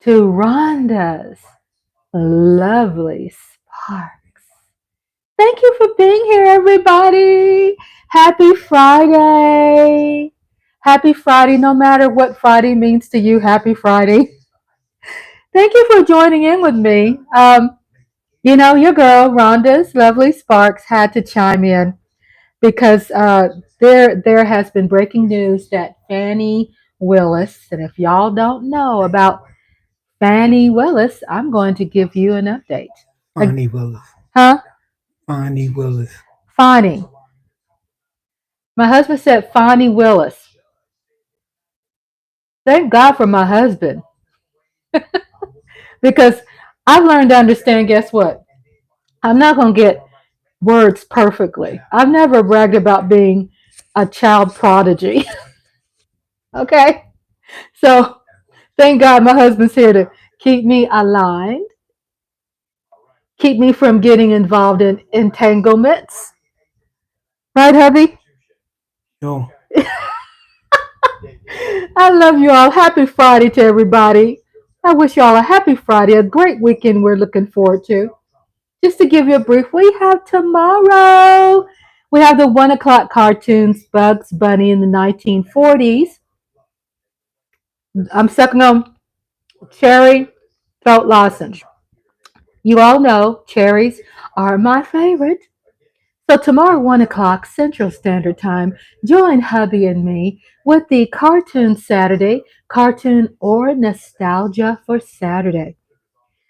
to Rhonda's lovely sparks. Thank you for being here, everybody. Happy Friday. Happy Friday, no matter what Friday means to you. Happy Friday. Thank you for joining in with me. Your girl, Rhonda's lovely sparks, had to chime in because there has been breaking news that Fani Willis, and if y'all don't know about Fani Willis, I'm going to give you an update. Fani Willis. Huh? Fani Willis. Fani. My husband said Fani Willis. Thank God for my husband because I've learned to understand. Guess what? I'm not going to get words perfectly. I've never bragged about being a child prodigy. Okay? So thank God my husband's here to keep me aligned, keep me from getting involved in entanglements. Right, hubby? Yo, I love you all. Happy Friday to everybody. I wish you all a happy Friday, a great weekend we're looking forward to. Just to give you a brief, we have tomorrow. We have the 1 o'clock cartoons, Bugs Bunny in the 1940s. I'm sucking on cherry throat lozenge. You all know cherries are my favorite. So tomorrow, 1 o'clock Central Standard Time, join hubby and me with the Cartoon Saturday, Cartoon or Nostalgia for Saturday.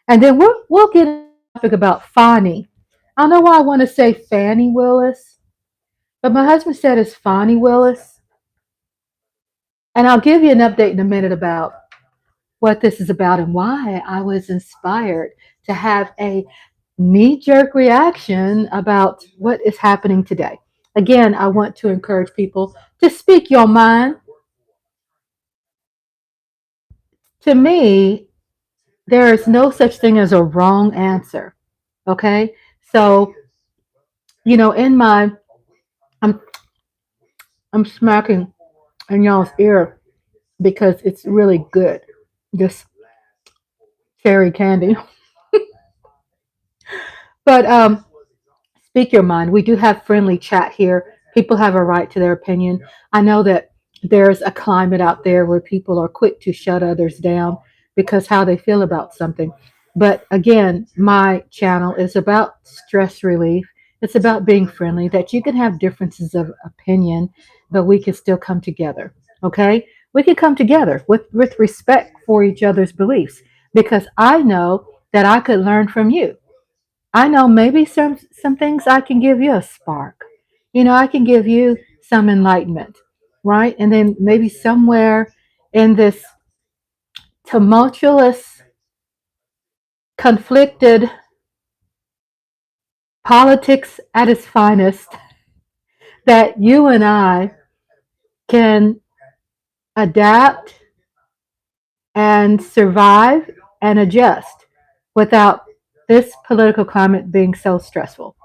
And then we'll get into the topic about Fani. I don't know why I want to say Fannie Willis, but my husband said it's Fani Willis. And I'll give you an update in a minute about what this is about and why I was inspired to have a knee jerk reaction about what is happening today. Again, I want to encourage people to speak your mind. To me, there is no such thing as a wrong answer. Okay? So, in my I'm I'm smacking in y'all's ear because it's really good. This cherry candy. But speak your mind. We do have friendly chat here. People have a right to their opinion. I know that there's a climate out there where people are quick to shut others down because how they feel about something. But again, my channel is about stress relief. It's about being friendly, that you can have differences of opinion, but we can still come together. Okay? We can come together with respect for each other's beliefs because I know that I could learn from you. I know maybe some things I can give you a spark. I can give you some enlightenment, right? And then maybe somewhere in this tumultuous, conflicted politics at its finest, that you and I can adapt and survive and adjust without this political climate being so stressful.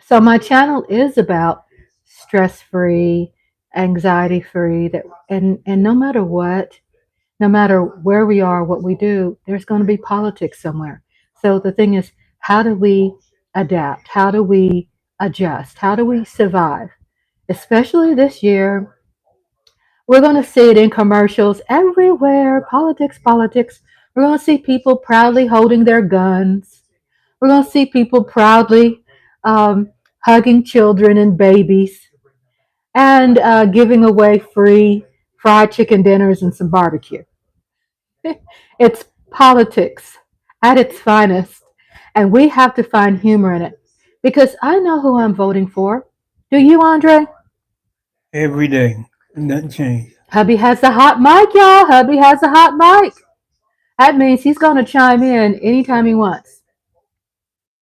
So my channel is about stress free, anxiety free, that and no matter what, no matter where we are, what we do, there's going to be politics somewhere. So the thing is, how do we adapt? How do we adjust? How do we survive? Especially this year, we're going to see it in commercials everywhere. Politics, politics. We're going to see people proudly holding their guns. We're going to see people proudly hugging children and babies and giving away free fried chicken dinners and some barbecue. It's politics at its finest, and we have to find humor in it because I know who I'm voting for. Do you, Andre? every day. Nothing changed. Hubby has a hot mic, y'all. Hubby has a hot mic. That means he's going to chime in anytime he wants.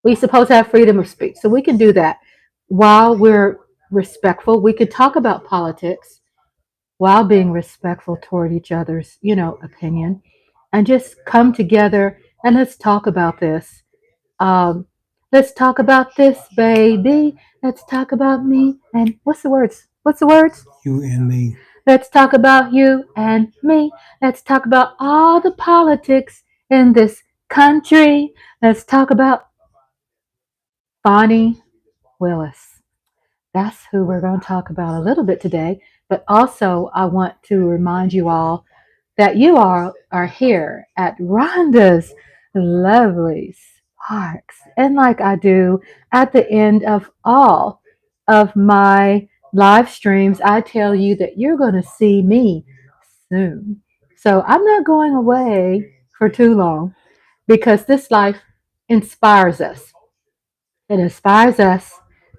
We supposed to have freedom of speech, so we can do that while we're respectful. We could talk about politics while being respectful toward each other's, opinion, and just come together and let's talk about this. Um, let's talk about this, baby. Let's talk about me and what's the words? What's the words? You and me. Let's talk about you and me. Let's talk about all the politics in this country. Let's talk about Fani Willis. That's who we're going to talk about a little bit today. But also, I want to remind you all that you are here at Rhonda's Lovely Sparks. And like I do at the end of all of my live streams, I tell you that you're going to see me soon. So I'm not going away for too long because this life inspires us. It inspires us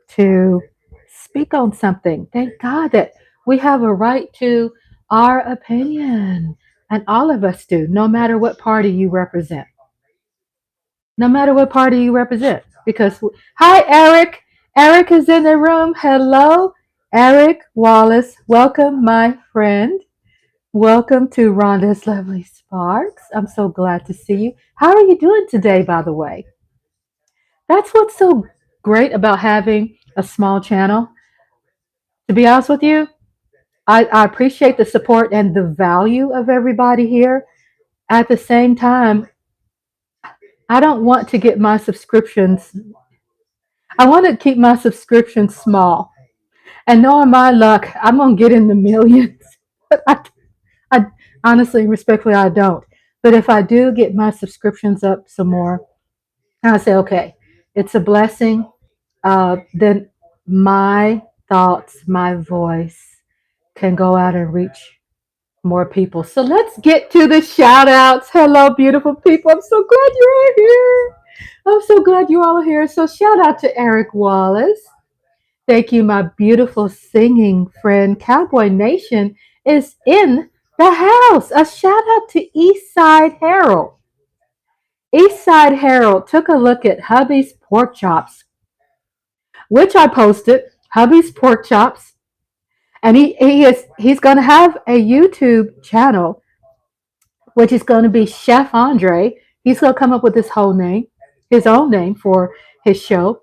to speak on something. Thank God that we have a right to our opinion. And all of us do, no matter what party you represent. No matter what party you represent. Because, hi, Eric. Eric is in the room. Hello, Eric Wallace. Welcome, my friend. Welcome to Rhonda's Lovely Sparks. I'm so glad to see you. How are you doing today, by the way? That's what's so great about having a small channel. To be honest with you, I appreciate the support and the value of everybody here. At the same time, I don't want to get my subscriptions. I want to keep my subscriptions small. And knowing my luck, I'm going to get in the millions. But I honestly, respectfully, I don't. But if I do get my subscriptions up some more, I say, okay, it's a blessing. Then my thoughts, my voice can go out and reach more people. So let's get to the shout outs. Hello, beautiful people. I'm so glad you're all here. I'm so glad you all are here. So shout out to Eric Wallace. Thank you, my beautiful singing friend. Cowboy Nation is in the house. A shout out to Eastside Harold. Eastside Harold took a look at Hubby's pork chops, which I posted. Hubby's pork chops. And he's going to have a YouTube channel, which is going to be Chef Andre. He's going to come up with his own name for his show.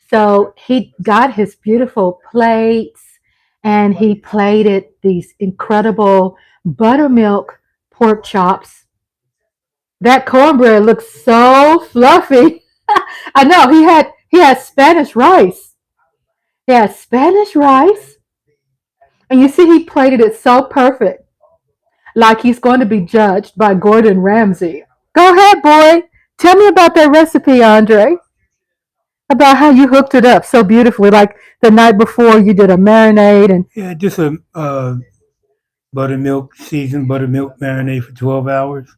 So he got his beautiful plates and he plated these incredible buttermilk pork chops. That cornbread looks so fluffy. I know he had Spanish rice. He had Spanish rice. And you see, he plated it so perfect, like he's going to be judged by Gordon Ramsay. Go ahead, boy. Tell me about that recipe, Andre. About how you hooked it up so beautifully, like the night before you did a marinade and Yeah, just a seasoned buttermilk marinade for 12 hours.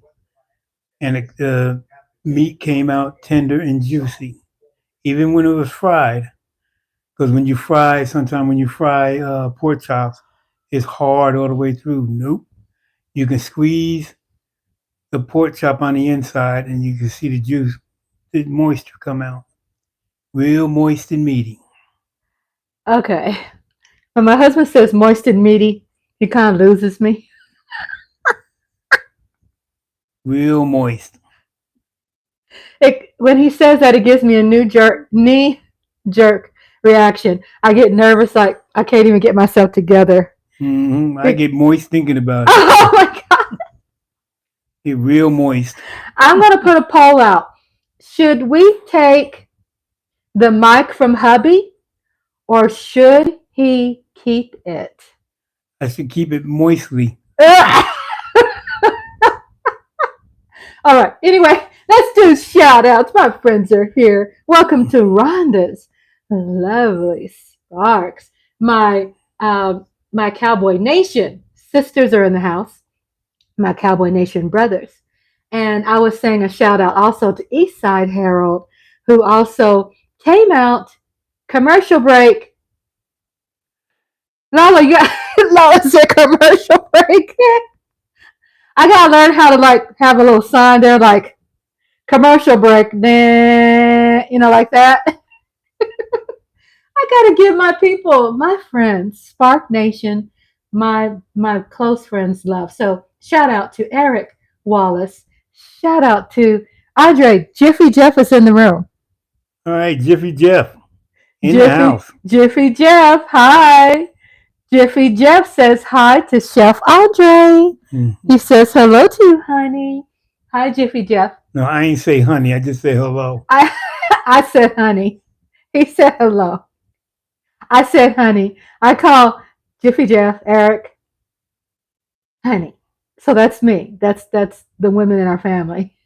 And the meat came out tender and juicy, even when it was fried. Because when you fry pork chops, it's hard all the way through. Nope. You can squeeze the pork chop on the inside and you can see the juice, the moisture come out. Real moist and meaty. okay. When my husband says moist and meaty, he kind of loses me. Real moist. When he says that, it gives me a knee jerk reaction. I get nervous, like I can't even get myself together. Mm-hmm. I get moist thinking about it. Oh my God. Get real moist. I'm going to put a poll out. Should we take the mic from Hubby or should he keep it? I should keep it moistly. All right. Anyway, let's do shout outs. My friends are here. Welcome to Rhonda's Lovely Sparks. My Cowboy Nation sisters are in the house. My Cowboy Nation brothers. And I was saying a shout out also to Eastside Harold, who also came out. Commercial break. Lola, Lola said commercial break. I gotta learn how to have a little sign there like commercial break, like that. I gotta give my people, my friends, Spark Nation, my close friends love. So shout out to Eric Wallace. Shout out to Andre. Jiffy Jeff is in the room. All right, Jiffy Jeff in the house. Jiffy Jeff, hi. Jiffy Jeff says hi to Chef Andre. Mm-hmm. He says hello to you, honey. Hi, Jiffy Jeff. No, I ain't say honey. I just say hello. I I said honey. He said hello. I said honey. I call Jiffy Jeff, Eric, honey. So that's me. That's the women in our family.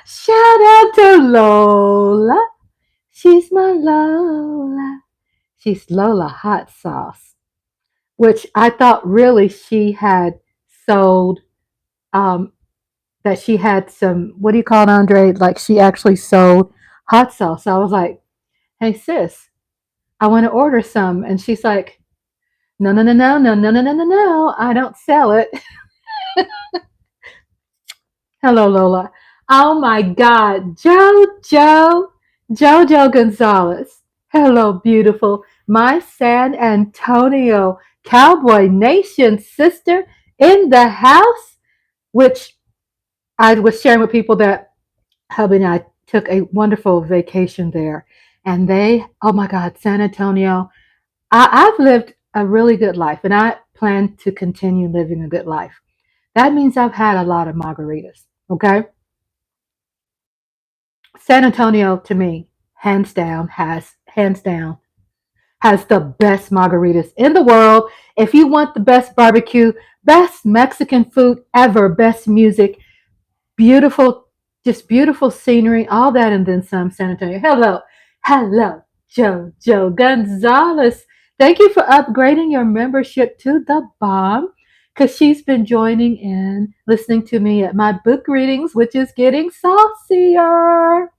Shout out to Lola. She's my Lola. She's Lola Hot Sauce, which I thought really she had sold, um, that she had some, what do you call it, Andre? Like she actually sold hot sauce. So I was like, hey, sis, I want to order some. And she's like, no, no, no, no, no, no, no, no, no, no. I don't sell it. Hello, Lola. Oh my God. Jojo Gonzalez. Hello, beautiful. My San Antonio Cowboy Nation sister in the house, which I was sharing with people that hubby and I took a wonderful vacation there. And they, oh my God, San Antonio. I've lived a really good life and I plan to continue living a good life. That means I've had a lot of margaritas. Okay. San Antonio to me, hands down, has the best margaritas in the world. If you want the best barbecue, best Mexican food ever, best music, beautiful, just beautiful scenery, all that and then some. San Antonio. Hello, Jojo Gonzalez. Thank you for upgrading your membership to the bomb because she's been joining in, listening to me at my book readings, which is getting saucier.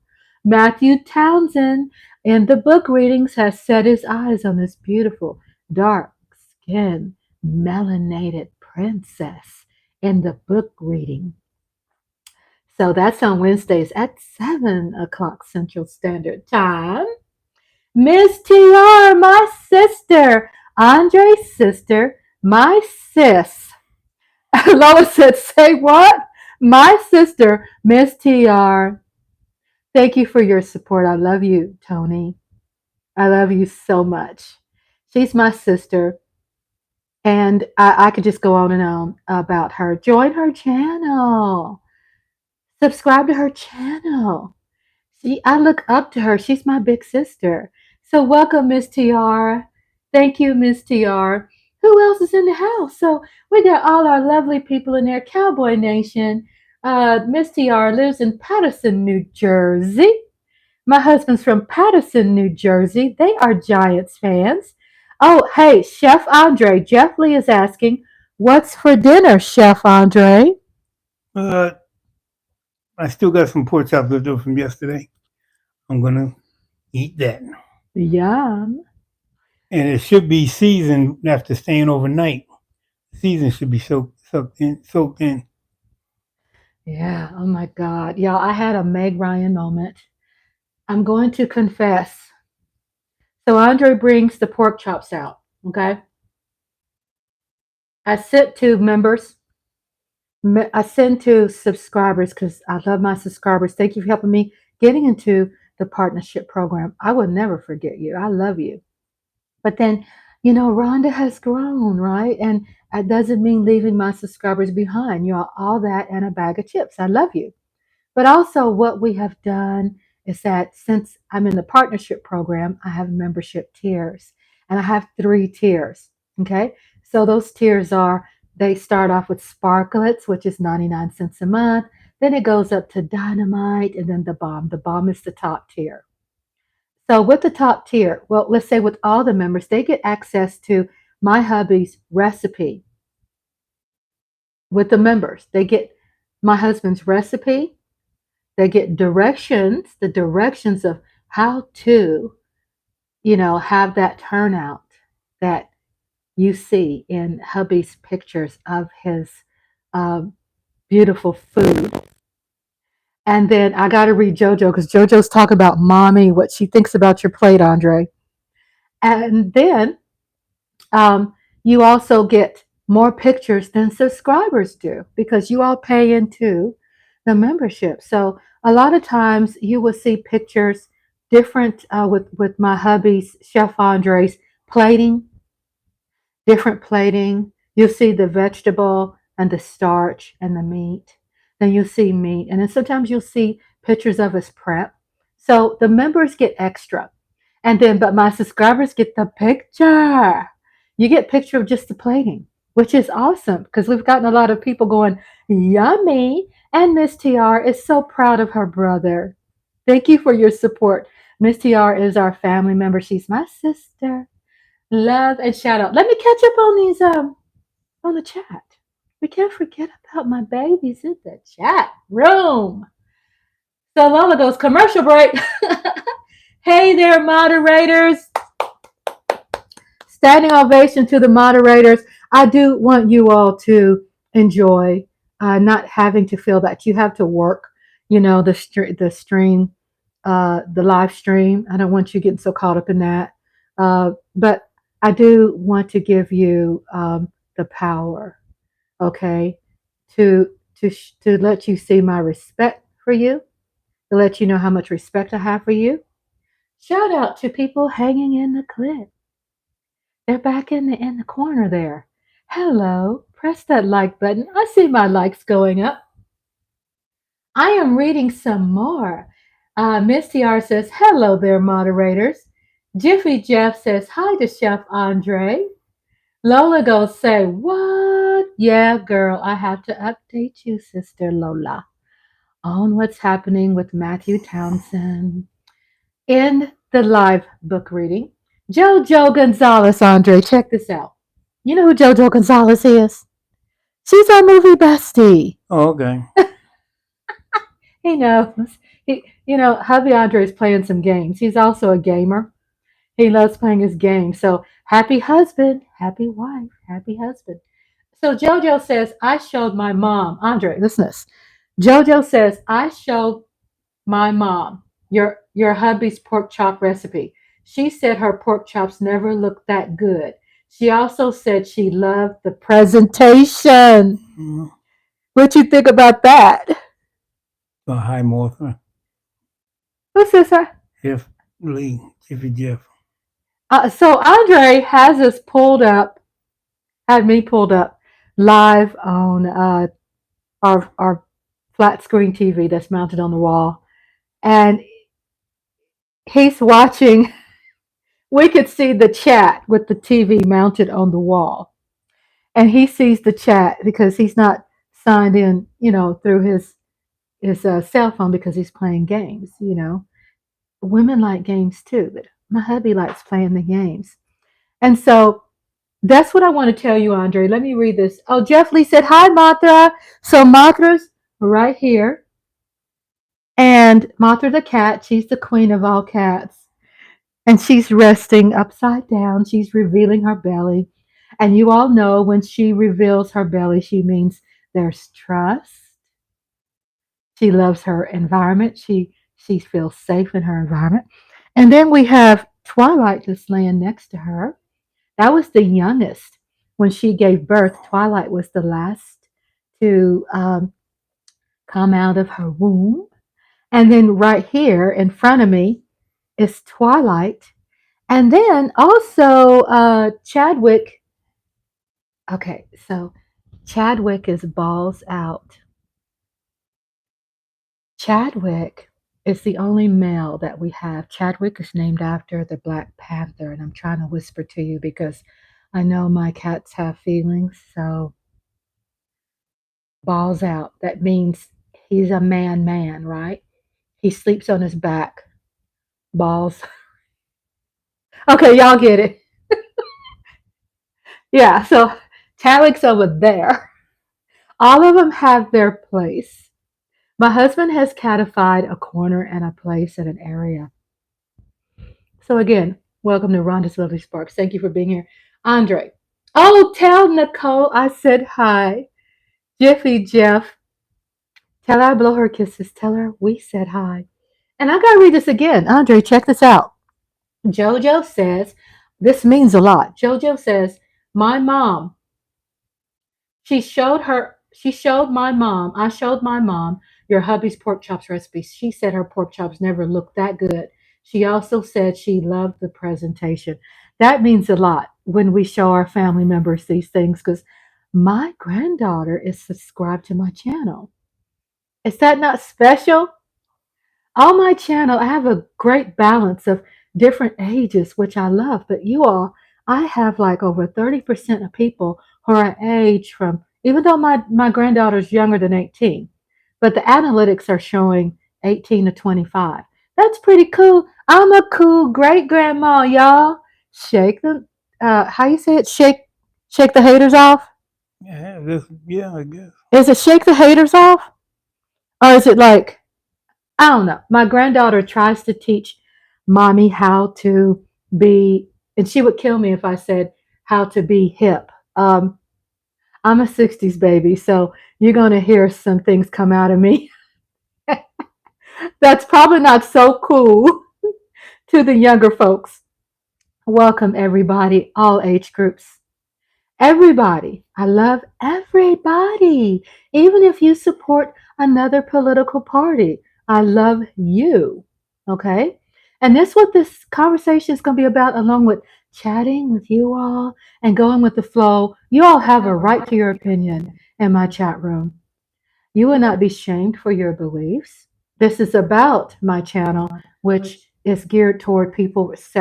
Matthew Townsend in the book readings has set his eyes on this beautiful, dark skinned, melanated princess in the book reading. So that's on Wednesdays at 7 o'clock Central Standard Time. Miss TR, my sister, Andre's sister, my sis. Lois said, say what? My sister, Miss TR. Thank you for your support. I love you, Tony. I love you so much. She's my sister. And I could just go on and on about her. Join her channel. Subscribe to her channel. See, I look up to her. She's my big sister. So welcome, Miss TR. Thank you, Miss TR. Who else is in the house? So we got all our lovely people in there. Cowboy Nation. Miss TR lives in Patterson, New Jersey. My husband's from Patterson, New Jersey. They are Giants fans. Oh, hey, Chef Andre. Jeff Lee is asking, what's for dinner, Chef Andre? Uh, I still got some pork chops left over from yesterday. I'm gonna eat that, Yum. and it should be seasoned after staying overnight. Season should be soaked in. Soaked in. Yeah, oh my God. Y'all, I had a Meg Ryan moment. I'm going to confess. So Andre brings the pork chops out, okay? I sent to members. I send to subscribers because I love my subscribers. Thank you for helping me getting into the partnership program. I will never forget you. I love you. But then, Rhonda has grown, right? And it doesn't mean leaving my subscribers behind. You're all that and a bag of chips. I love you. But also, what we have done is that since I'm in the partnership program, I have membership tiers, and I have 3 tiers. Okay. So those tiers are, they start off with Sparklets, which is 99 cents a month. Then it goes up to Dynamite and then the Bomb. The Bomb is the top tier. So with the top tier, well, let's say with all the members, they get access to my hubby's recipe. With the members, they get my husband's recipe. They get directions, the directions of how to, have that turnout that you see in hubby's pictures of his um, beautiful food. And then I got to read JoJo because JoJo's talking about mommy, what she thinks about your plate, Andre. And then you also get more pictures than subscribers do because you all pay into the membership. So a lot of times you will see pictures different with my hubby's Chef Andre's plating, different plating. You'll see the vegetable and the starch and the meat. Then you'll see me. And then sometimes you'll see pictures of us prep. So the members get extra. And then, but my subscribers get the picture. You get picture of just the plating, which is awesome because we've gotten a lot of people going, yummy. And Miss TR is so proud of her brother. Thank you for your support. Miss TR is our family member. She's my sister. Love and shout out. Let me catch up on these on the chat. We can't forget about my babies in the chat room. So Lola goes commercial break. Hey there, moderators. Standing ovation to the moderators. I do want you all to enjoy not having to feel that you have to work, the stream, the live stream. I don't want you getting so caught up in that. But I do want to give you the power, okay, to to let you see my respect for you, to let you know how much respect I have for you. Shout out to people hanging in the clip. They're back in the corner there. Hello. Press that like button. I see my likes going up. I am reading some more. Miss TR says, hello there, moderators. Jiffy Jeff says, hi to Chef Andre. Lola goes, say, what? Yeah, girl, I have to update you, Sister Lola, on what's happening with Matthew Townsend in the live book reading. Jojo Gonzalez, Andre, check this out. You know who Jojo Gonzalez is? She's our movie bestie. Oh, okay. He knows. Hubby Andre is playing some games. He's also a gamer. He loves playing his games. So happy husband, happy wife, happy husband. So Jojo says, I showed my mom. Andre, listen to this. Jojo says, I showed my mom your hubby's pork chop recipe. She said her pork chops never looked that good. She also said she loved the presentation. Mm. What you think about that? Hi, Martha. What's this? Jeff Lee, Jiffy Jeff. So Andre has us pulled up, had me pulled up live on our flat screen TV that's mounted on the wall, and he's watching. We could see the chat with the TV mounted on the wall, and he sees the chat because he's not signed in, through his cell phone because he's playing games. Women like games too, but my hubby likes playing the games, and so that's what I want to tell you, Andre. Let me read this. Oh, Jeff Lee said, hi, Matra. So Matra's right here. And Matra the cat, she's the queen of all cats. And she's resting upside down. She's revealing her belly. And you all know when she reveals her belly, she means there's trust. She loves her environment. She feels safe in her environment. And then we have Twilight just laying next to her. That was the youngest. When she gave birth, Twilight was the last to come out of her womb. And then right here in front of me is Twilight. And then also Chadwick. Okay, so Chadwick is balls out. Chadwick is the only male that we have. Chadwick is named after the Black Panther. And I'm trying to whisper to you because I know my cats have feelings. So balls out. That means he's a man, right? He sleeps on his back. Balls. Okay, y'all get it. Yeah, so Chadwick's over there. All of them have their place. My husband has catified a corner and a place and an area. So again, welcome to Rhonda's Lovely Sparks. Thank you for being here. Andre. Oh, tell Nicole I said hi. Jiffy Jeff. Tell her I blow her kisses. Tell her we said hi. And I gotta read this again. Andre, check this out. Jojo says, this means a lot. Jojo says, my mom, I showed my mom your hubby's pork chops recipe. She said her pork chops never looked that good. She also said she loved the presentation. That means a lot when we show our family members these things because my granddaughter is subscribed to my channel. Is that not special? On my channel, I have a great balance of different ages, which I love. But you all, I have like over 30% of people who are age from, even though my granddaughter's younger than 18, but the analytics are showing 18 to 25. That's pretty cool. I'm a cool great grandma, y'all. Shake the, how you say it? Shake the haters off? Yeah, I guess. Is it shake the haters off? Or is it like, I don't know. My granddaughter tries to teach mommy how to be, and she would kill me if I said how to be hip. I'm a 60s baby, so you're going to hear some things come out of me. That's probably not so cool to the younger folks. Welcome, everybody, all age groups. Everybody. I love everybody. Even if you support another political party, I love you. Okay? And that's what this conversation is going to be about, along with chatting with you all and going with the flow. You all have a right to your opinion in my chat room. You will not be shamed for your beliefs. This is about my channel, which is geared toward people with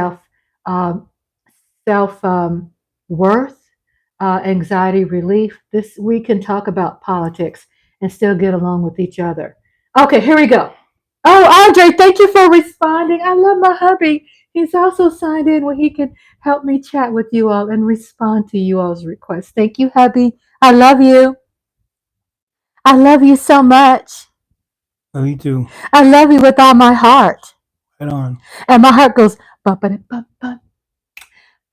um, self worth, anxiety relief. This we can talk about politics and still get along with each other. Okay, here we go. Oh, Andre, thank you for responding. I love my hubby. He's also signed in where he can help me chat with you all and respond to you all's requests. Thank you, hubby. I love you. I love you so much. Oh, you too. I love you with all my heart. Right on. And my heart goes bumpity bump bump,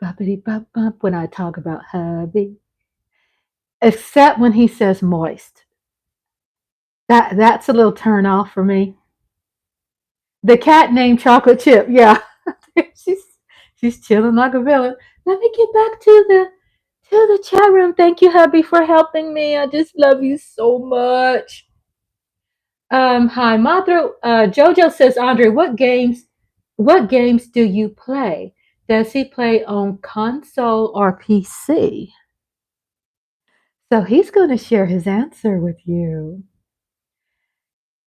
bumpity bump bump when I talk about hubby. Except when he says moist. That's a little turn off for me. The cat named Chocolate Chip, yeah. she's chilling like a villain. Let me get back to the chat room. Thank you, hubby, for helping me. I just love you so much. Hi, Mother. Jojo says, Andre, what games do you play? Does he play on console or PC? So he's going to share his answer with you.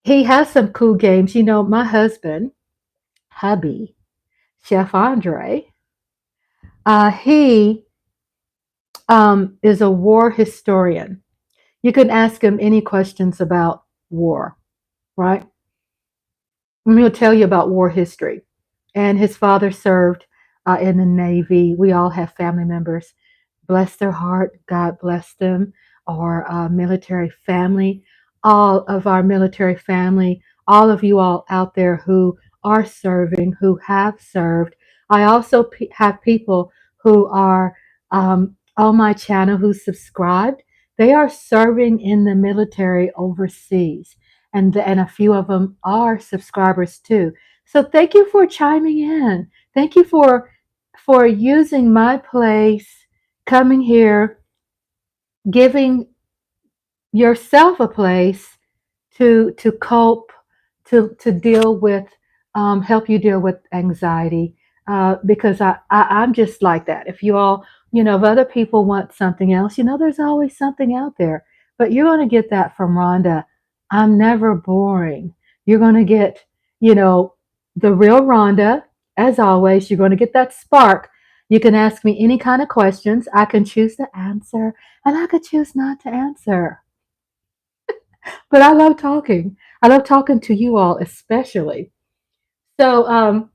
He has some cool games. You know, my husband, hubby, Chef Andre, he is a war historian. You can ask him any questions about war, right? And he'll tell you about war history. And his father served in the Navy. We all have family members. Bless their heart. God bless them. Our military family, all of our military family, all of you all out there who are serving, who have served. I also have people who are on my channel who subscribed. They are serving in the military overseas, and a few of them are subscribers too. So thank you for chiming in. Thank you for using my place, coming here, giving yourself a place to cope, to deal with, help you deal with anxiety. Because I'm just like that. If you all, if other people want something else, there's always something out there. But you're going to get that from Rhonda. I'm never boring. You're going to get, the real Rhonda. As always, you're going to get that spark. You can ask me any kind of questions. I can choose to answer, and I could choose not to answer. But I love talking. I love talking to you all, especially. So,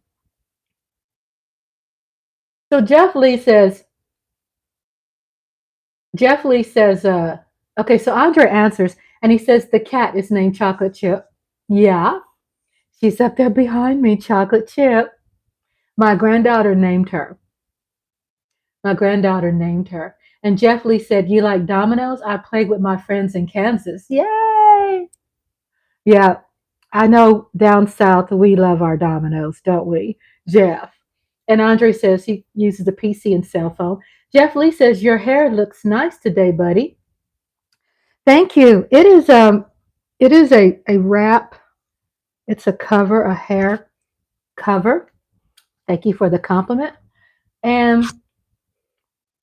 so Jeff Lee says, okay, so Andre answers, and he says the cat is named Chocolate Chip. Yeah, she's up there behind me, Chocolate Chip. My granddaughter named her. My granddaughter named her. And Jeff Lee said, you like dominoes? I played with my friends in Kansas. Yay! Yeah, I know down south we love our dominoes, don't we, Jeff? And Andre says he uses a PC and cell phone. Jeff Lee says your hair looks nice today, buddy. Thank you. It is a wrap. It's a cover, a hair cover. Thank you for the compliment. And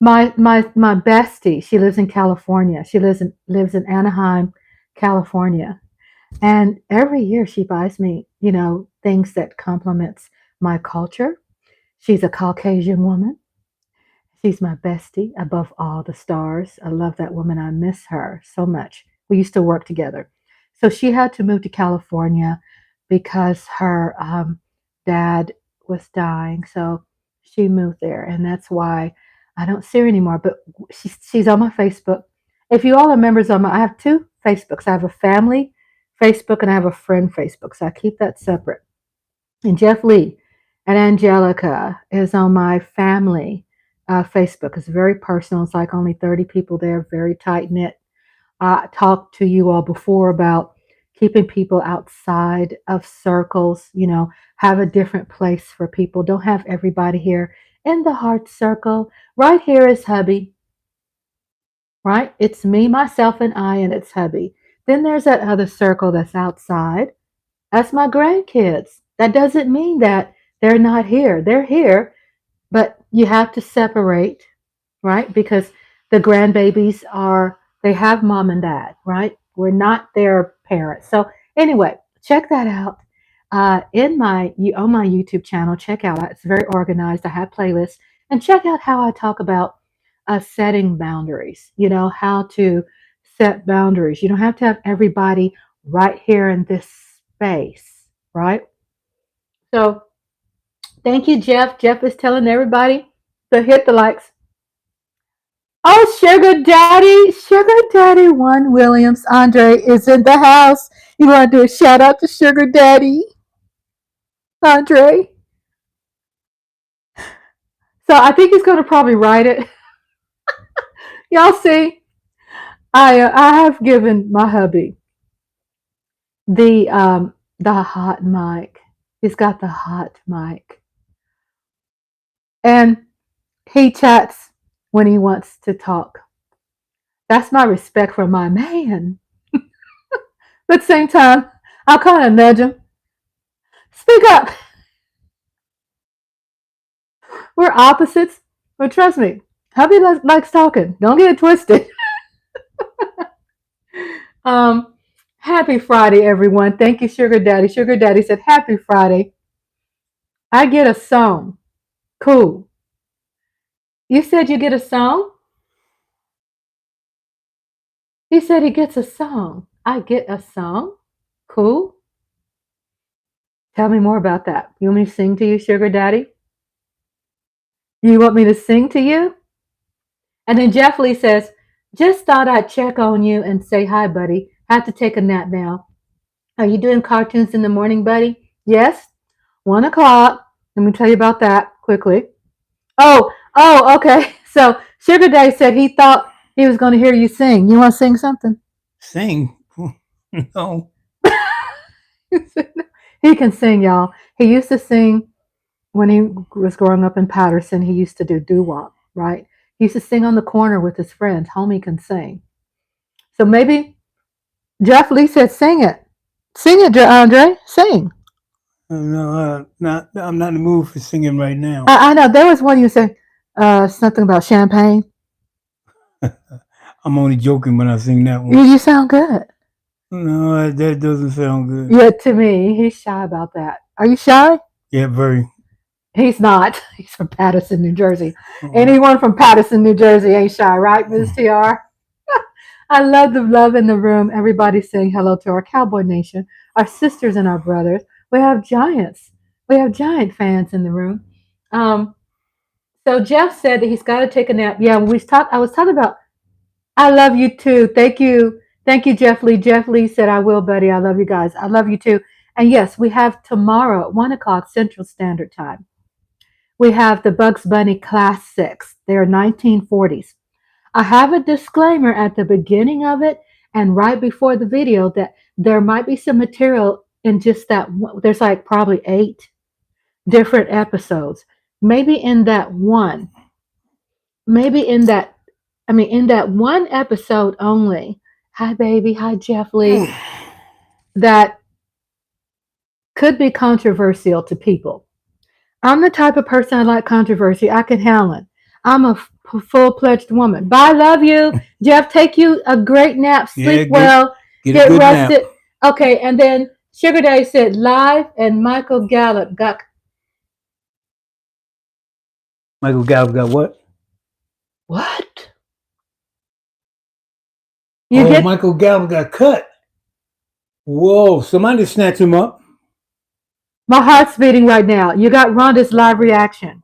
my bestie, she lives in California. She lives in Anaheim, California. And every year she buys me, things that complements my culture. She's a Caucasian woman. She's my bestie above all the stars. I love that woman. I miss her so much. We used to work together. So she had to move to California because her dad was dying. So she moved there. And that's why I don't see her anymore. But she's on my Facebook. If you all are members on I have two Facebooks. I have a family Facebook and I have a friend Facebook. So I keep that separate. And Jeff Lee and Angelica is on my family Facebook. It's very personal. It's like only 30 people there, very tight knit. I talked to you all before about keeping people outside of circles, have a different place for people. Don't have everybody here in the heart circle. Right here is Hubby, right? It's me, myself, and I, and it's Hubby. Then there's that other circle that's outside. That's my grandkids. That doesn't mean that they're not here. They're here, but you have to separate, right? Because the grandbabies they have mom and dad, right? We're not their parents. So anyway, check that out. On my YouTube channel, check out. It's very organized. I have playlists, and check out how I talk about setting boundaries. How to set boundaries. You don't have to have everybody right here in this space, right? So thank you, Jeff. Jeff is telling everybody to hit the likes. Oh, Sugar Daddy 1 Williams. Andre is in the house. You want to do a shout out to Sugar Daddy? Andre? So I think he's going to probably write it. Y'all see, I have given my hubby the hot mic. He's got the hot mic. And he chats when he wants to talk. That's my respect for my man. But at the same time, I'll kind of nudge him. Speak up. We're opposites, but trust me, hubby likes talking. Don't get it twisted. Happy Friday, everyone. Thank you, Sugar Daddy. Sugar Daddy said, Happy Friday. I get a song. Cool. You said you get a song? He said he gets a song. I get a song? Cool. Tell me more about that. You want me to sing to you, Sugar Daddy? You want me to sing to you? And then Jeff Lee says, just thought I'd check on you and say hi, buddy. Have to take a nap now. Are you doing cartoons in the morning, buddy? Yes. 1 o'clock. Let me tell you about that quickly. Oh, okay. So Sugar Daddy said he thought he was going to hear you sing. You want to sing something? Sing? No. He can sing, y'all. He used to sing when he was growing up in Patterson. He used to do doo-wop, right? He used to sing on the corner with his friends. Homie can sing. So maybe Jeff Lee said, sing it. Sing it, Andre. Sing. No, I'm not in the mood for singing right now. I know. There was one you said something about champagne. I'm only joking when I sing that one. You sound good. No, that doesn't sound good. Yeah, to me, he's shy about that. Are you shy? Yeah, very. He's not. He's from Patterson, New Jersey. Anyone from Patterson, New Jersey ain't shy, right, Ms. TR? I love the love in the room. Everybody's saying hello to our Cowboy Nation, our sisters and our brothers. We have giants. We have giant fans in the room. So Jeff said that he's got to take a nap. Yeah, I was talking about, I love you too. Thank you. Thank you, Jeff Lee. Jeff Lee said, I will, buddy. I love you guys. I love you too. And yes, we have tomorrow at 1 o'clock Central Standard Time. We have the Bugs Bunny Classics. They're 1940s. I have a disclaimer at the beginning of it and right before the video that there might be some material in just that. There's like probably 8 different episodes. Maybe in that one episode only. Hi, baby. Hi, Jeff Lee. That could be controversial to people. I'm the type of person I like controversy. I can handle it. I'm a full-fledged woman. Bye, love you. Jeff, take you a great nap. Sleep well. Get rested. Nap. Okay, and then Sugar Daddy said live, and Michael Gallup got Michael Gallup got what? what? You Oh, get Michael Gallup got cut. Whoa, somebody snatch him up. my heart's beating right now. You got Rhonda's live reaction.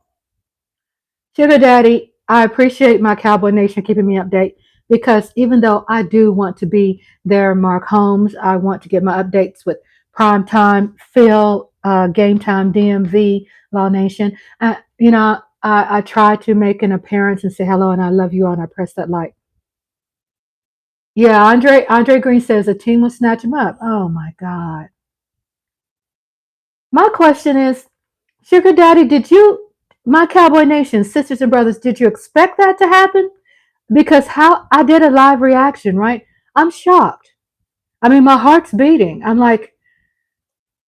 Sugar Daddy, I appreciate my Cowboy Nation keeping me update because even though I do want to be their Mark Holmes, I want to get my updates with Primetime, Phil, Game Time, DMV, Law Nation. I try to make an appearance and say hello and I love you all and I press that like. Yeah, Andre Green says a team will snatch him up. Oh my God. My question is, Sugar Daddy, my Cowboy Nation, sisters and brothers, did you expect that to happen? Because how I did a live reaction, right? I'm shocked. I mean, my heart's beating. I'm like,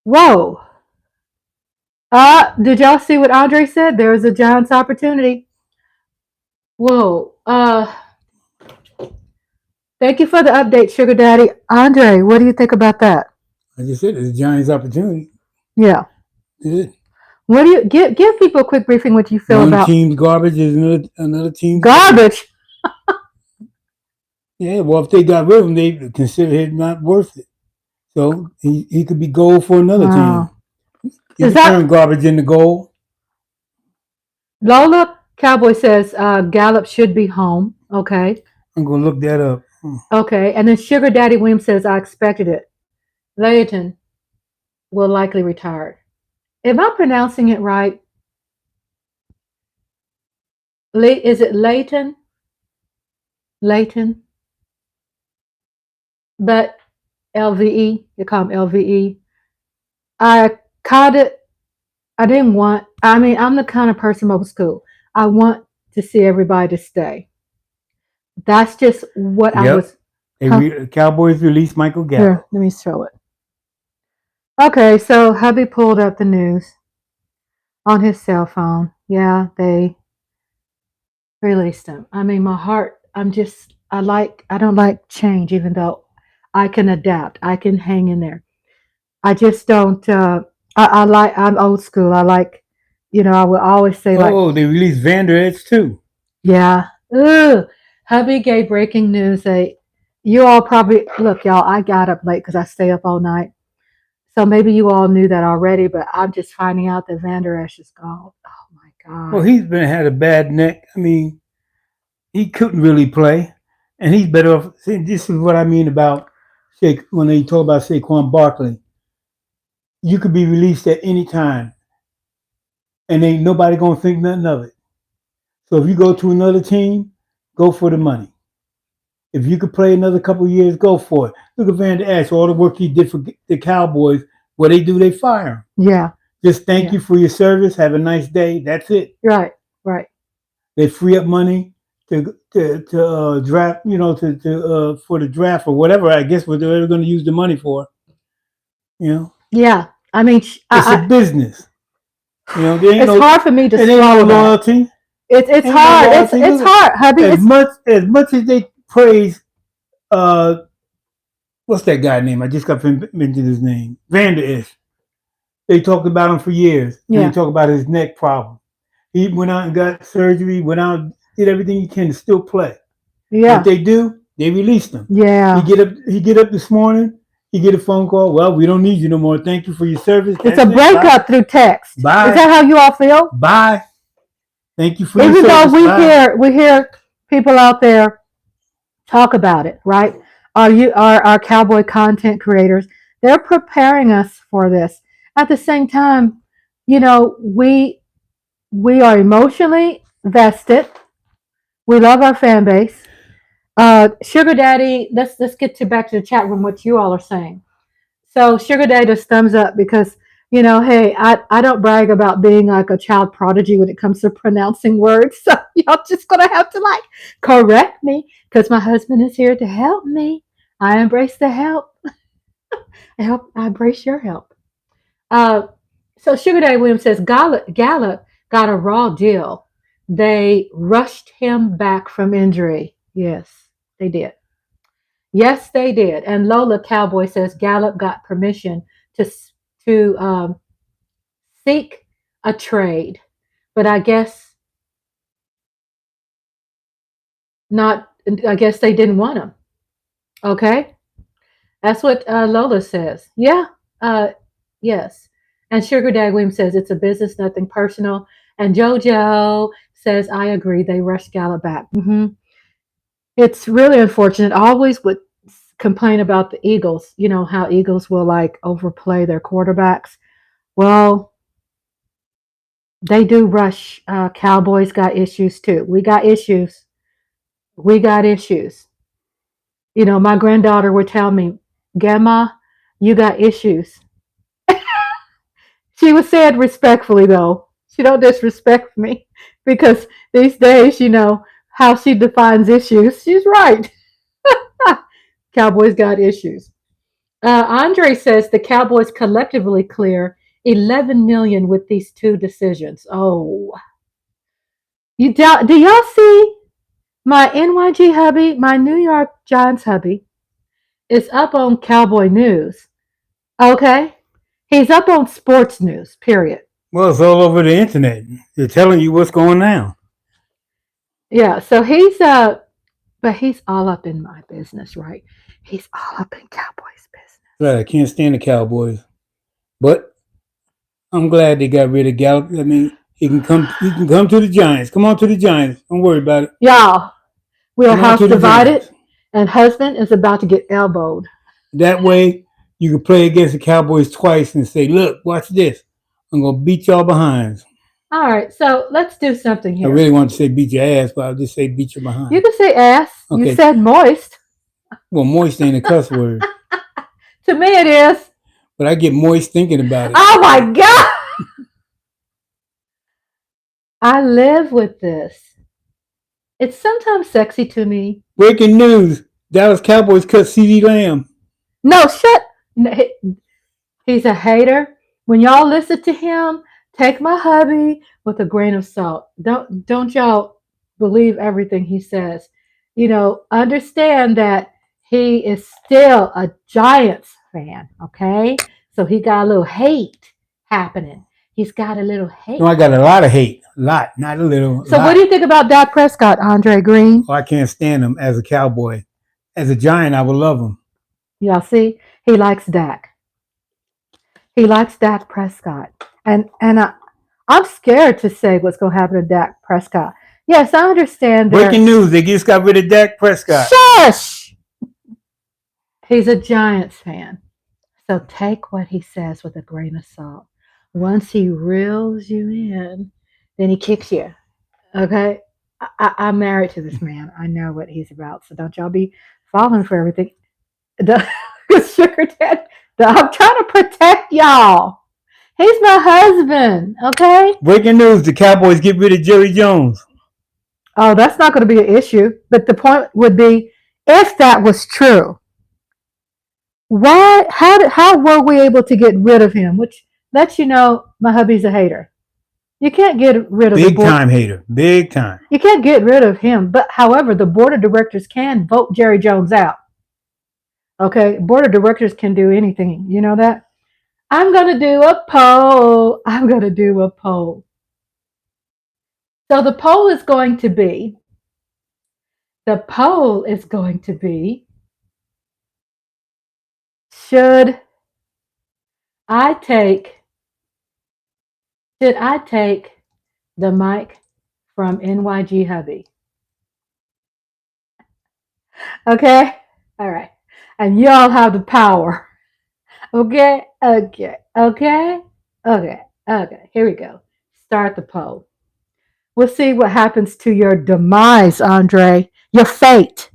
whoa. Did y'all see what Andre said? There was a Giants opportunity. Whoa. Thank you for the update, Sugar Daddy. Andre, what do you think about that? I just said it's a Giants opportunity. Yeah. Is it? What do you give people a quick briefing what you feel One about team's garbage is another team's garbage? Yeah, well, if they got rid of him, they consider it not worth it. So he could be gold for another team. You can turn garbage into gold. Lola Cowboy says Gallup should be home. Okay. I'm going to look that up. Okay. And then Sugar Daddy Williams says, I expected it. Layton will likely retire. Am I pronouncing it right? Is it Layton? Layton? But LVE, you call him LVE. I didn't want, I mean, I'm the kind of person old school. I want to see everybody to stay. That's just what I was. Cowboys released Michael Gallup. Here, let me show it. Okay, so hubby pulled up the news on his cell phone. Yeah, they released him. I mean, my heart, I don't like change, even though I can adapt. I can hang in there. I just don't, I'm old school. I like, I will always say like. Oh, they released Vander Edge too. Yeah. Ugh. Hubby gave breaking news. You all probably, look, y'all, I got up late because I stay up all night. So maybe you all knew that already, but I'm just finding out that Vander Esch is gone. Oh my God. Well, he's had a bad neck. I mean, he couldn't really play, and he's better off. See, this is what I mean about when they talk about Saquon Barkley. You could be released at any time, and ain't nobody gonna think nothing of it. So if you go to another team, go for the money. If you could play another couple of years, go for it. Look at Vander Esch, all the work he did for the Cowboys. What they do, they fire him. Yeah. Just thank you for your service. Have a nice day. That's it. Right. They free up money to draft, for the draft or whatever. I guess what they're going to use the money for. Yeah. I mean, it's a business. It's hard for me to swallow loyalty. It's hard. It's hard, hubby. As much as they praise, what's that guy name? I just got to mention his name. Vander Esch. They talked about him for years. Yeah. And they talk about his neck problem. He went out and got surgery. Went out, did everything he can to still play. Yeah. What they do, they released him. Yeah. He get up this morning. He get a phone call. Well, we don't need you no more. Thank you for your service. It's a breakup through text. Bye. Is that how you all feel? Bye. Thank you for your service. Even though we hear people out there talk about it, right? Our cowboy content creators, they're preparing us for this. At the same time, we are emotionally vested. We love our fan base. Sugar Daddy, let's get back to the chat room, what you all are saying. So Sugar Daddy just thumbs up because, hey, I don't brag about being like a child prodigy when it comes to pronouncing words. So y'all just going to have to correct me because my husband is here to help me. I embrace the help. I embrace your help. So Sugar Daddy Williams says Gallup got a raw deal. They rushed him back from injury. Yes, they did. Yes, they did. And Lola Cowboy says Gallup got permission to seek a trade, but I guess not. I guess they didn't want them. Okay, that's what Lola says. Yeah, uh, yes. And Sugar Dad Williams says it's a business, nothing personal. And JoJo says I agree. They rushed Gallup back. It's really unfortunate. I always would complain about the Eagles. You know how Eagles will like overplay their quarterbacks. Well, they do rush. Cowboys got issues too. We got issues. We got issues. You know, my granddaughter would tell me, "Grandma, you got issues." She would say it respectfully though. She don't disrespect me because these days, you know how she defines issues. She's right. Cowboys got issues. Andre says the Cowboys collectively clear 11 million with these two decisions. Oh, do y'all see my NYG hubby, my New York Giants hubby, is up on Cowboy News. Okay, he's up on sports news. Period. Well, it's all over the internet. They're telling you what's going on. Yeah. So but he's all up in my business, right? He's all up in Cowboys' business. Right, I can't stand the Cowboys, but I'm glad they got rid of Gallup. I mean, he can come to the Giants. Come on to the Giants. Don't worry about it. Y'all, we're Come on house to the divided, Giants. and husband is about to get elbowed. That way, you can play against the Cowboys twice and say, "Look, watch this. I'm gonna beat y'all behinds." All right, so let's do something I here. really want to say beat your ass, but I'll just say beat your behind. You can say ass. Okay. You said moist. Well, moist ain't a cuss word, To me, it is. but I get moist thinking about it. Oh my God! I live with this. It's sometimes sexy to me. Breaking news: Dallas Cowboys cut CeeDee Lamb. No, shut. No, he's a hater. When y'all listen to him, take my hubby with a grain of salt. Don't y'all believe everything he says. You know, understand that he is still a Giants fan, okay? So he got a little hate happening. He's got a little hate. No, I got a lot of hate. A lot, not a little. So what do you think about Dak Prescott, Andre Green? Oh, I can't stand him as a Cowboy. As a Giant, I would love him. Y'all see? He likes Dak. He likes Dak Prescott. And I'm scared to say what's going to happen to Dak Prescott. Yes, I understand. Breaking news: they just got rid of Dak Prescott. Shush! He's a Giants fan. So take what he says with a grain of salt. Once he reels you in, then he kicks you. Okay? I'm married to this man. I know what he's about. So don't y'all be falling for everything. Sugar Dad, I'm trying to protect y'all. He's my husband, okay? Breaking news: the Cowboys get rid of Jerry Jones. Oh, that's not going to be an issue. But the point would be, if that was true, why? How were we able to get rid of him? Which lets you know my hubby's a hater. You can't get rid of big time hater. Big time. You can't get rid of him. But however, the board of directors can vote Jerry Jones out. Okay, board of directors can do anything. You know that? I'm going to do a poll. I'm going to do a poll. So the poll is going to be, should I take the mic from NYG hubby? Okay? All right. And y'all have the power. Okay? Okay. Here we go. Start the poll. We'll see what happens to your demise, Andre. Your fate.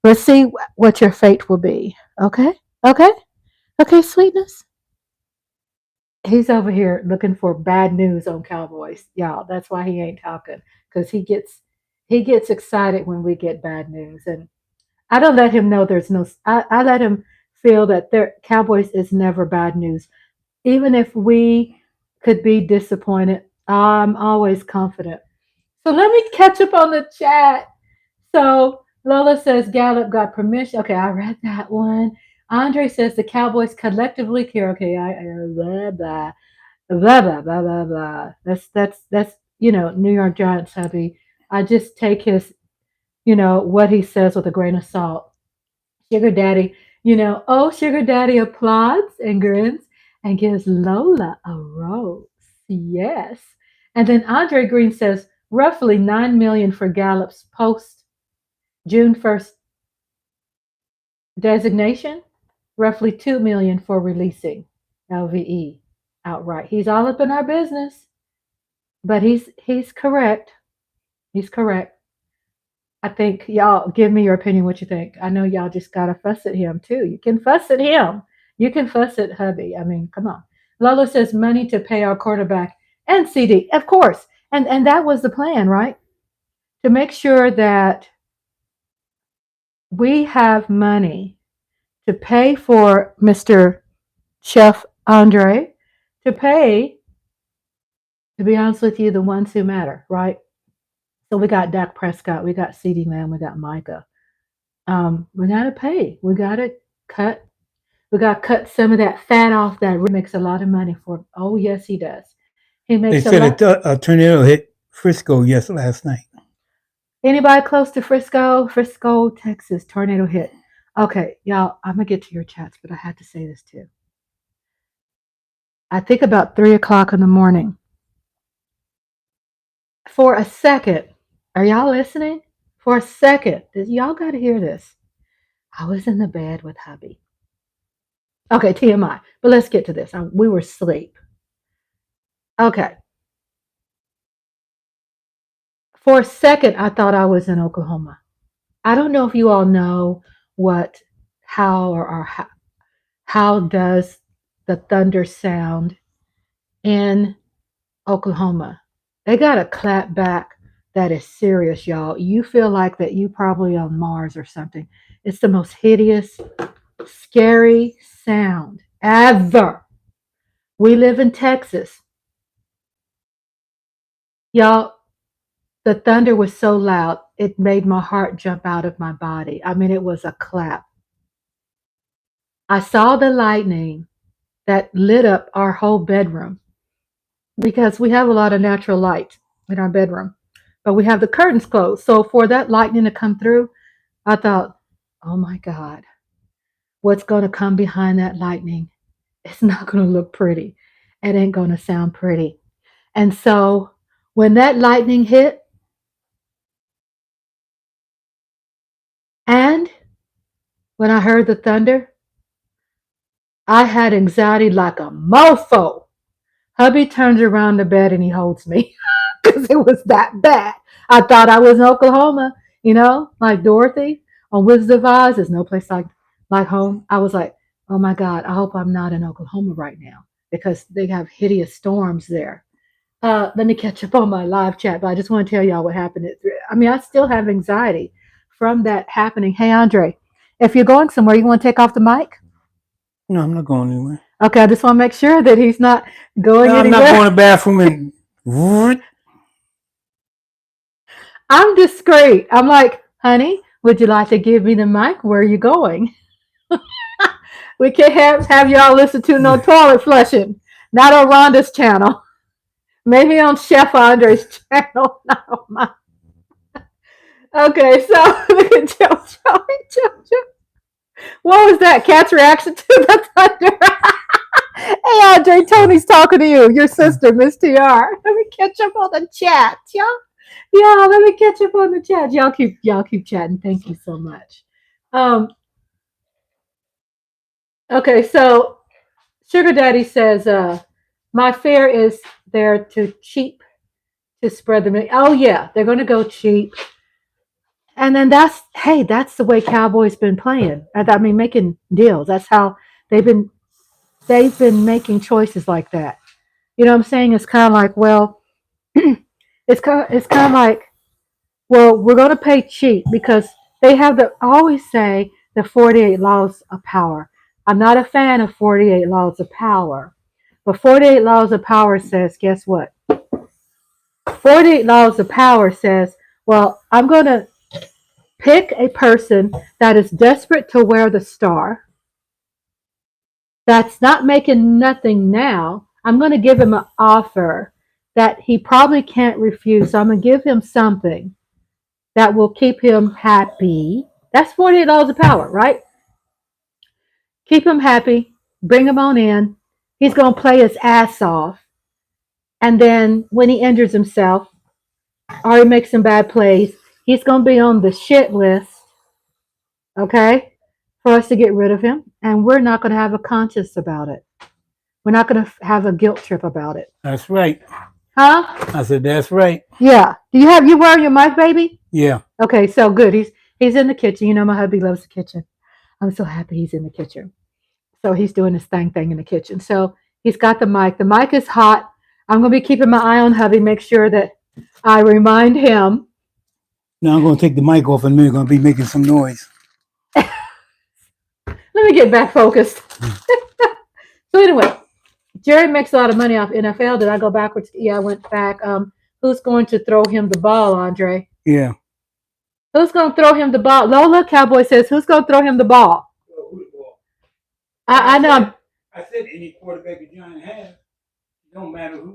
Let's see what your fate will be. Okay? Okay, sweetness? He's over here looking for bad news on Cowboys. Y'all, that's why he ain't talking. Because he gets excited when we get bad news. And I don't let him know there's no, I let him feel that Cowboys is never bad news. Even if we could be disappointed, I'm always confident. So let me catch up on the chat. So Lola says Gallup got permission. Okay, I read that one. Andre says the Cowboys collectively care. Okay, blah blah blah blah blah blah blah. That's New York Giants, hubby. I just take his what he says with a grain of salt. Sugar Daddy, Sugar Daddy applauds and grins and gives Lola a rose. Yes. And then Andre Green says roughly 9 million for Gallup's post June 1st designation, roughly 2 million for releasing LVE outright. He's all up in our business, but he's correct. He's correct. I think y'all give me your opinion what you think. I know y'all just gotta fuss at him too. You can fuss at him. You can fuss at hubby. I mean, come on. Lola says money to pay our quarterback and CD. Of course. And that was the plan, right? To make sure that we have money to pay for Mr. Chef Andre, to pay, to be honest with you, the ones who matter, right? So we got Dak Prescott, we got CeeDee Lamb, we got Micah. We gotta pay. We gotta cut. We gotta cut some of that fat off. That makes a lot of money for. Oh yes, he does. He They makes a said lot. a tornado hit Frisco last night. Anybody close to Frisco, Texas, tornado hit. Okay, y'all. I'm gonna get to your chats, but I had to say this too. I think about 3 o'clock in the morning. For a second, are y'all listening? For a second, y'all got to hear this. I was in the bed with hubby. Okay, TMI. But let's get to this. We were asleep. Okay. For a second, I thought I was in Oklahoma. I don't know if you all know how does the thunder sound in Oklahoma. They got a clap back that is serious, y'all. You feel like that you probably on Mars or something. It's the most hideous, scary sound ever. We live in Texas. Y'all, the thunder was so loud, it made my heart jump out of my body. I mean, it was a clap. I saw the lightning that lit up our whole bedroom because we have a lot of natural light in our bedroom, but we have the curtains closed. So for that lightning to come through, I thought, oh my God, what's going to come behind that lightning? It's not going to look pretty. It ain't going to sound pretty. And so when that lightning hit, and when I heard the thunder, I had anxiety like a mofo. Hubby turns around the bed and he holds me because it was that bad. I thought I was in Oklahoma, like Dorothy on Wizard of Oz. There's no place like home. I was like, oh my God, I hope I'm not in Oklahoma right now because they have hideous storms there. Let me catch up on my live chat, but I just want to tell y'all what happened. I still have anxiety from that happening. Hey, Andre, if you're going somewhere, you want to take off the mic? No, I'm not going anywhere. Okay, I just want to make sure that he's not going anywhere. I'm not going to the bathroom and. I'm discreet. I'm like, honey, would you like to give me the mic? Where are you going? We can't have y'all listen to no toilet flushing. Not on Rhonda's channel. Maybe on Chef Andre's channel. Not on mine. Okay, so look at JoJo. What was that? Cat's reaction to the thunder. Hey, Andre, Tony's talking to you. Your sister, Miss TR. Let me catch up on the chat, y'all. Yeah, let me catch up on the chat. Y'all keep chatting. Thank you so much. Okay, so Sugar Daddy says, my fare is there to cheap to spread the money. Oh yeah, they're gonna go cheap. And then that's the way Cowboys been playing. I mean, making deals. That's how they've been making choices like that. You know what I'm saying? It's kind of like, well, it's kind of like, well, we're going to pay cheap because they have I always say the 48 laws of power. I'm not a fan of 48 laws of power, but 48 laws of power says, guess what? 48 laws of power says, well, I'm going to Pick a person that is desperate to wear the star, that's not making nothing now. I'm going to give him an offer that he probably can't refuse. So I'm going to give him something that will keep him happy. That's $48 a power, right? Keep him happy. Bring him on in. He's going to play his ass off. And then when he injures himself or he makes some bad plays, he's going to be on the shit list, okay, for us to get rid of him. And we're not going to have a conscience about it. We're not going to have a guilt trip about it. That's right. Huh? I said, that's right. Yeah. Do you wearing your mic, baby? Yeah. Okay, so good. He's in the kitchen. You know my hubby loves the kitchen. I'm so happy he's in the kitchen. So he's doing his thing in the kitchen. So he's got the mic. The mic is hot. I'm going to be keeping my eye on hubby, make sure that I remind him. Now I'm going to take the mic off and we're going to be making some noise. Let me get back focused. So anyway, Jerry makes a lot of money off NFL. Did I go backwards? Yeah, I went back. Who's going to throw him the ball, Andre? Yeah. Who's going to throw him the ball? Lola Cowboy says, who's going to throw him the ball? I know. I said any quarterback the Giants have. It don't matter who.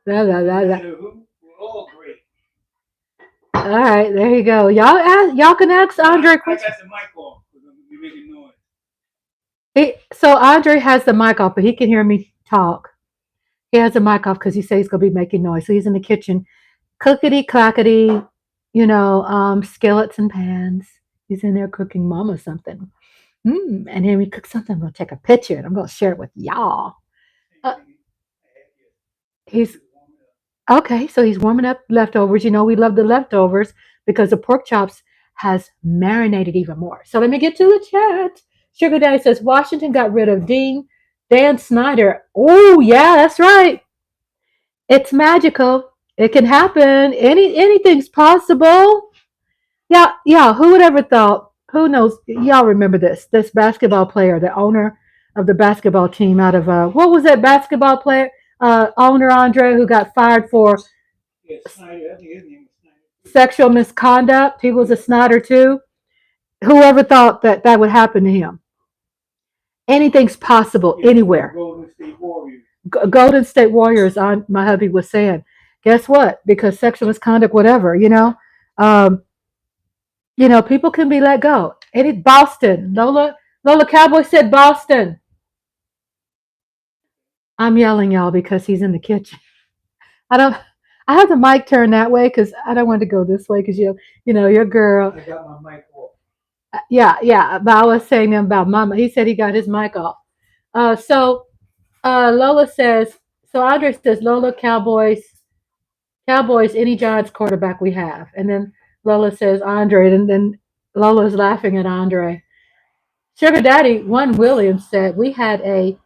No matter who. We're all great. All right, there you go. Y'all can ask Andre questions. I got the mic off because I'm going to be making noise. So Andre has the mic off, but he can hear me talk. He has the mic off because he says he's going to be making noise. So he's in the kitchen, clickety clackety, skillets and pans. He's in there cooking mama something. And then we cook something. I'm going to take a picture and I'm going to share it with y'all. He's okay. So he's warming up leftovers. We love the leftovers because the pork chops has marinated even more. So let me get to the chat. Sugar Daddy says Washington got rid of Dan Snyder. Oh yeah, that's right. It's magical. It can happen. Anything's possible. Yeah. Who would ever thought? Who knows? Y'all remember this basketball player, the owner of the basketball team out of what was that basketball player owner, Andre, who got fired for Snyder. I think his name was Snyder. Sexual misconduct. He was a Snyder too. Whoever thought that would happen to him? Anything's possible anywhere. Golden State Warriors. Golden State Warriors, my hubby was saying. Guess what? Because sexual misconduct, whatever, people can be let go. And it's Boston. Lola Cowboy said Boston. I'm yelling y'all because he's in the kitchen. I have the mic turned that way because I don't want to go this way because your girl. I got my mic off. Yeah. But I was saying about Mama. He said he got his mic off. So Lola says. So Andre says Lola Cowboys, any Giants quarterback we have, and then Lola says Andre, and then Lola's laughing at Andre. Sugar Daddy, one Williams said we had a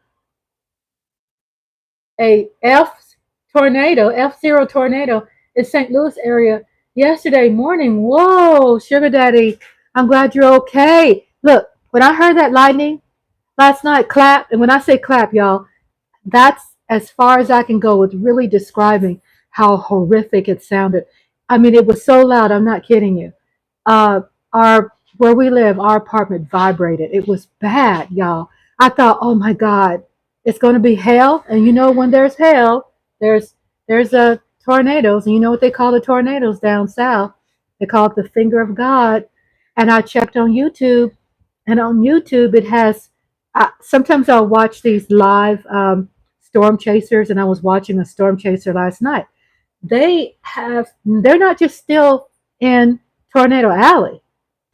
F0 tornado in St. Louis area yesterday morning. Whoa, Sugar Daddy, I'm glad you're okay. Look, when I heard that lightning last night, clap, and when I say clap, y'all, that's as far as I can go with really describing how horrific it sounded. I mean, it was so loud, I'm not kidding you. Where we live, our apartment vibrated. It was bad, y'all. I thought, oh my God, it's going to be hail. And when there's hail, there's tornadoes. And you know what they call the tornadoes down south? They call it the finger of God. And I checked on YouTube, and on YouTube it has. Sometimes I'll watch these live storm chasers, and I was watching a storm chaser last night. They're not just still in Tornado Alley.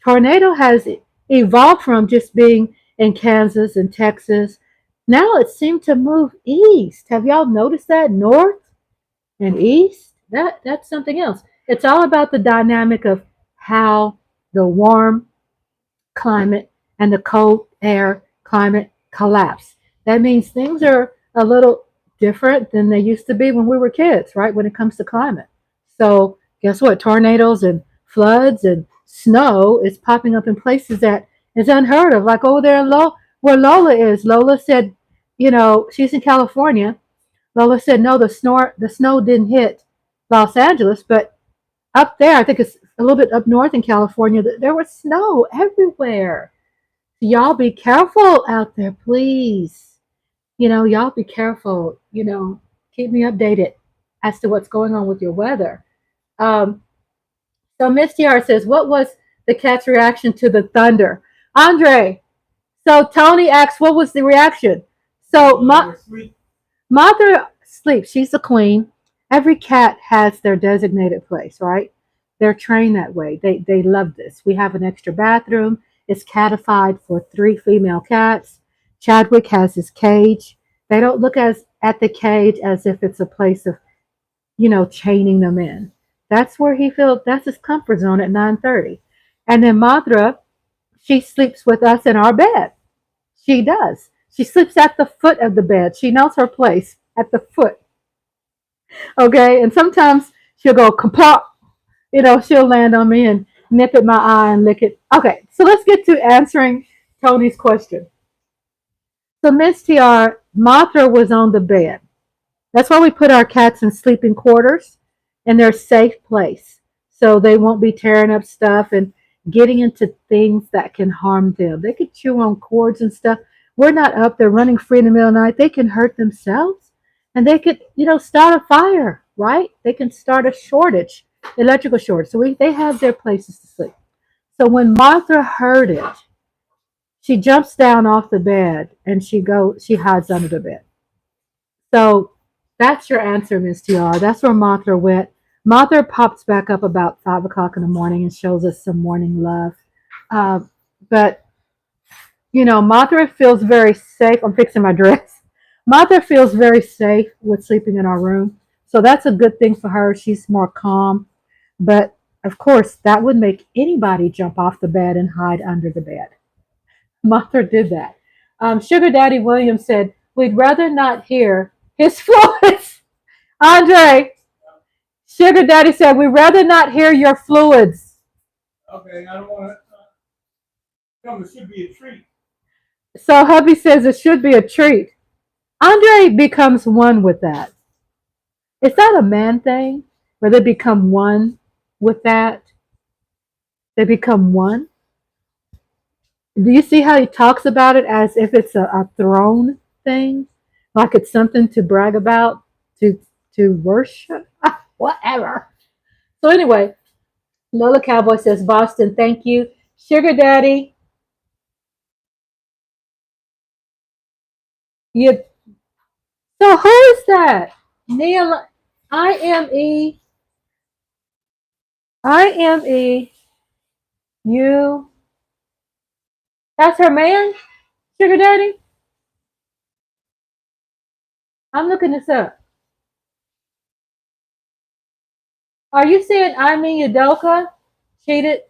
Tornado has evolved from just being in Kansas and Texas. Now it seemed to move east. Have y'all noticed that? North and east? That's something else. It's all about the dynamic of how the warm climate and the cold air climate collapse. That means things are a little different than they used to be when we were kids, right? When it comes to climate. So guess what? Tornadoes and floods and snow is popping up in places that is unheard of. Like over there where Lola is. Lola said, she's in California. Lola said, no, the snow didn't hit Los Angeles, but up there, I think it's a little bit up north in California, there was snow everywhere. Y'all be careful out there, please. Y'all be careful. Keep me updated as to what's going on with your weather. Um, so Miss TR says, what was the cat's reaction to the thunder? Andre, so Tony asks, what was the reaction? So Mother sleeps. She's the queen. Every cat has their designated place, right? They're trained that way. They love this. We have an extra bathroom. It's catified for 3 female cats. Chadwick has his cage. They don't look at the cage as if it's a place of, chaining them in. That's where he feels that's his comfort zone at 9:30. And then Madra, she sleeps with us in our bed. She does. She sleeps at the foot of the bed. She knows her place at the foot. Okay. And sometimes she'll go kapop. She'll land on me and nip at my eye and lick it. Okay. So let's get to answering Tony's question. So Miss TR, Mothra was on the bed. That's why we put our cats in sleeping quarters in their safe place. So they won't be tearing up stuff and getting into things that can harm them. They could chew on cords and stuff. We're not up there running free in the middle of the night. They can hurt themselves and they could, start a fire, right? They can start a shortage, electrical shortage. So they have their places to sleep. So when Martha heard it, she jumps down off the bed and she hides under the bed. So that's your answer, Miss TR. That's where Martha went. Martha pops back up about 5 o'clock in the morning and shows us some morning love. But Martha feels very safe. I'm fixing my dress. Martha feels very safe with sleeping in our room. So that's a good thing for her. She's more calm. But of course, that would make anybody jump off the bed and hide under the bed. Martha did that. Sugar Daddy William said, we'd rather not hear his fluids. Andre, Sugar Daddy said, we'd rather not hear your fluids. Okay, I don't want to. It should be a treat. So hubby says it should be a treat. Andre becomes one with that. Is that a man thing where they become one with that? They become one? Do you see how he talks about it as if it's a throne thing? Like it's something to brag about, to worship? Whatever. So anyway, Lola Cowboy says, Boston, thank you. Sugar Daddy, you. So who is that? Neil, IME, you. That's her man, Sugar Daddy? I'm looking this up. Are you saying Udoka cheated?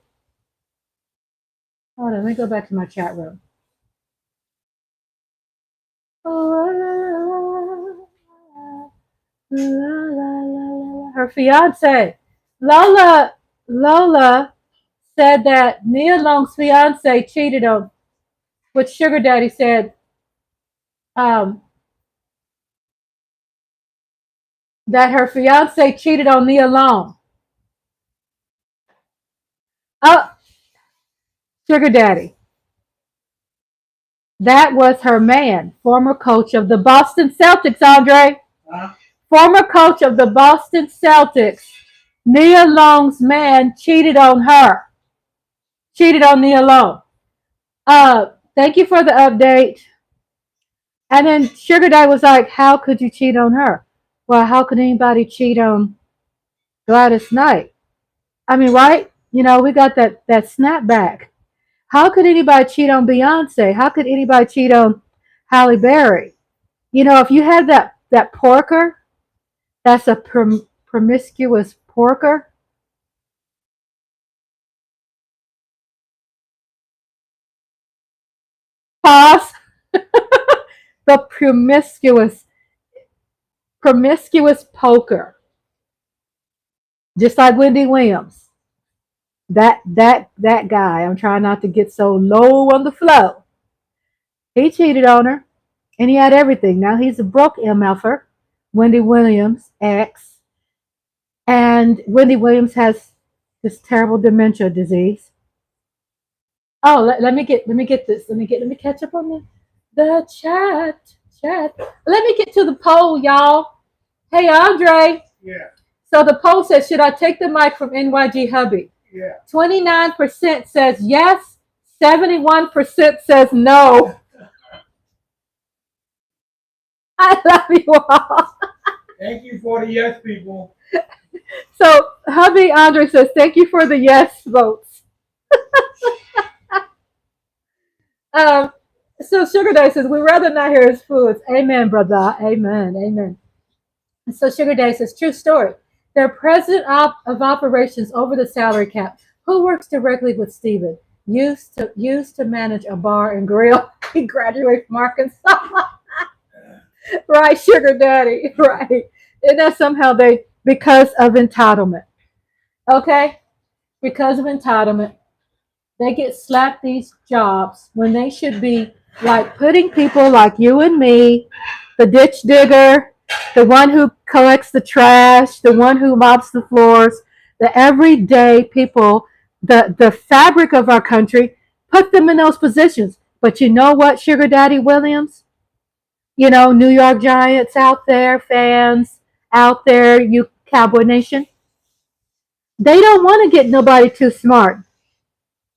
Hold on, let me go back to my chat room. Her fiance, Lola said that Nia Long's fiance cheated on, which Sugar Daddy said that her fiance cheated on Nia Long. Oh, Sugar Daddy. That was her man, former coach of the Boston Celtics, Andre. Former coach of the Boston Celtics. Nia Long's man cheated on her. Cheated on Nia Long. Thank you for the update. And then Sugar Daddy was like, how could you cheat on her? Well, how could anybody cheat on Gladys Knight? I mean, right? We got that snapback. How could anybody cheat on Beyonce? How could anybody cheat on Halle Berry? If you had that porker, that's a promiscuous porker. Pause. The promiscuous poker. Just like Wendy Williams. That guy, I'm trying not to get so low on the flow. He cheated on her and he had everything. Now he's a broke MFer, Wendy Williams' ex. And Wendy Williams has this terrible dementia disease. Oh, let me get this. Let me catch up on the chat. Let me get to the poll, y'all. Hey, Andre. Yeah, So the poll says, should I take the mic from NYG Hubby? yeah. 29% says yes. 71% says no. I love you all. Thank you for the yes people. So Hubby Andre says, thank you for the yes votes. Um, so Sugar Daddy says, we'd rather not hear his foods. Amen, brother. Amen. Amen. And so Sugar Daddy says, true story. They're president of operations over the salary cap, who works directly with Stephen. Used to manage a bar and grill. He graduated from Arkansas. Right, Sugar Daddy. Right. And that somehow because of entitlement. Okay? Because of entitlement, they get slapped these jobs when they should be like putting people like you and me, the ditch digger, the one who collects the trash, the one who mops the floors, the everyday people, the fabric of our country, put them in those positions. But you know what, Sugar Daddy Williams? New York Giants out there, fans out there, you Cowboy Nation, they don't want to get nobody too smart.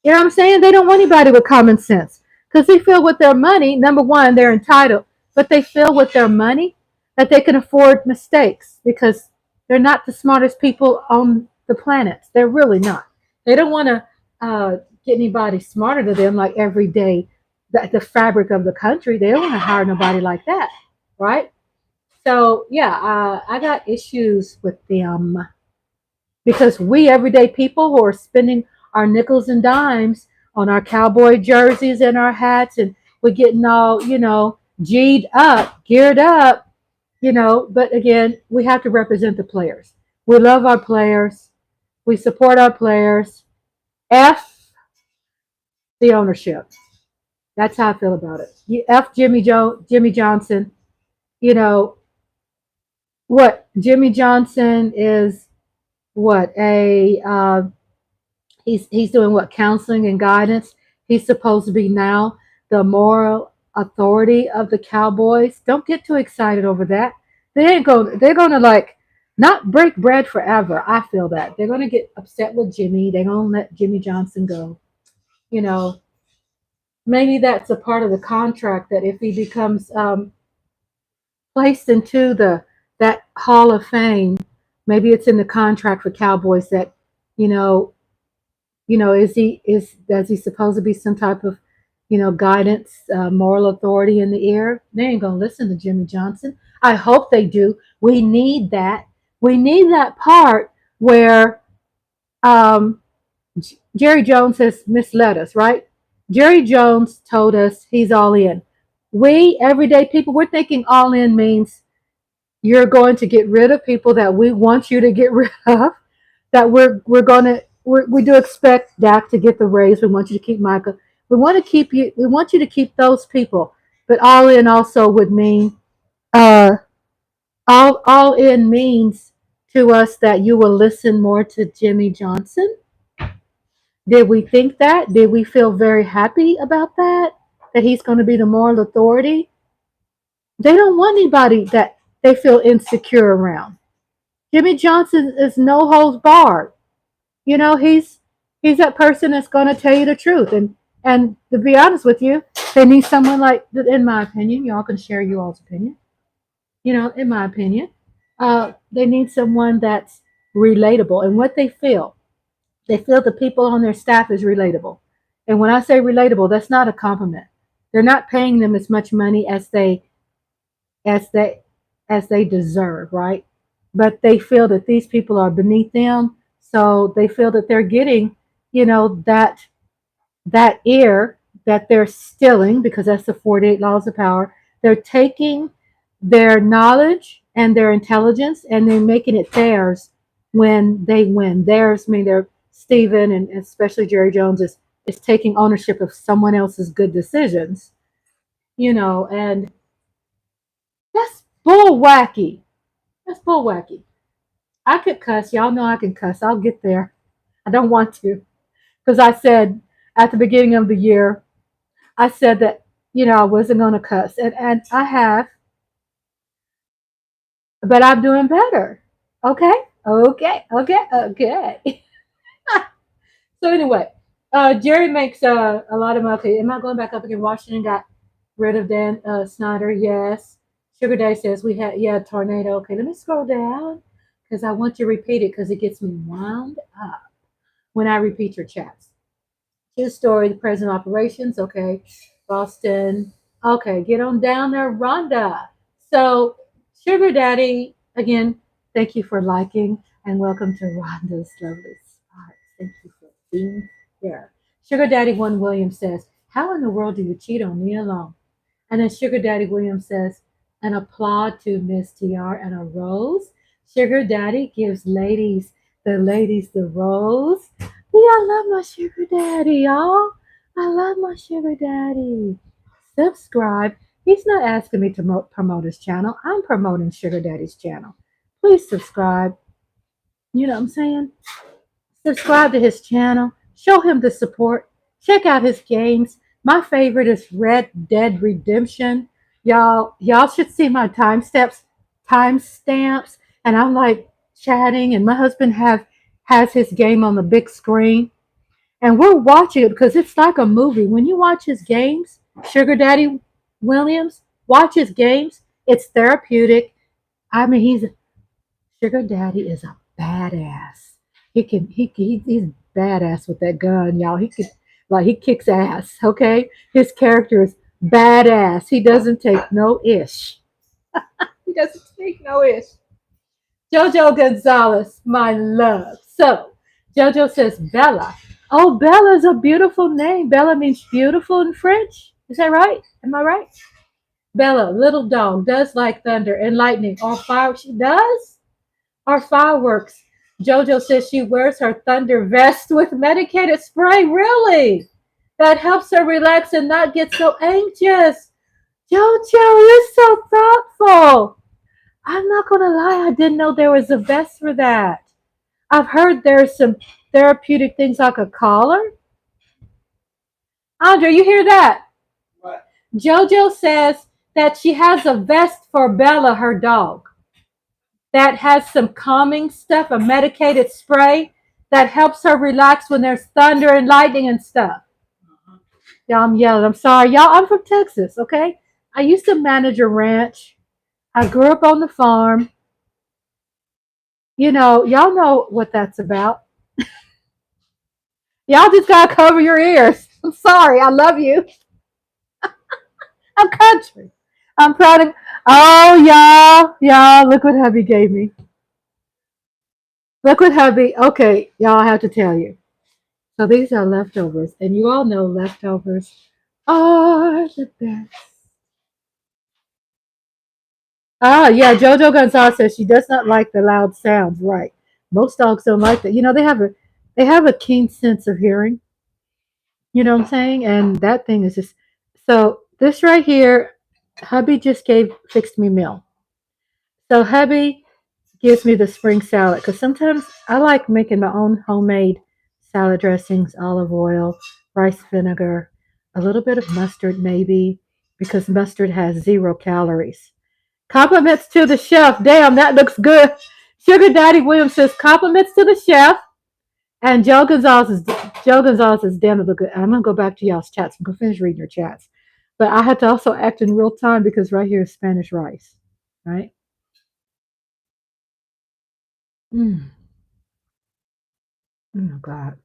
You know what I'm saying? They don't want anybody with common sense because they feel with their money, number one, they're entitled, but they feel with their money that they can afford mistakes because they're not the smartest people on the planet. They're really not. They don't want to get anybody smarter than them, like every day, the fabric of the country. They don't want to hire nobody like that, right? So, yeah, I got issues with them because we everyday people who are spending our nickels and dimes on our cowboy jerseys and our hats, and we're getting all, G'd up, geared up, but again, we have to represent the players. We love our players. We support our players. F the ownership. That's how I feel about it. F Jimmy Johnson. You know what? Jimmy Johnson is what a he's doing what, counseling and guidance. He's supposed to be now the moral authority of the Cowboys. Don't get too excited over that. They're gonna like not break bread forever. I feel that. They're gonna get upset with Jimmy. They're gonna let Jimmy Johnson go. You know, maybe that's a part of the contract that if he becomes placed into that Hall of Fame, maybe it's in the contract for Cowboys that, you know, does he supposed to be some type of, guidance, moral authority in the air? They ain't gonna listen to Jimmy Johnson. I hope they do. We need that. We need that part where um, Jerry Jones has misled us, right? Jerry Jones told us he's all in. We everyday people, we're thinking all in means you're going to get rid of people that we want you to get rid of. That we do expect Dak to get the raise. We want you to keep Micah. We want to keep you. We want you to keep those people. But all in also would mean uh, all in means to us that you will listen more to Jimmy Johnson. Did we think that? Did we feel very happy about that? That he's going to be the moral authority? They don't want anybody that they feel insecure around. Jimmy Johnson is no holds barred. He's that person that's going to tell you the truth. And to be honest with you, they need someone like, in my opinion, y'all can share you all's opinion. In my opinion, they need someone that's relatable and what they feel. They feel the people on their staff is relatable. And when I say relatable, that's not a compliment. They're not paying them as much money as they as they deserve, right? But they feel that these people are beneath them, so they feel that they're getting, that ear that they're stealing because that's the 48 laws of power. They're taking their knowledge and their intelligence and they're making it theirs when they win. Theirs, I mean, they're Stephen and especially Jerry Jones is taking ownership of someone else's good decisions, and that's bull wacky. That's bull wacky. I could cuss. Y'all know I can cuss. I'll get there. I don't want to because I said at the beginning of the year, I said that I wasn't going to cuss, and I have, but I'm doing better. Okay, okay. So anyway, Jerry makes a lot of money. Okay, am I going back up again? Washington got rid of Dan Snyder. Yes. Sugar Day says we had tornado. Okay, let me scroll down because I want you to repeat it because it gets me wound up when I repeat your chats. His story, the present operations. Okay, Boston. Okay, get on down there, Rhonda. So Sugar Daddy again. Thank you for liking and welcome to Rhonda's lovely spot. Thank you for being here. Sugar Daddy One Williams says, "How in the world do you cheat on me alone?" And then Sugar Daddy Williams says, "An applaud to Miss TR and a rose." Sugar Daddy gives the ladies the rose. Yeah, I love my sugar daddy, y'all. I love my sugar daddy. Subscribe. He's not asking me to promote his channel. I'm promoting Sugar Daddy's channel. Please subscribe. You know what I'm saying? Subscribe to his channel. Show him the support. Check out his games. My favorite is Red Dead Redemption. Y'all should see my timestamps. And I'm like chatting, and my husband has his game on the big screen, and we're watching it because it's like a movie. When you watch his games, Sugar Daddy Williams, watch his games. It's therapeutic. I mean, Sugar Daddy is a badass. He's badass with that gun, y'all. He kicks ass. Okay, his character is badass. He doesn't take no ish. He doesn't take no ish. Jojo Gonzalez, my love. So Jojo says Bella. Oh, Bella is a beautiful name. Bella means beautiful in French. Is that right? Am I right? Bella, little dog, does like thunder and lightning or fire. She does? Or fireworks. Jojo says she wears her thunder vest with medicated spray. Really? That helps her relax and not get so anxious. Jojo, you're so thoughtful. I'm not going to lie, I didn't know there was a vest for that. I've heard there's some therapeutic things like a collar. Andre, you hear that? What? JoJo says that she has a vest for Bella, her dog, that has some calming stuff, a medicated spray that helps her relax when there's thunder and lightning and stuff. Y'all, I'm yelling. I'm sorry. Y'all, I'm from Texas, okay? I used to manage a ranch. I grew up on the farm. Y'all know what that's about. Y'all just gotta cover your ears. I'm sorry. I love you. I'm country. I'm proud of. Oh, y'all, look what hubby gave me. Look what hubby. Okay, y'all, I have to tell you. So these are leftovers, and you all know leftovers are the best. Ah, yeah. Jojo Gonzalez says she does not like the loud sounds. Right. Most dogs don't like that. They have a keen sense of hearing. You know what I'm saying? And that thing is just so. This right here, hubby just fixed me meal. So hubby gives me the spring salad because sometimes I like making my own homemade salad dressings, olive oil, rice vinegar, a little bit of mustard maybe because mustard has 0 calories. Compliments to the chef. Damn, that looks good. Sugar Daddy Williams says compliments to the chef. And Joe Gonzalez is damn it look good. I'm gonna go back to y'all's chats. I'm gonna finish reading your chats. But I had to also act in real time because right here is Spanish rice. Right? Mm. Oh my God.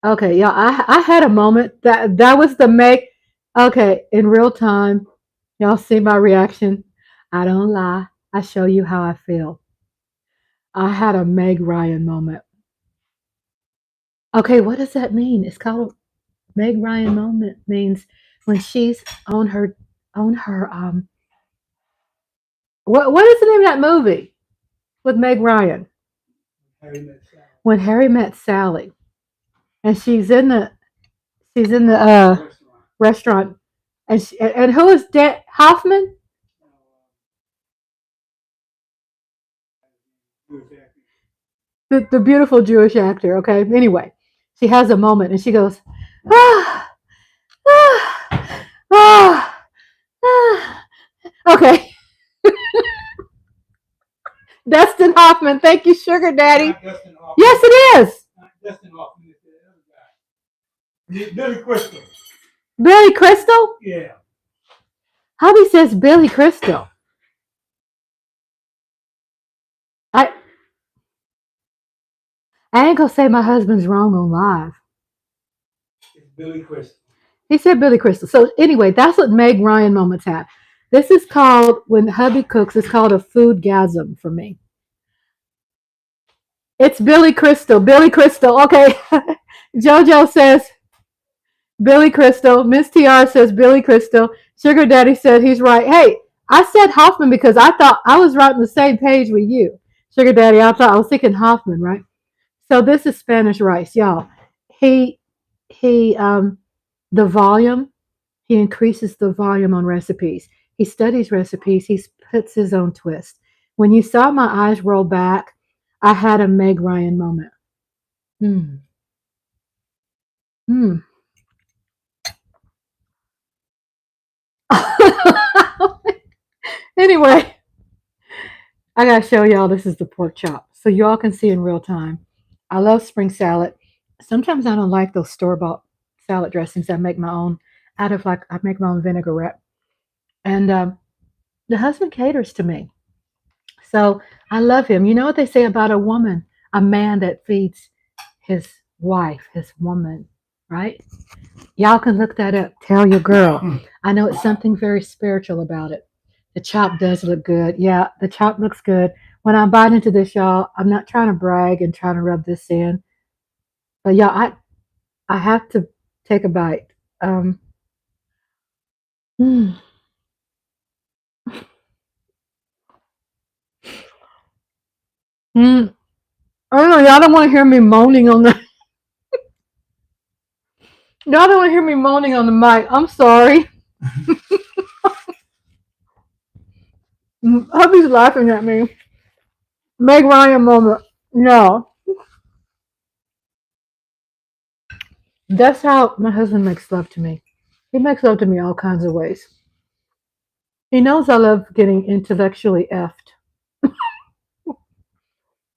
Okay, yeah, I had a moment that was the make. Okay, in real time, y'all see my reaction. I don't lie. I show you how I feel. I had a Meg Ryan moment. Okay, what does that mean? It's called Meg Ryan moment means when she's on her what is the name of that movie with Meg Ryan? Harry met Sally. When Harry Met Sally, and she's in the restaurant, and who is that? Hoffman? He was acting. the beautiful Jewish actor. Okay. Anyway, she has a moment and she goes, ah, ah, ah, ah. Okay. Dustin Hoffman. Thank you, Sugar Daddy. Yes, it is. Not Dustin Hoffman, it's the other guy. Billy Crystal. Billy Crystal? Yeah. Hubby says Billy Crystal. I ain't gonna say my husband's wrong on live. It's Billy Crystal. He said Billy Crystal. So anyway, that's what Meg Ryan moments have. This is called, when hubby cooks, it's called a foodgasm for me. It's Billy Crystal. Billy Crystal. Okay. JoJo says Billy Crystal. Miss TR says Billy Crystal. Sugar Daddy said he's right. Hey, I said Hoffman because I thought I was right on the same page with you. Sugar Daddy, I was thinking Hoffman, right? So this is Spanish rice, y'all. He the volume, he increases the volume on recipes. He studies recipes. He puts his own twist. When you saw my eyes roll back, I had a Meg Ryan moment. Anyway, I gotta show y'all this is the pork chop so y'all can see in real time. I love spring salad. Sometimes I don't like those store-bought salad dressings. I make my own I make my own vinaigrette. And the husband caters to me. So I love him. You know what they say about a woman? A man that feeds his wife, his woman, right? Y'all can look that up. Tell your girl. I know it's something very spiritual about it. The chop does look good. Yeah, the chop looks good. When I bite into this, y'all, I'm not trying to brag and trying to rub this in. But y'all, I have to take a bite. Mm. Mm. I don't know. Y'all don't want to hear me moaning on the. Y'all don't want to hear me moaning on the mic. I'm sorry. Hubby's laughing at me. Meg Ryan moment. No. That's how my husband makes love to me. He makes love to me all kinds of ways. He knows I love getting intellectually effed.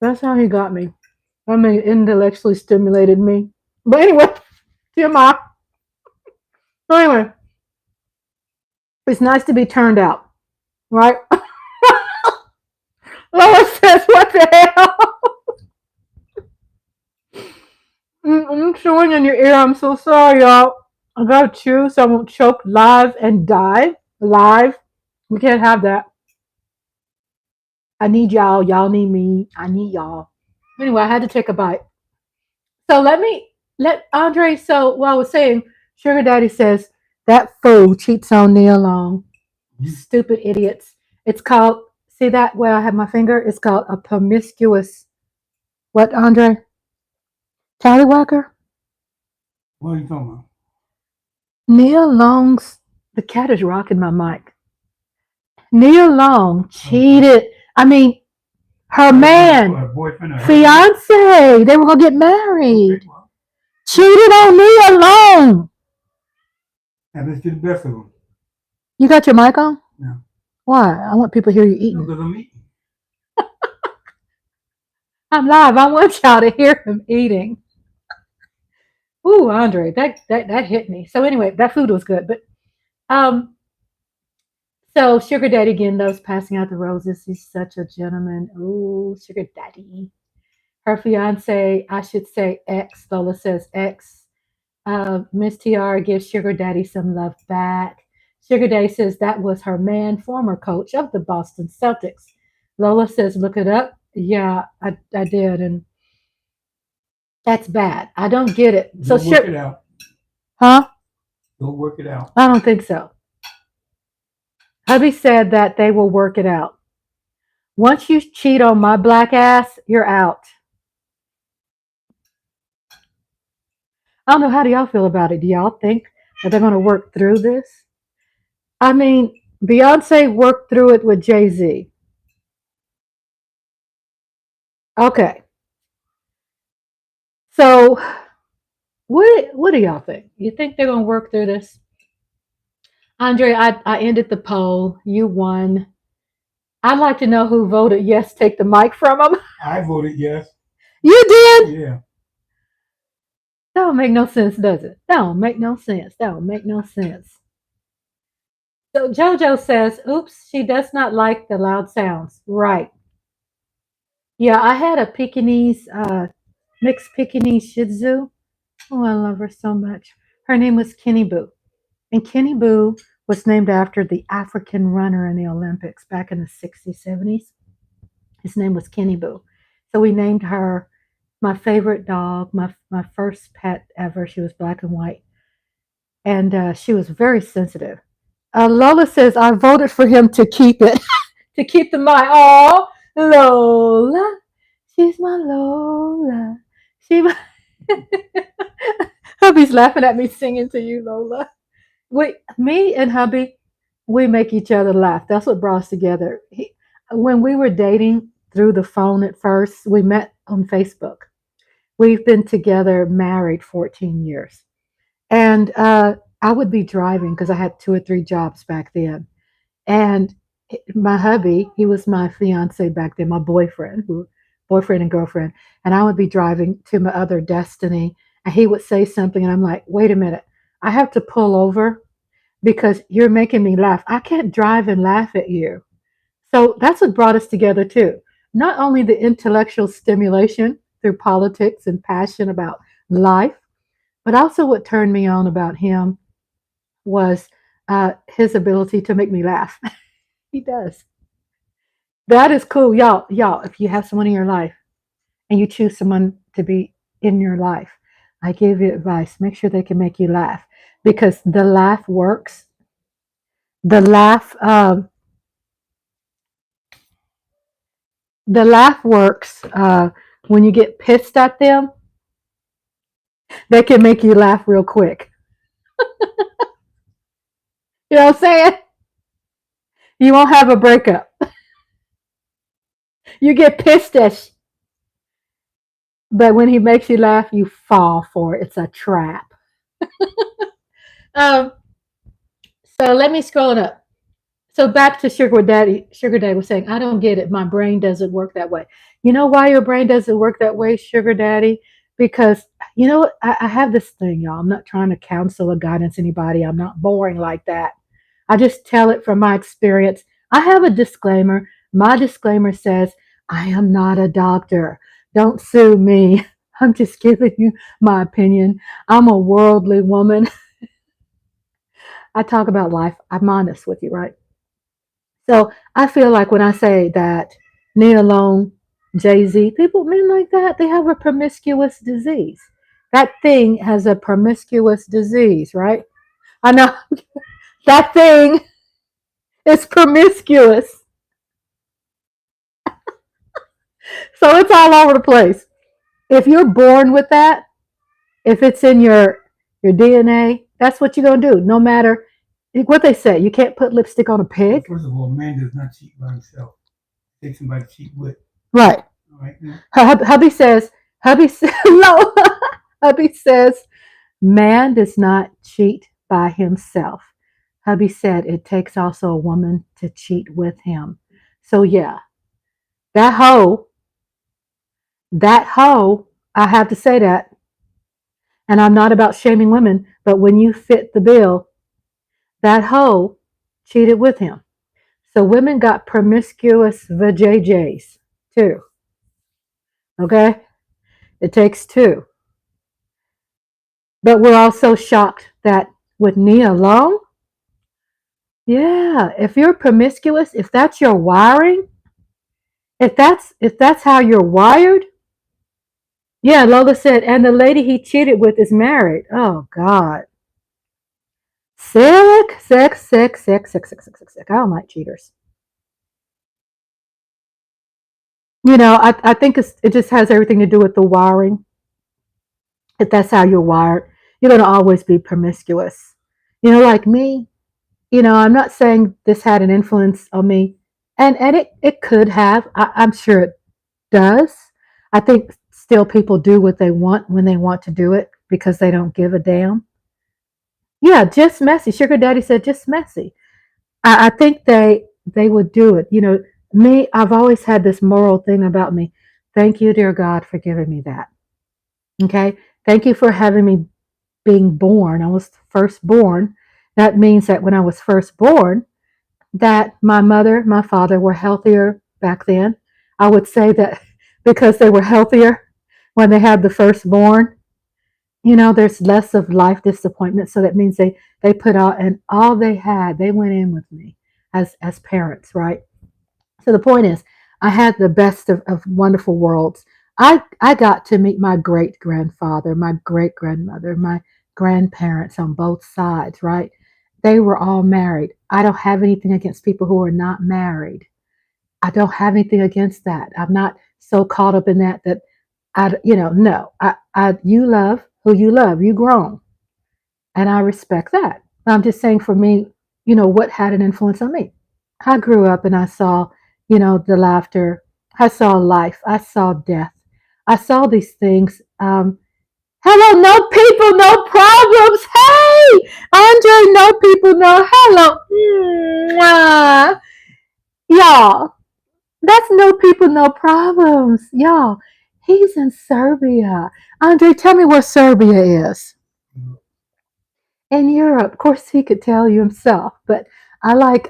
That's how he got me. I mean, intellectually stimulated me. But anyway, TMI. So anyway, it's nice to be turned out, right? Lois says, what the hell? I'm chewing in your ear. I'm so sorry, y'all. I gotta chew so I won't choke live and die. Live. We can't have that. I need y'all. Y'all need me. I need y'all. Anyway, I had to take a bite. So let Andre. So what I was saying, Sugar Daddy says that fool cheats on Neil Long. Stupid idiots. It's called. See that where I have my finger? It's called a promiscuous. What, Andre? Tallywhacker? What are you talking about? Neil Long's. The cat is rocking my mic. Neil Long cheated. I mean, her man, Her boyfriend or fiance. They were gonna get married. Cheated on Neil Long. And let's get the best of them. You got your mic on? No. Why? I want people to hear you eating. Because I'm eating. I'm live. I want y'all to hear him eating. Ooh, Andre, that hit me. So anyway, that food was good. But so Sugar Daddy again loves passing out the roses. He's such a gentleman. Ooh, Sugar Daddy. Her fiance, I should say ex. Lola says ex. Miss TR gives Sugar Daddy some love back. Sugar Daddy says that was her man, former coach of the Boston Celtics. Lola says, look it up. Yeah, I did. And that's bad. I don't get it. So Don't work it out. Huh? Don't work it out. I don't think so. Hubby said that they will work it out. Once you cheat on my black ass, you're out. I don't know. How do y'all feel about it? Do y'all think that they're going to work through this? I mean, Beyonce worked through it with Jay-Z. Okay. So, what do y'all think? You think they're gonna work through this? Andre, I ended the poll. You won. I'd like to know who voted yes. Take the mic from them. I voted yes. You did. Yeah. That don't make no sense, does it? That don't make no sense. That don't make no sense. So JoJo says, "Oops, she does not like the loud sounds." Right. Yeah, I had a Pekingese, mixed Pekingese Shih Tzu. Oh, I love her so much. Her name was Kenny Boo. And Kenny Boo was named after the African runner in the Olympics back in the 60s, 70s. His name was Kenny Boo. So we named her my favorite dog, my first pet ever. She was black and white. And she was very sensitive. Lola says, I voted for him to keep it, to keep the mic. Oh, Lola. She's my Lola. She my Hubby's laughing at me singing to you, Lola. Me and Hubby, we make each other laugh. That's what brought us together. When we were dating through the phone at first, we met on Facebook. We've been together, married 14 years. And I would be driving because I had 2 or 3 jobs back then. And my hubby, he was my fiance back then, my boyfriend and girlfriend. And I would be driving to my other destiny, and he would say something, and I'm like, wait a minute, I have to pull over because you're making me laugh. I can't drive and laugh at you. So that's what brought us together too. Not only the intellectual stimulation through politics and passion about life, but also what turned me on about him was his ability to make me laugh. He does. That is cool, y'all. If you have someone in your life and you choose someone to be in your life, I give you advice. Make sure they can make you laugh because the laugh works. The laugh, the laugh works when you get pissed at them. They can make you laugh real quick. You know what I'm saying? You won't have a breakup. You get pissed at, but when he makes you laugh, you fall for it. It's a trap. Um, so let me scroll it up. So back to Sugar Daddy. Sugar Daddy was saying, I don't get it. My brain doesn't work that way. You know why your brain doesn't work that way, Sugar Daddy? Because you know what? I have this thing, y'all. I'm not trying to counsel or guidance anybody. I'm not boring like that. I just tell it from my experience. I have a disclaimer. My disclaimer says, I am not a doctor. Don't sue me. I'm just giving you my opinion. I'm a worldly woman. I talk about life. I'm honest with you, right? So I feel like when I say that Nia Long, Jay-Z, people, men like that, they have a promiscuous disease. That thing has a promiscuous disease, right? I know that thing is promiscuous. So it's all over the place. If you're born with that, if it's in your DNA, that's what you're gonna do. No matter what they say, you can't put lipstick on a pig. First of all, man does not cheat by himself. Take somebody to cheat with. Right. All right. Hubby says, no. Hubby says, man does not cheat by himself. Hubby said it takes also a woman to cheat with him. So yeah, that hoe, I have to say that. And I'm not about shaming women, but when you fit the bill, that hoe cheated with him. So women got promiscuous vajayjays too. Okay? It takes two. But we're also shocked that with Nia Long, yeah, if you're promiscuous, if that's your wiring, if that's how you're wired, yeah, Lola said, and the lady he cheated with is married. Oh God. Sick. I don't like cheaters. You know, I think it just has everything to do with the wiring. If that's how you're wired, you're gonna always be promiscuous. You know, like me, I'm not saying this had an influence on me, and it could have. I'm sure it does. I think still people do what they want when they want to do it because they don't give a damn. Yeah, just messy. Sugar Daddy said just messy. I think they would do it. Me, I've always had this moral thing about me. Thank you, dear God, for giving me that. Okay. Thank you for having me being born. I was first born. That means that when I was first born, that my mother, my father were healthier back then. I would say that because they were healthier when they had the firstborn, there's less of life disappointment. So that means they put out, and all they had, they went in with me as parents, right? So the point is, I had the best of wonderful worlds. I got to meet my great grandfather, my great grandmother, my grandparents on both sides, right? They were all married. I don't have anything against people who are not married. I don't have anything against that. I'm not so caught up in that no. You love who you love. You grown, and I respect that. But I'm just saying, for me, what had an influence on me? I grew up and I saw, the laughter. I saw life. I saw death. I saw these things. Hello, no people, no problems. Hey, Andre, no people, no hello. Mwah. Y'all, that's no people, no problems. Y'all, he's in Serbia. Andre, tell me where Serbia is. In Europe. Of course, he could tell you himself, but I like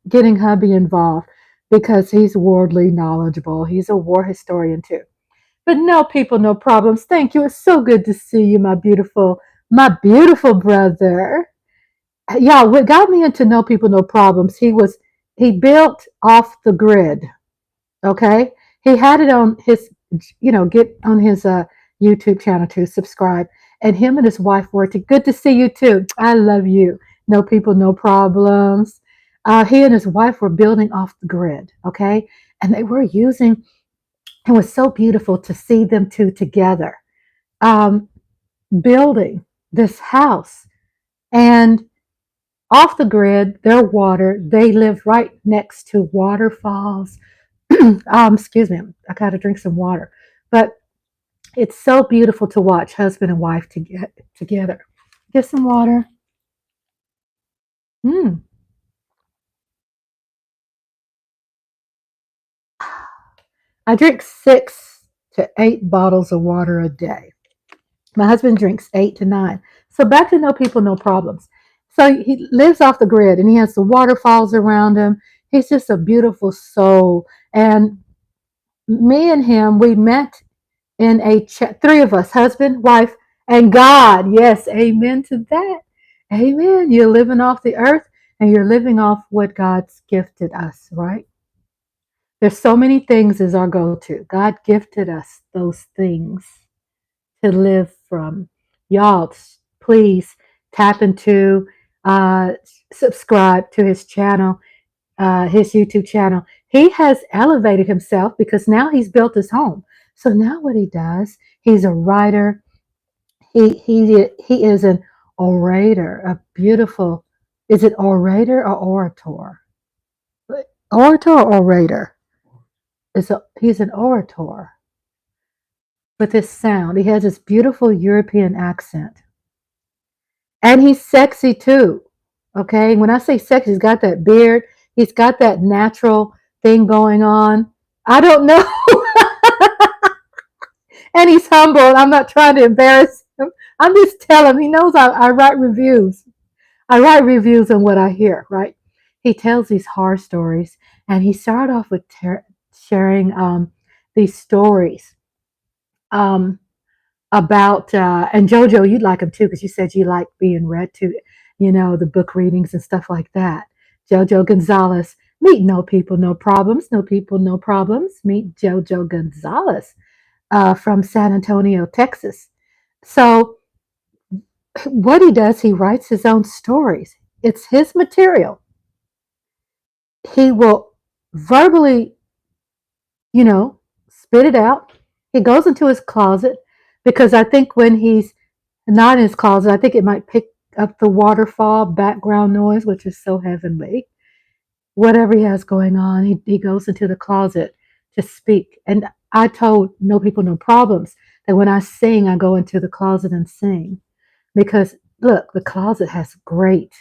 getting hubby involved because he's worldly knowledgeable. He's a war historian too. But no people, no problems. Thank you. It's so good to see you, my beautiful brother. Yeah, what got me into no people, no problems, he built off the grid. Okay. He had it on his, get on his YouTube channel to subscribe. And him and his wife were to good to see you too. I love you. No people, no problems. He and his wife were building off the grid. Okay. And they were using, it was so beautiful to see them two together, um, building this house. And off the grid, their water, they live right next to waterfalls. Excuse me, I got to drink some water. But it's so beautiful to watch husband and wife to get together. Get some water. Mm. I drink 6 to 8 bottles of water a day. My husband drinks 8 to 9. So back to no people, no problems. So he lives off the grid and he has the waterfalls around him. He's just a beautiful soul. And me and him, we met in three of us, husband, wife, and God. Yes, amen to that. Amen. You're living off the earth and you're living off what God's gifted us, right? There's so many things as our go-to. God gifted us those things to live from. Y'all, please tap into, uh, subscribe to his channel, his YouTube channel. He has elevated himself because now he's built his home. So now what he does, he's a writer. He is an orator, a beautiful. Is it orator or orator? Orator or orator? He's an orator with his sound. He has this beautiful European accent. And he's sexy too. Okay. When I say sexy, he's got that beard. He's got that natural thing going on. I don't know. And he's humble. I'm not trying to embarrass him. I'm just telling him. He knows I write reviews. I write reviews on what I hear, right? He tells these horror stories. And he started off with sharing these stories about, and JoJo, you'd like him too, because you said you like being read to, the book readings and stuff like that. JoJo Gonzalez, meet no people, no problems, no people, no problems. Meet JoJo Gonzalez from San Antonio, Texas. So what he does, he writes his own stories. It's his material. He will verbally, spit it out. He goes into his closet because I think when he's not in his closet, I think it might pick up the waterfall background noise, which is so heavenly. Whatever he has going on, he goes into the closet to speak. And I told No People, No Problems that when I sing, I go into the closet and sing. Because look, the closet has great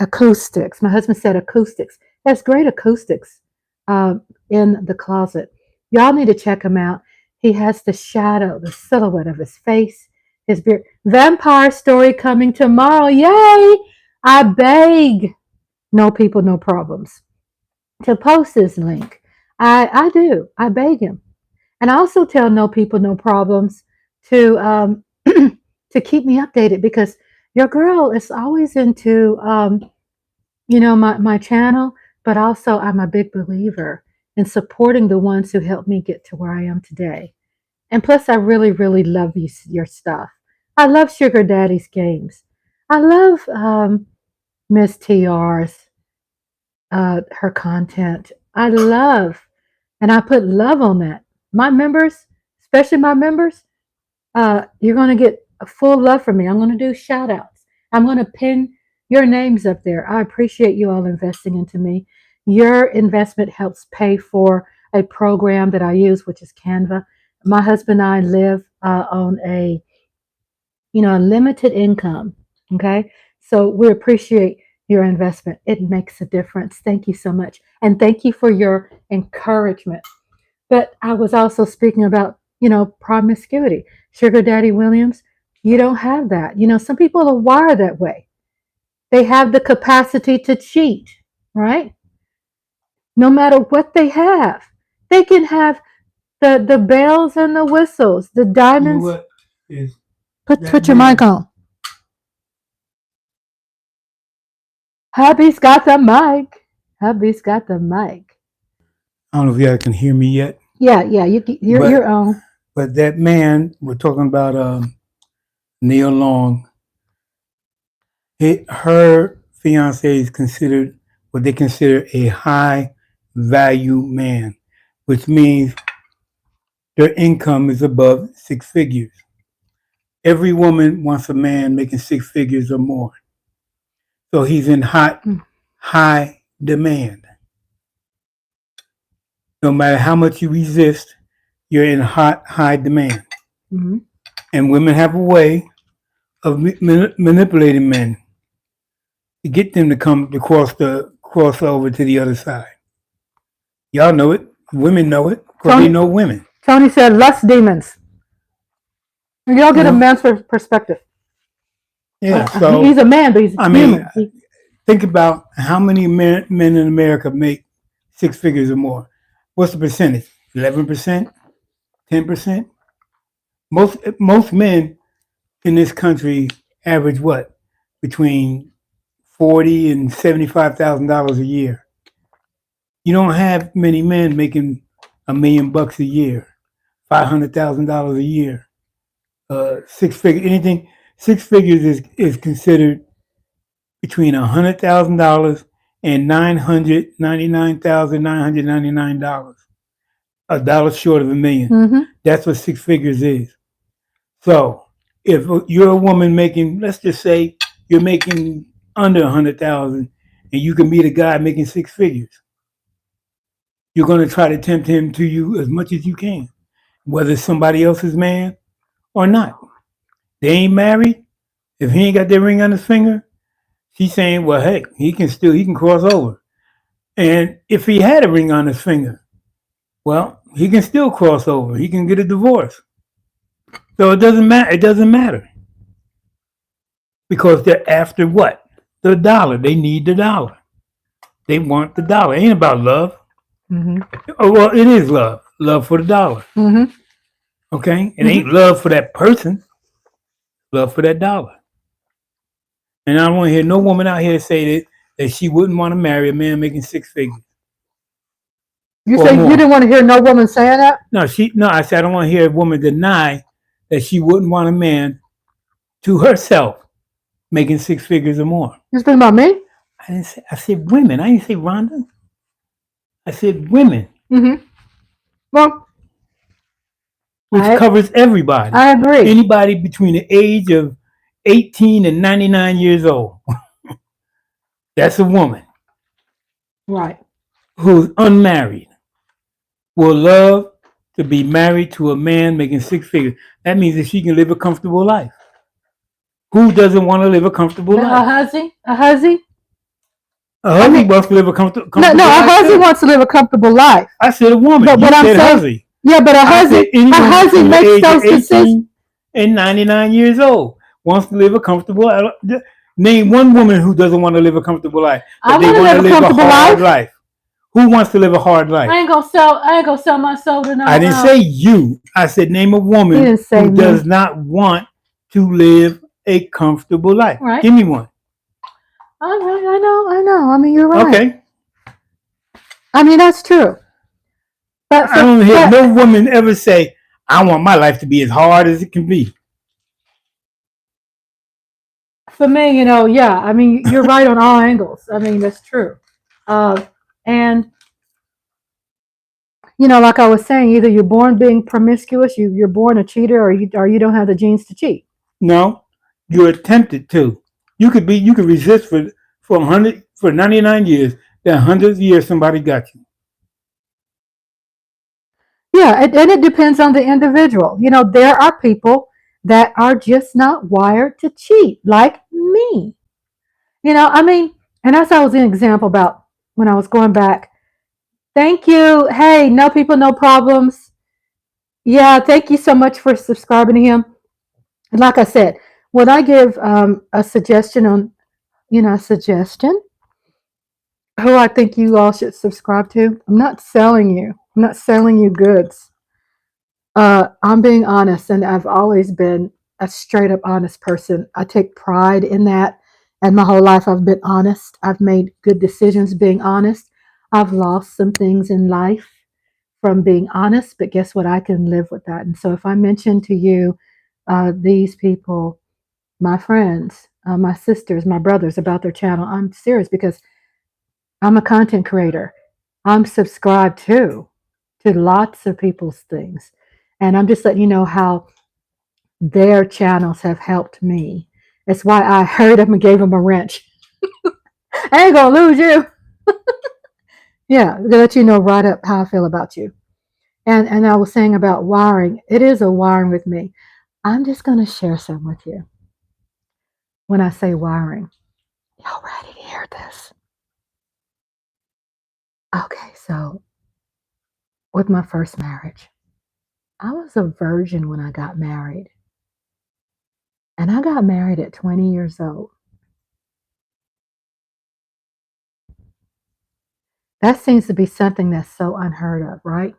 acoustics. My husband said acoustics. There's great acoustics in the closet. Y'all need to check him out. He has the shadow, the silhouette of his face, his beard. Vampire story coming tomorrow. Yay! I beg No People, No Problems to post this link. I do. I beg him. And I also tell No People, No Problems to to keep me updated, because your girl is always into my channel, but also I'm a big believer in supporting the ones who helped me get to where I am today. And plus, I really, really love your stuff. I love Sugar Daddy's games. I love Miss TR's her content. I love, and I put love on that. My members, especially my members, you're going to get a full love from me. I'm going to do shout outs. I'm going to pin your names up there. I appreciate you all investing into me. Your investment helps pay for a program that I use, which is Canva. My husband and I live on a limited income. Okay, so we appreciate your investment. It makes a difference. Thank you so much, and thank you for your encouragement. But I was also speaking about promiscuity. Sugar Daddy Williams, you don't have that. Some people are wired that way. They have the capacity to cheat, right? No matter what they have, they can have the bells and the whistles, the diamonds. You know what is Put your mic on. Hubby's got the mic. Hubby's got the mic. I don't know if y'all can hear me yet. Yeah, you're on. But that man, we're talking about Neil Long. Her fiance is considered what they consider a high value man, which means their income is above 6 figures. Every woman wants a man making 6 figures or more. So he's in high demand. No matter how much you resist, you're in high demand. Mm-hmm. And women have a way of manipulating men to get them to cross over to the other side. Y'all know it. Women know it because they know women. Tony said lust demons. Y'all get a man's perspective. Yeah, so he's a man, but he's human. Think about how many men in America make 6 figures or more. What's the percentage? 11%? 10%? Most men in this country average what? Between $40,000 and $75,000 a year. You don't have many men making $1 million a year, $500,000 a year, 6 figures. Anything 6 figures is considered between $100,000 and $999,999. $1 short of $1 million. Mm-hmm. That's what 6 figures is. So if you're a woman making, let's just say you're making under $100,000 and you can meet a guy making 6 figures, you're going to try to tempt him to you as much as you can, whether it's somebody else's man or not. They ain't married. If he ain't got that ring on his finger, she's saying, well, hey, he can cross over. And if he had a ring on his finger, well, he can still cross over. He can get a divorce. So it doesn't matter. It doesn't matter. Because they're after what? The dollar. They need the dollar. They want the dollar. It ain't about love. Mm-hmm. Oh, well, it is love. Love for the dollar. Mm-hmm. Okay? It ain't love for that person. Love for that dollar. And I don't want to hear no woman out here say that she wouldn't want to marry a man making 6 figures. You say you didn't want to hear no woman saying that? No, I said I don't want to hear a woman deny that she wouldn't want a man to herself making 6 figures or more. You speaking about me? I said women. I didn't say Rhonda. I said women. Mm-hmm. Well, which covers everybody. I agree. Anybody between the age of 18 and 99 years old. That's a woman. Right. Who's unmarried. will love to be married to a man making six figures. That means that she can live a comfortable life. Who doesn't want to live a comfortable life? A husband? A husband? A husband wants to live a comfortable life. No, a husband wants to live a comfortable life. I said a woman. But you I'm said saying, husband. Yeah, but a husband makes those decisions. And 99 years old wants to live a comfortable life. Name one woman who doesn't want to live a comfortable life. I want to live a comfortable life. Who wants to live a hard life? I ain't gonna sell my soul to no. I didn't say you. I said name a woman who does not want to live a comfortable life. Right. Give me one. I know. I mean, you're right. Okay. I mean, that's true. But I don't hear no woman ever say, I want my life to be as hard as it can be. For me, yeah. I mean, you're right on all angles. I mean, that's true. And, like I was saying, either you're born being promiscuous, you're born a cheater, or you don't have the genes to cheat. No, you're tempted to. You could resist for 99 years. Then 100 years somebody got you. Yeah, and it depends on the individual. There are people that are just not wired to cheat, like me. I mean, and that's always an example about when I was going back. Thank you. Hey, no people, no problems. Yeah, thank you so much for subscribing to him. And like I said, when I give a suggestion on, who I think you all should subscribe to, I'm not selling you. I'm not selling you goods. I'm being honest, and I've always been a straight up honest person. I take pride in that. And my whole life I've been honest. I've made good decisions being honest. I've lost some things in life from being honest, but guess what? I can live with that. And so if I mention to you these people, my friends, my sisters, my brothers, about their channel, I'm serious because I'm a content creator. I'm subscribed to lots of people's things. And I'm just letting you know how their channels have helped me. That's why I heard them and gave them a wrench. I ain't gonna lose you. Yeah, to let you know right up how I feel about you. And I was saying about wiring. It is a wiring with me. I'm just gonna share some with you. When I say wiring, y'all ready to hear this? Okay, so with my first marriage, I was a virgin when I got married. And I got married at 20 years old. That seems to be something that's so unheard of, right?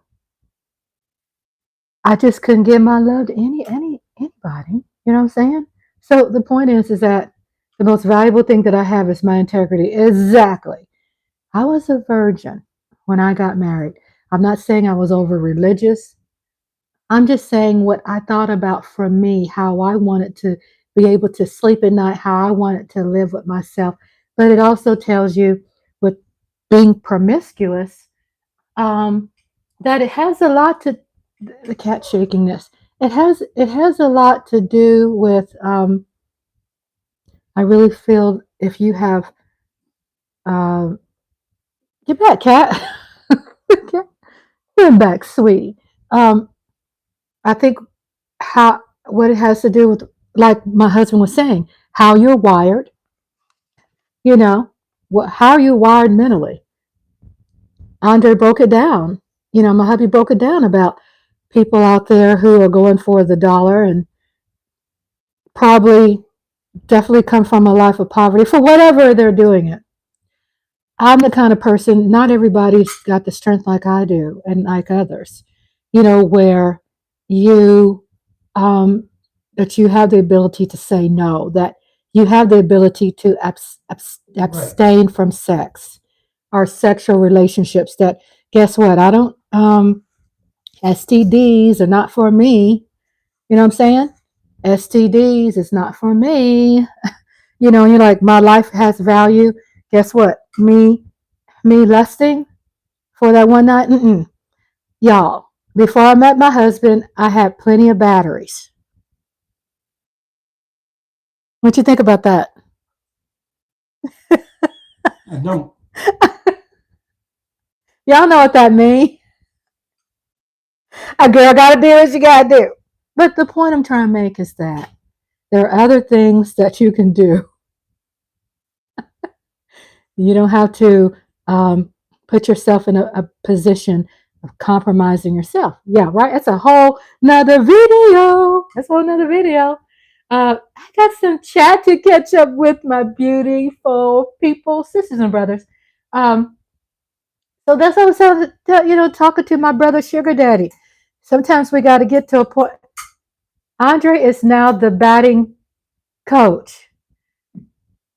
I just couldn't give my love to anybody. You know what I'm saying? So the point is that the most valuable thing that I have is my integrity. Exactly. I was a virgin when I got married. I'm not saying I was over religious. I'm just saying what I thought about for me, how I wanted to be able to sleep at night, how I wanted to live with myself. But it also tells you with being promiscuous, that it has a lot to, the cat shaking this. It has a lot to do with, I really feel if you have, get back, cat. Get back, sweetie. I think what it has to do with, like my husband was saying, how you're wired, how are you wired mentally? Andre broke it down. My hubby broke it down about people out there who are going for the dollar and definitely come from a life of poverty for whatever they're doing it. I'm the kind of person, not everybody's got the strength like I do and like others, where that you have the ability to say no, that you have the ability to abstain from sex or sexual relationships. That, guess what? I don't, STDs are not for me. You know what I'm saying? STDs is not for me. And you're like, my life has value. Guess what? Me lusting for that one night. Y'all, before I met my husband, I had plenty of batteries. What you think about that? I don't. Y'all know what that means. A girl gotta do what she gotta do. But the point I'm trying to make is that there are other things that you can do. You don't have to put yourself in a position of compromising yourself. Yeah, right. That's a whole nother video. That's a whole nother video. I got some chat to catch up with my beautiful people, sisters and brothers. Um, so that's what I was, talking to my brother Sugar Daddy. Sometimes we got to get to a point. Andre is now the batting coach.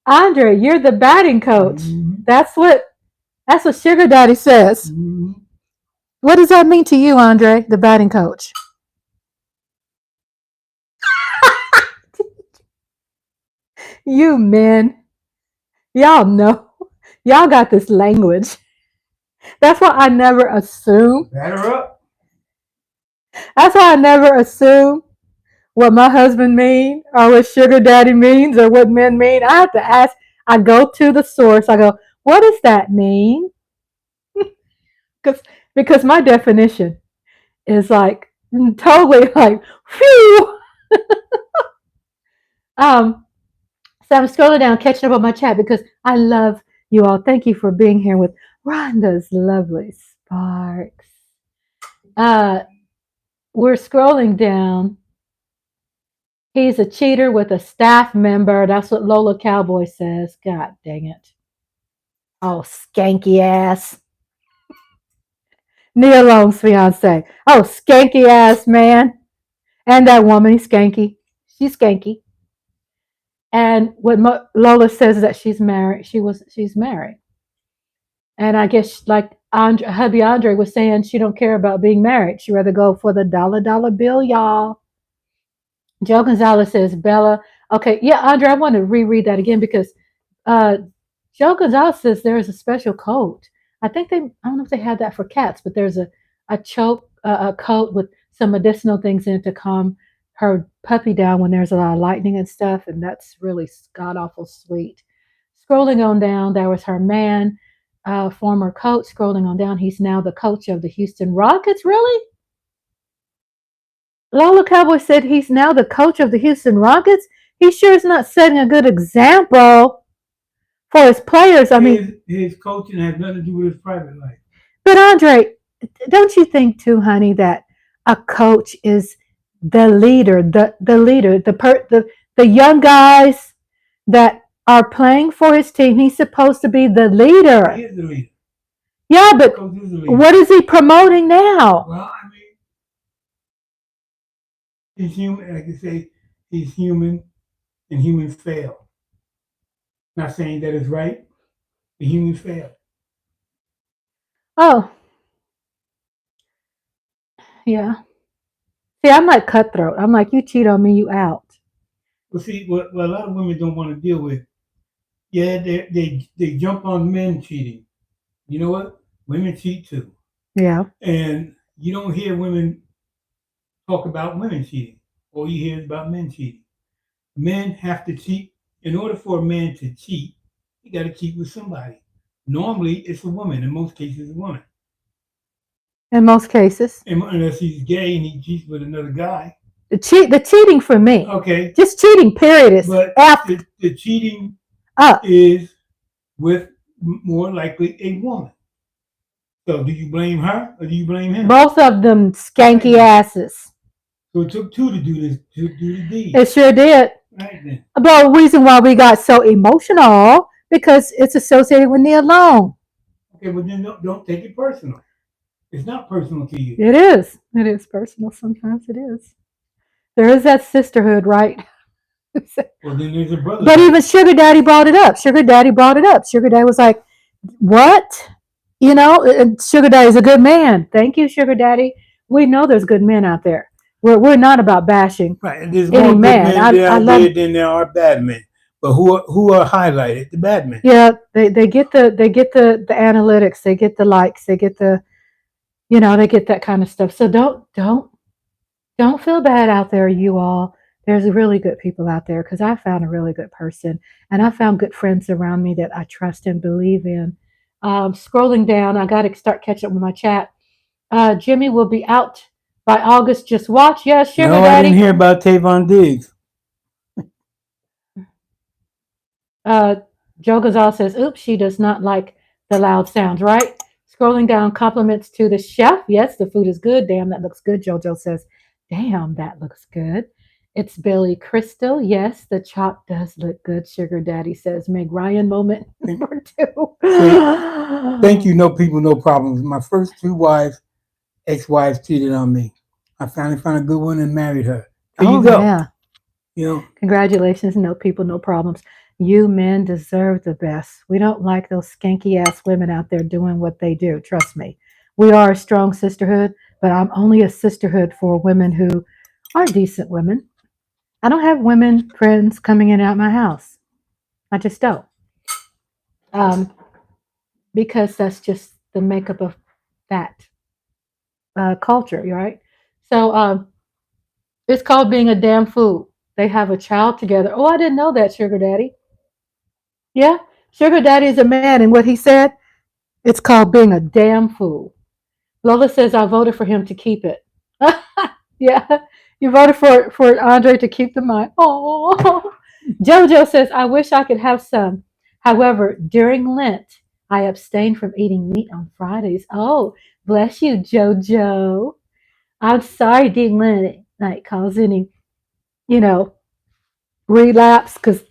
Andre, you're the batting coach. Mm-hmm. That's what Sugar Daddy says. Mm-hmm. What does that mean to you, Andre, the batting coach? You men, y'all know. Y'all got this language. That's why I never assume. Batter up. That's why I never assume what my husband means or what Sugar Daddy means or what men mean. I have to ask. I go to the source. I go, what does that mean? Because my definition is like totally like, phew. So I'm scrolling down, catching up on my chat because I love you all. Thank you for being here with Rhonda's lovely sparks. We're scrolling down. He's a cheater with a staff member. That's what Lola Cowboy says. God dang it. Oh, skanky ass. Nia Long's fiance. Oh, skanky ass man. And that woman, he's skanky. She's skanky. And what Lola says is that she's married. She's married. And I guess like hubby Andre was saying, she don't care about being married. She'd rather go for the dollar bill, y'all. Joe Gonzalez says, Bella. Okay, yeah, Andre, I want to reread that again because Joe Gonzalez says there is a special coat. I don't know if they have that for cats, but there's a coat with some medicinal things in it to calm her puppy down when there's a lot of lightning and stuff, and that's really god awful sweet. Scrolling on down, there was her man, former coach. Scrolling on down, he's now the coach of the Houston Rockets. Really? Lola Cowboy said he's now the coach of the Houston Rockets. He sure is not setting a good example for his players. I mean, his coaching has nothing to do with his private life. But Andre, don't you think too, honey, that a coach is the leader, the leader, the young guys that are playing for his team? He's supposed to be the leader. He is the leader. Yeah, but what is he promoting now? Well, I mean, he's human. Like you say, he's human, and humans fail. Not saying that it's right, but humans fail. Oh, yeah. See, I'm like cutthroat. I'm like, you cheat on me, you out. Well, see, what a lot of women don't want to deal with. Yeah, they jump on men cheating. You know what? Women cheat too. Yeah. And you don't hear women talk about women cheating. All you hear is about men cheating. Men have to cheat. In order for a man to cheat, he got to cheat with somebody. Normally, it's a woman. In most cases, a woman. In most cases. Unless he's gay and he cheats with another guy. The cheating for me. Okay. Just cheating, period. Is but the cheating is with more likely a woman. So do you blame her or do you blame him? Both of them skanky asses. So it took two to do this, to do the deed. It sure did. Right then. But the reason why we got so emotional, because it's associated with Nia Long. Okay, well then don't take it personal. It's not personal to you. It is. It is personal. Sometimes it is. There is that sisterhood, right? Well, then there's a brother. But even Sugar Daddy brought it up. Sugar Daddy was like, what? You know, and Sugar Daddy's a good man. Thank you, Sugar Daddy. We know there's good men out there. We're not about bashing there's any more man. Good men there than there are bad men. But who are highlighted? The bad men. Yeah, they get the analytics. They get the likes. They get the, they get that kind of stuff. So don't feel bad out there, you all. There's really good people out there because I found a really good person and I found good friends around me that I trust and believe in. Scrolling down, I got to start catching up with my chat. Jimmy will be out By August, just watch. Yes, Sugar No, I didn't Daddy. hear about Tavon Diggs. Joe Gonzalez says, oops, she does not like the loud sounds, right? Scrolling down, compliments to the chef. Yes, the food is good. Damn, that looks good. JoJo says, damn, that looks good. It's Billy Crystal. Yes, the chop does look good. Sugar Daddy says, Meg Ryan moment number 2. Thank you, no people, no problems. My first 2 wives, ex-wives cheated on me. I finally found a good one and married her. There you go. Yeah. You know, Congratulations, no people, no problems. You men deserve the best. We don't like those skanky ass women out there doing what they do. Trust me. We are a strong sisterhood, but I'm only a sisterhood for women who are decent women. I don't have women friends coming in and out my house. I just don't. Um, because that's just the makeup of that culture, right? So it's called being a damn fool. They have a child together. Oh, I didn't know that, Sugar Daddy. Yeah, Sugar Daddy is a man, and what he said, it's called being a damn fool. Lola says I voted for him to keep it. Yeah, you voted for Andre to keep the mic. Oh, JoJo says I wish I could have some. However, during Lent, I abstain from eating meat on Fridays. Oh, bless you, JoJo. I'm sorry, didn't let it like cause any, you know, relapse because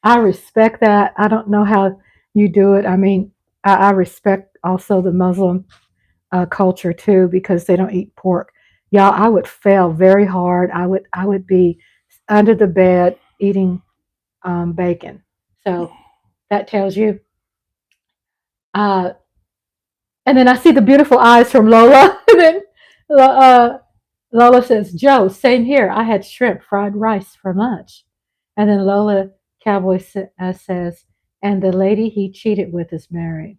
I respect that. I don't know how you do it. I mean, I respect also the Muslim culture too because they don't eat pork. Y'all, I would fail very hard. I would be under the bed eating bacon. So that tells you. Uh, and then I see the beautiful eyes from Lola. And then uh, Lola says, "Joe, same here. I had shrimp fried rice for lunch." And then Lola Cowboy says, "And the lady he cheated with is married."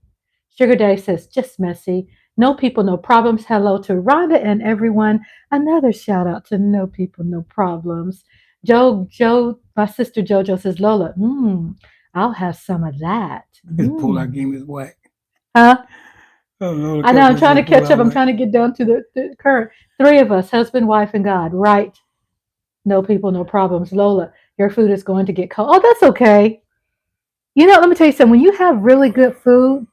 Sugar Daddy says, "Just messy. No people, no problems. Hello to Rhonda and everyone. Another shout out to No People, No Problems." Joe, my sister JoJo says, "Lola, I'll have some of that." his pull-out game is whack. Huh? Oh, I know I'm trying to catch up. I'm trying to get down to the current. 3 of us, husband, wife, and God. Right. No people, no problems. Lola, your food is going to get cold. Oh, that's okay. You know, let me tell you something. When you have really good food,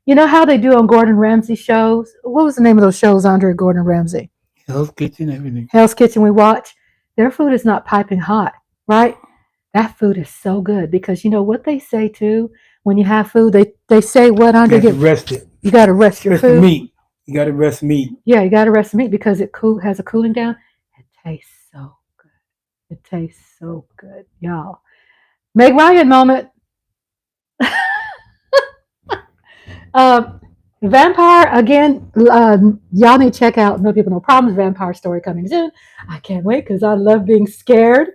you know how they do on Gordon Ramsay shows? What was the name of those shows, Andre Gordon Ramsay? Hell's Kitchen, everything. Hell's Kitchen we watch. Their food is not piping hot, right? That food is so good because you know what they say too? When you have food, they say what, Andre? You got to rest it. You got to rest your Rest food. the meat. You got to rest meat. Yeah, you got to rest the meat because it has a cooling down. It tastes so good. It tastes so good, y'all. Meg Ryan moment. uh, Vampire again. Y'all need to check out No People No Problems. Vampire story coming soon. I can't wait because I love being scared.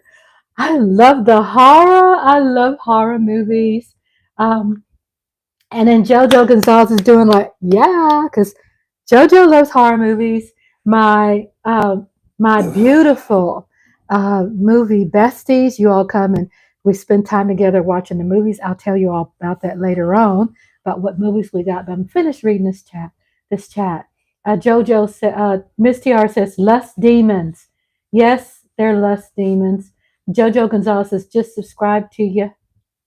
I love the horror. I love horror movies. Um, and then JoJo Gonzalez is doing like, yeah, because JoJo loves horror movies. My beautiful movie besties, you all come and we spend time together watching the movies. I'll tell you all about that later on, about what movies we got. But I'm finished reading this chat. JoJo Miss TR says, lust demons. Yes, they're lust demons. JoJo Gonzalez says, just subscribe to you.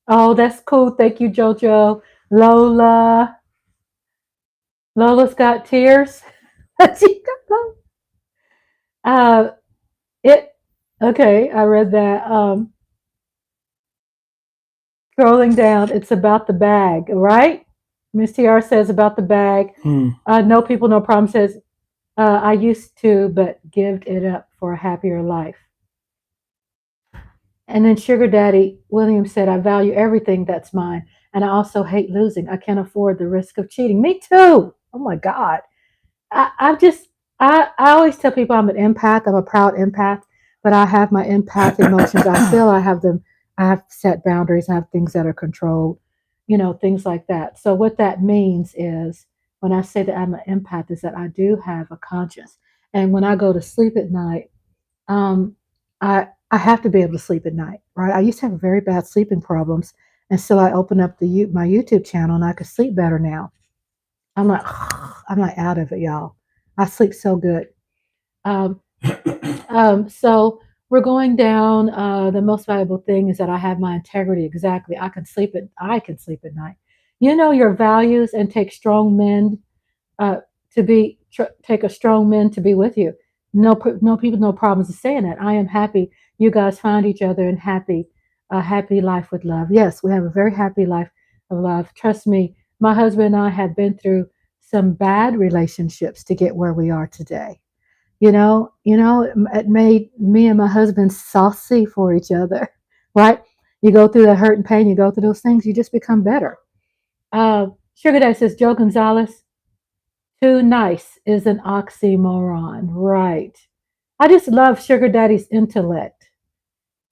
Oh, that's cool. Thank you, JoJo. Lola. Lola's got tears. uh, it. Okay, I read that. Scrolling down, it's about the bag, right? Miss TR says about the bag. No people, no problem says, I used to, but give it up for a happier life. And then Sugar Daddy William said, I value everything that's mine. And I also hate losing. I can't afford the risk of cheating. Me too. Oh my God. I always tell people I'm an empath. I'm a proud empath, but I have my empath emotions. I feel I have them. I have set boundaries. I have things that are controlled, things like that. So what that means is when I say that I'm an empath is that I do have a conscience. And when I go to sleep at night, I have to be able to sleep at night, right? I used to have very bad sleeping problems, and so I opened up my YouTube channel, and I could sleep better now. I'm like, I'm like out of it, y'all. I sleep so good. Um, so we're going down. The most valuable thing is that I have my integrity. Exactly. I can sleep at night. You know your values and take strong men uh, take a strong man to be with you. No people, no problems of saying that. I am happy you guys found each other and a happy life with love. Yes, we have a very happy life of love. Trust me, my husband and I have been through some bad relationships to get where we are today. It made me and my husband saucy for each other, right? You go through the hurt and pain, you go through those things, you just become better. Sugar Daddy says, Joe Gonzalez, too nice is an oxymoron, right? I just love Sugar Daddy's intellect.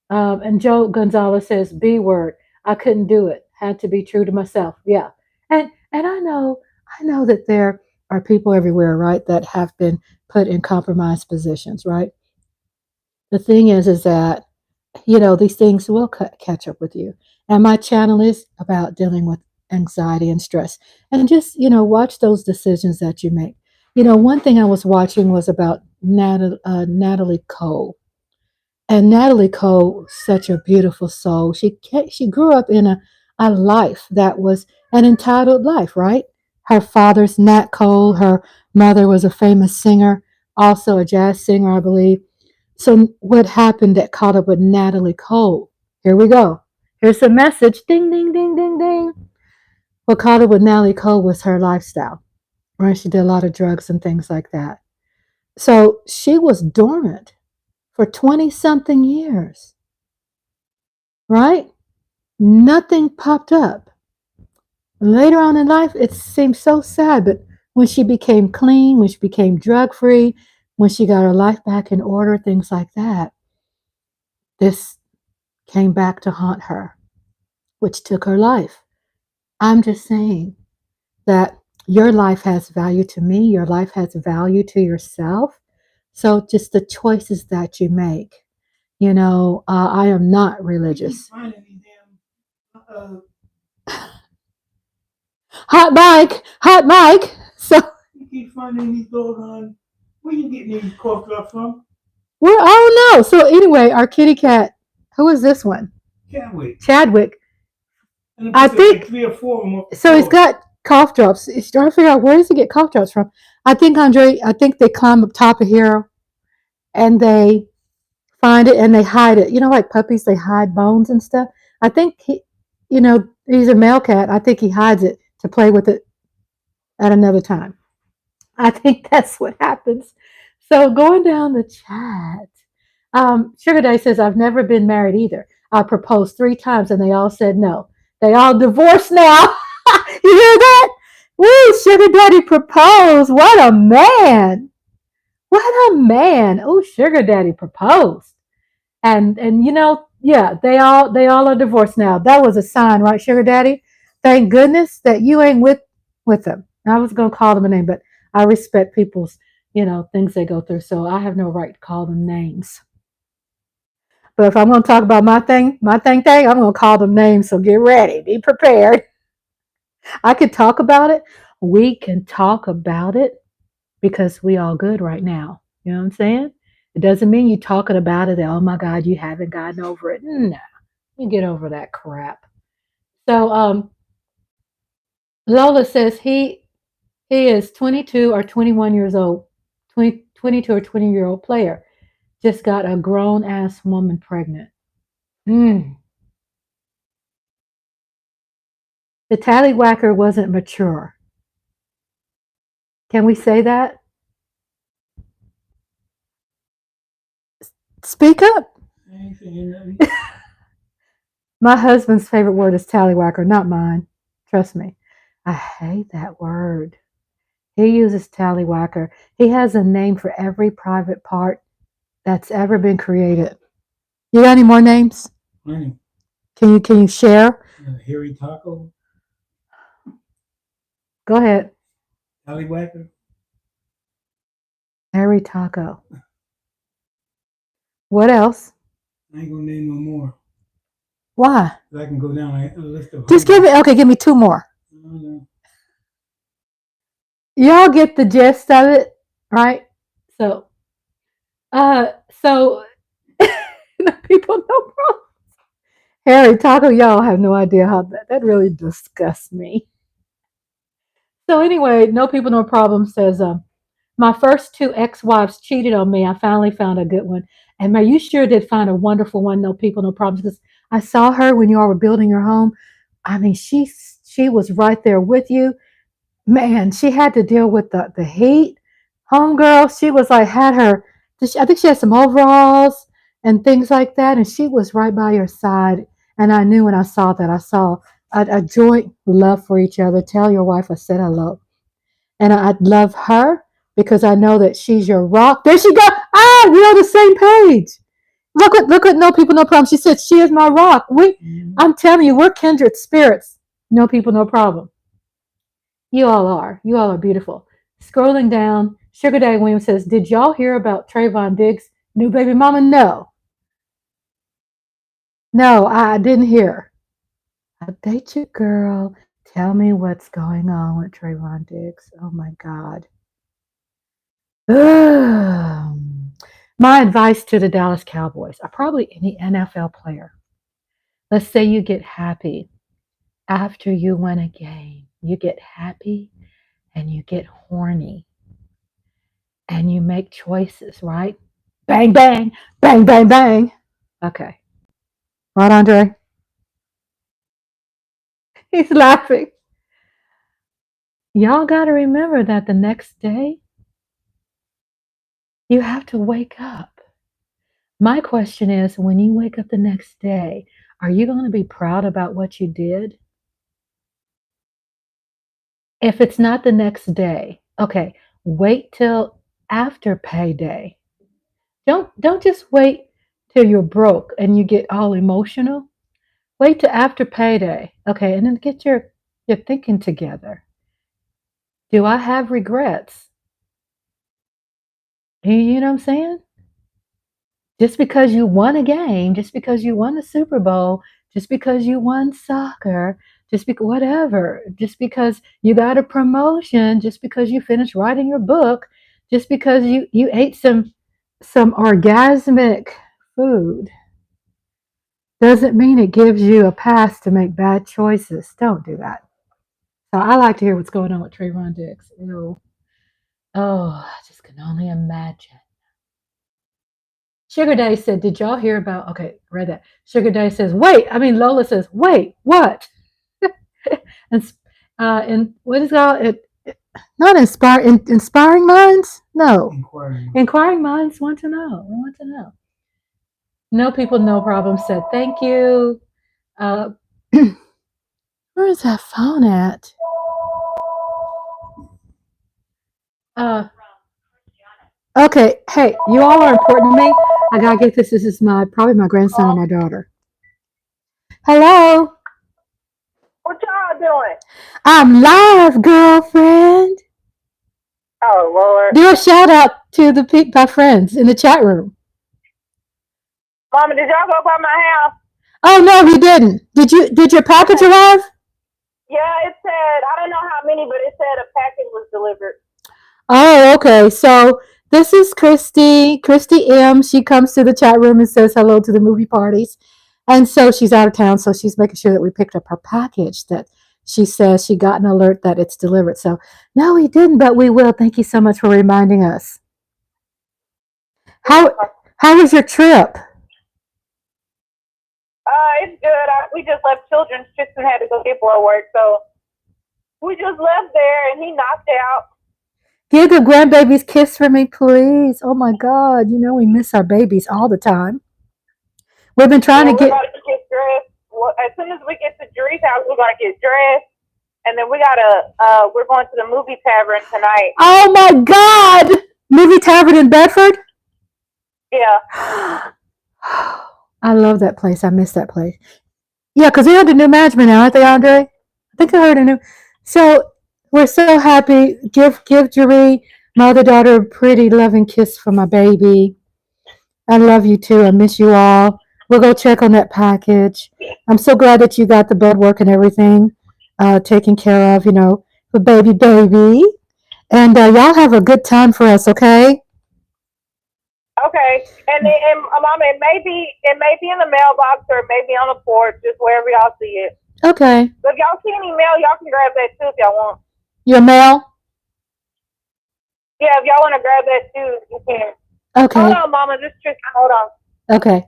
And Joe Gonzalez says, B word. I couldn't do it. Had to be true to myself. Yeah. And I know that there are people everywhere, right, that have been put in compromised positions, right? The thing is that, these things will catch up with you. And my channel is about dealing with anxiety and stress. And just, watch those decisions that you make. One thing I was watching was about Natalie Cole. And Natalie Cole, such a beautiful soul. She grew up in a life that was an entitled life, right? Her father's Nat Cole. Her mother was a famous singer, also a jazz singer, I believe. So what happened that caught up with Natalie Cole? Here we go. Here's the message. Ding, ding, ding, ding, ding. What caught up with Natalie Cole was her lifestyle, right? She did a lot of drugs and things like that. So she was dormant for 20 something years, right? Nothing popped up. Later on in life, it seemed so sad, but when she became clean, when she became drug free, when she got her life back in order, things like that, this came back to haunt her, which took her life. I'm just saying that your life has value to me, your life has value to yourself. So just the choices that you make. I am not religious. Hot Mike. So you keep finding these doggone. Where you getting these cough drops from? Well, oh no. So anyway, our kitty cat. Who is this one? Chadwick. I think 3 or 4 of them. So he's got cough drops. He's trying to figure out where does he get cough drops from. I think Andre. I think they climb up top of here, and they find it and they hide it. Like puppies, they hide bones and stuff. I think he's a male cat. I think he hides it to play with it at another time. I think that's what happens. So going down the chat, Sugar Day says, I've never been married either. I proposed 3 times and they all said no. They all divorced now. You hear that? Woo, Sugar Daddy proposed. What a man. What a man. Oh, Sugar Daddy proposed. And yeah, they all are divorced now. That was a sign, right, Sugar Daddy? Thank goodness that you ain't with them. I was gonna call them a name, but I respect people's, things they go through. So I have no right to call them names. But if I'm gonna talk about my thing, I'm gonna call them names. So get ready, be prepared. I could talk about it. We can talk about it because we all good right now. You know what I'm saying? It doesn't mean you talking about it. Oh my God, you haven't gotten over it. No, you get over that crap. So Lola says he is 22 or 21 years old, 22 or 20-year-old player. Just got a grown ass woman pregnant. The tallywhacker wasn't mature. Can we say that? Speak up. My husband's favorite word is tallywhacker, not mine. Trust me. I hate that word. He uses tallywhacker. He has a name for every private part that's ever been created. You got any more names? Right. Can you share? Hairy taco. Go ahead. Tallywhacker. Hairy taco. What else? I ain't gonna name no more. Why? I can go down a list of. Just give me 2 more. Y'all get the gist of it, right? So So people no problem. Harry, Taco, y'all have no idea how that really disgusts me. So anyway, no people, no problem says, my first two ex-wives cheated on me. I finally found a good one. And man, you sure did find a wonderful one, no people, no problems. Because I saw her when you all were building your home. I mean, she was right there with you. Man, she had to deal with the heat. Homegirl, she was like had her. I think she had some overalls and things like that, and she was right by your side. And I knew when I saw that, I saw a joint love for each other. Tell your wife I said hello, and I love her because I know that she's your rock. There she go. Ah, we're on the same page. Look at no people, no problem. She said she is my rock. I'm telling you, we're kindred spirits. No people, no problem. You all are. You all are beautiful. Scrolling down, Sugar Daddy Williams says, did y'all hear about Trayvon Diggs' new baby mama? No. No, I didn't hear. Update you, girl. Tell me what's going on with Trayvon Diggs. Oh my God. My advice to the Dallas Cowboys, or probably any NFL player. Let's say you get happy after you win a game. You get happy and you get horny and you make choices, right? Bang, bang, bang, bang, bang. Okay. Right, Andre? He's laughing. Y'all got to remember that the next day, you have to wake up. My question is, when you wake up the next day, are you going to be proud about what you did? If it's not the next day, okay, wait till after payday. Don't just wait till you're broke and you get all emotional. Wait till after payday, okay, and then get your thinking together. Do I have regrets? You know what I'm saying? Just because you won a game, just because you won the Super Bowl, just because you won soccer, just because whatever, just because you got a promotion, just because you finished writing your book, just because you ate some orgasmic food doesn't mean it gives you a pass to make bad choices. Don't do that. So I like to hear what's going on with Trayvon Diggs. Ew. Oh, I just can only imagine. Sugar Daddy said, did y'all hear about, okay, read that. Sugar Daddy says, wait, I mean, Lola says, wait, what? And what is it? Not inspiring minds? No. Inquiring minds want to know. We want to know. No people, no problem said, thank you. Where is that phone at? Okay, hey, you all are important to me. I gotta get this. This is probably my grandson or my daughter. Hello. What y'all doing? I'm live, girlfriend. Oh Lord. Do a shout out to my friends in the chat room. Mama, did y'all go by my house? Oh no, we didn't. Did your package arrive? Yeah, it said, I don't know how many, but it said a package was delivered. Oh, okay. So this is Christy M. She comes to the chat room and says hello to the movie parties. And so she's out of town, so she's making sure that we picked up her package that she says she got an alert that it's delivered. So no, we didn't, but we will. Thank you so much for reminding us. How was your trip? It's good. We just left Children's. Tristan had to go get blood work, so we just left there, and he knocked out. Give the grandbabies kiss for me, please. Oh my God, we miss our babies all the time. We've been trying to get dressed. Well, as soon as we get to Jerry's house, we're gonna get dressed, and then we're going to the movie tavern tonight. Oh my God, movie tavern in Bedford? Yeah. I love that place. I miss that place. Yeah, because they're under new management now, aren't they, Andre? I think I heard a new. So we're so happy. Give Jerry, my other daughter, a pretty loving kiss for my baby. I love you too. I miss you all. We'll go check on that package. I'm so glad that you got the blood work and everything taken care of, for baby. And y'all have a good time for us, okay? Okay, and Mama, it may be in the mailbox or it may be on the porch, just wherever y'all see it. Okay. So if y'all see any mail, y'all can grab that too if y'all want. Your mail? Yeah, if y'all want to grab that too, you can. Okay. Hold on, Mama. This is Tristan. Hold on. Okay.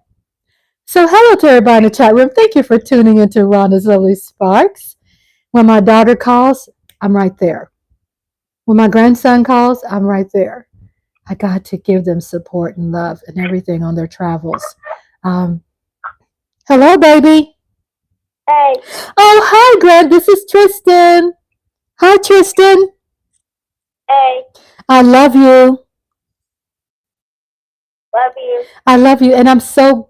So hello to everybody in the chat room. Thank you for tuning into Rhonda's Lovely Sparks. When my daughter calls, I'm right there. When my grandson calls, I'm right there. I got to give them support and love and everything on their travels. Hello, baby. Hey. Oh, hi, Greg. This is Tristan. Hi, Tristan. Hey. I love you. Love you. I love you, and I'm so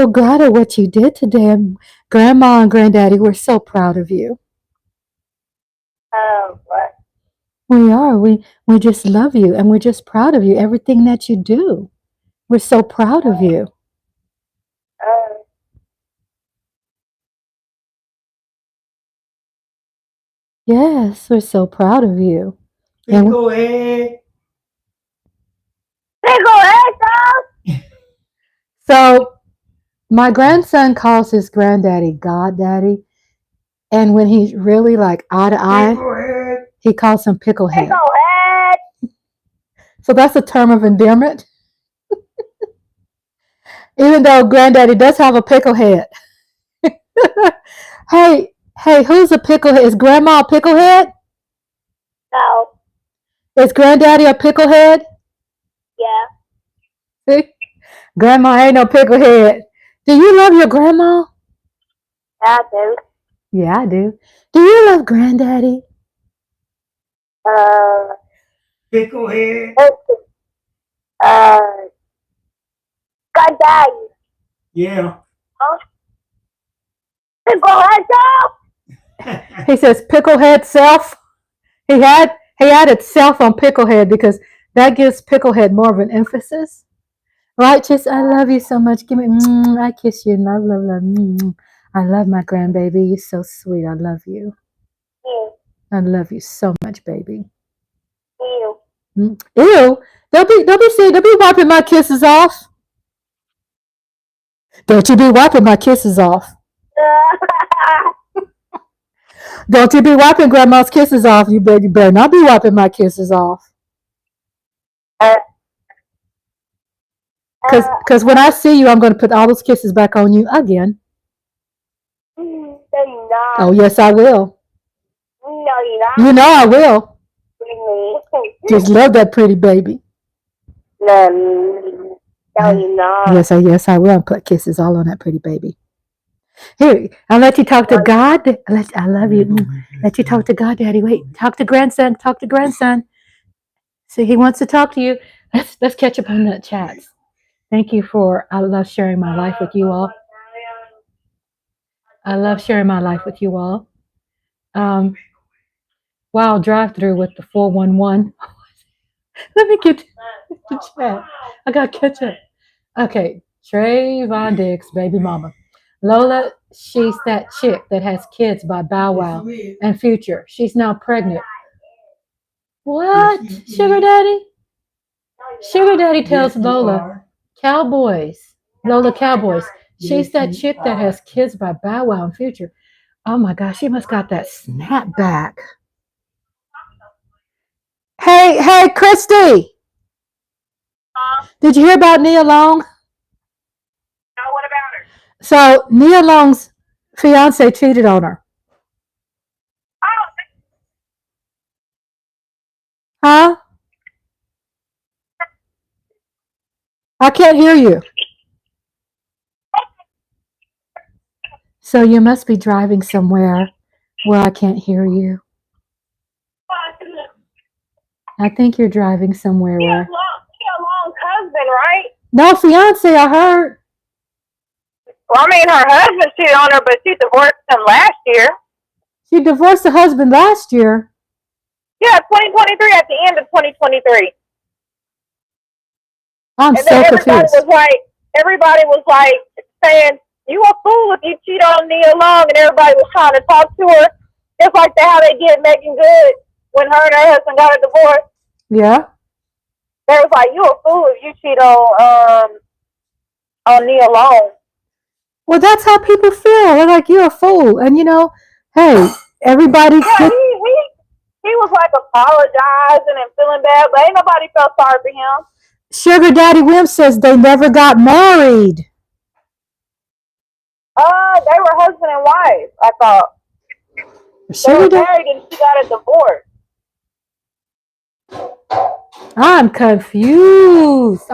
glad of what you did today. And Grandma and Granddaddy, we're so proud of you. What? We are. We just love you, and we're just proud of you. Everything that you do, we're so proud of you. Yes, we're so proud of you. Go ahead. Go ahead, So, my grandson calls his granddaddy God Daddy, and when he's really like eye to eye, he calls him Picklehead. Picklehead. So that's a term of endearment. Even though Granddaddy does have a picklehead. Hey, who's a picklehead? Is Grandma a picklehead? No. Is Granddaddy a picklehead? Yeah. See? Grandma ain't no picklehead. Do you love your grandma? I do. Yeah, I do. Do you love Granddaddy? Picklehead. Granddaddy. Yeah. Huh? Picklehead self. He says picklehead self. He added self on picklehead because that gives picklehead more of an emphasis. Right? Just I love you so much. Give me I kiss you. Love. I love my grandbaby. You're so sweet. I love you. I love you so much, baby. Ew. Ew. Don't be wiping my kisses off. Don't you be wiping my kisses off. Don't you be wiping grandma's kisses off. You better not be wiping my kisses off. Because when I see you, I'm going to put all those kisses back on you again. No, you're not. Oh, yes, I will. No, you're not. You know I will. Just love that pretty baby. No, you're not. Yes, I will. I'll put kisses all on that pretty baby. Here, I'll let you talk to God. I love you. Let you talk to God, Daddy. Wait, talk to grandson. Talk to grandson. See, he wants to talk to you. Let's catch up on the chats. Thank you I love sharing my life with you all. I love sharing my life with you all. Wow, drive-through with the 411. Let me get the chat. I got to catch up. Okay, Trey Von Dix, baby mama. Lola, she's that chick that has kids by Bow Wow and Future. She's now pregnant. What? Sugar Daddy? Sugar Daddy tells Lola, Cowboys. Lola Cowboys. She's that chick that has kids by Bow Wow and Future. Oh my gosh, she must got that snapback. Hey, Christy. Did you hear about Nia Long? No, what about her? So Nia Long's fiance cheated on her. Huh? I can't hear you. So you must be driving somewhere where I can't hear you. I think you're driving somewhere where... Nia Long's husband, right? No, fiance, I heard. Well, I mean, her husband cheated on her, but she divorced him last year. She divorced her husband last year. Yeah, 2023, at the end of 2023. I'm so confused. Everybody was like saying, you a fool if you cheat on Nia Long, and everybody was trying to talk to her, just like how they did Megan Good when her and her husband got a divorce. Yeah. They was like, you a fool if you cheat on me alone. Well, that's how people feel. They're like, you're a fool. And, hey, everybody Yeah, get he was like apologizing and feeling bad, but ain't nobody felt sorry for him. Sugar Daddy Wimp says they never got married. They were husband and wife, I thought. They were married and she got a divorce. I'm confused.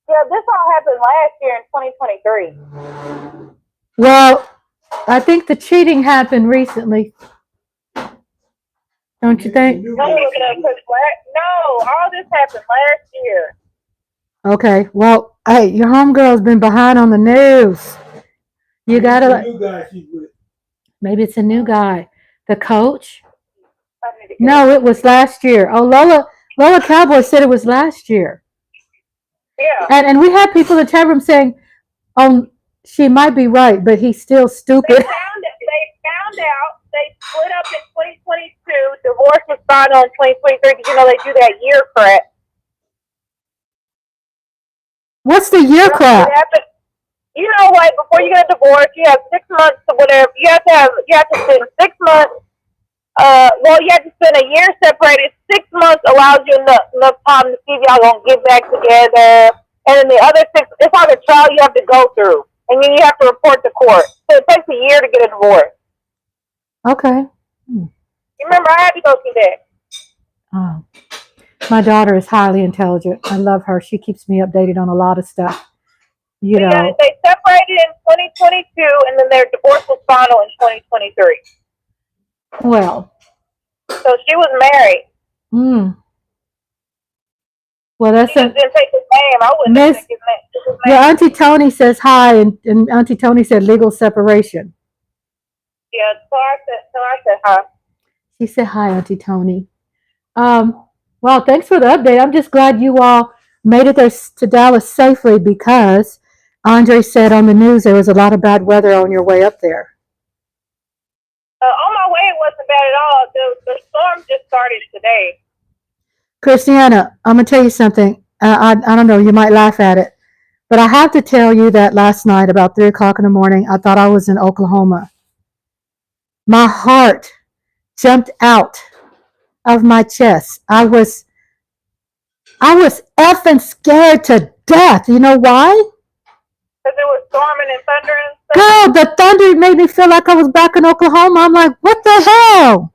Yeah, this all happened last year in 2023. Well, I think the cheating happened recently. Don't you think? No, all this happened last year. Okay. Well, hey, your homegirl's been behind on the news. You gotta. Maybe it's a new guy. The coach? No, it was last year. Oh, Lola Cowboy said it was last year. Yeah. And we had people in the chat room saying, "Oh, she might be right, but he's still stupid." They found out. They split up in 2022. Divorce was final in 2023 because they do that year crap. What's the year crap? Like before you get a divorce, you have 6 months or whatever. You have to spend 6 months. You have to spend a year separated. 6 months allows you enough time to see if y'all gonna get back together. And then the other 6, it's like a trial you have to go through, and then you have to report to court. So it takes a year to get a divorce. Okay. You remember I had to go through that. Oh. My daughter is highly intelligent. I love her. She keeps me updated on a lot of stuff. Yeah, they separated in 2022, and then their divorce was final in 2023. Well. So she was married. Well, that's she didn't take his name. I wouldn't take his name. Yeah, Auntie Tony says hi, and Auntie Tony said legal separation. Yeah, so I said hi. She said hi, Auntie Tony. Well, thanks for the update. I'm just glad you all made it there to Dallas safely, because Andre said on the news there was a lot of bad weather on your way up there. On my way, it wasn't bad at all. The storm just started today. Christiana, I'm going to tell you something. I don't know, you might laugh at it, but I have to tell you that last night about 3 o'clock in the morning, I thought I was in Oklahoma. My heart jumped out of my chest. I was effing scared to death. You know why? Because it was storming and thundering. Girl, the thunder made me feel like I was back in Oklahoma. I'm like, what the hell?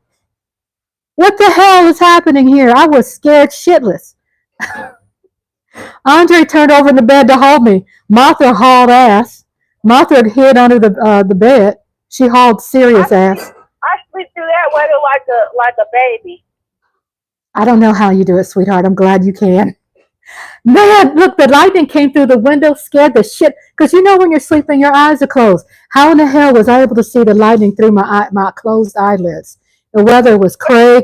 What the hell is happening here? I was scared shitless. Andre turned over in the bed to hold me. Martha hauled ass. Martha hid under the bed. She hauled serious ass. I sleep through that weather like a baby. I don't know how you do it, sweetheart. I'm glad you can. Man, look, the lightning came through the window, scared the shit. Because when you're sleeping, your eyes are closed. How in the hell was I able to see the lightning through my closed eyelids? The weather was cray.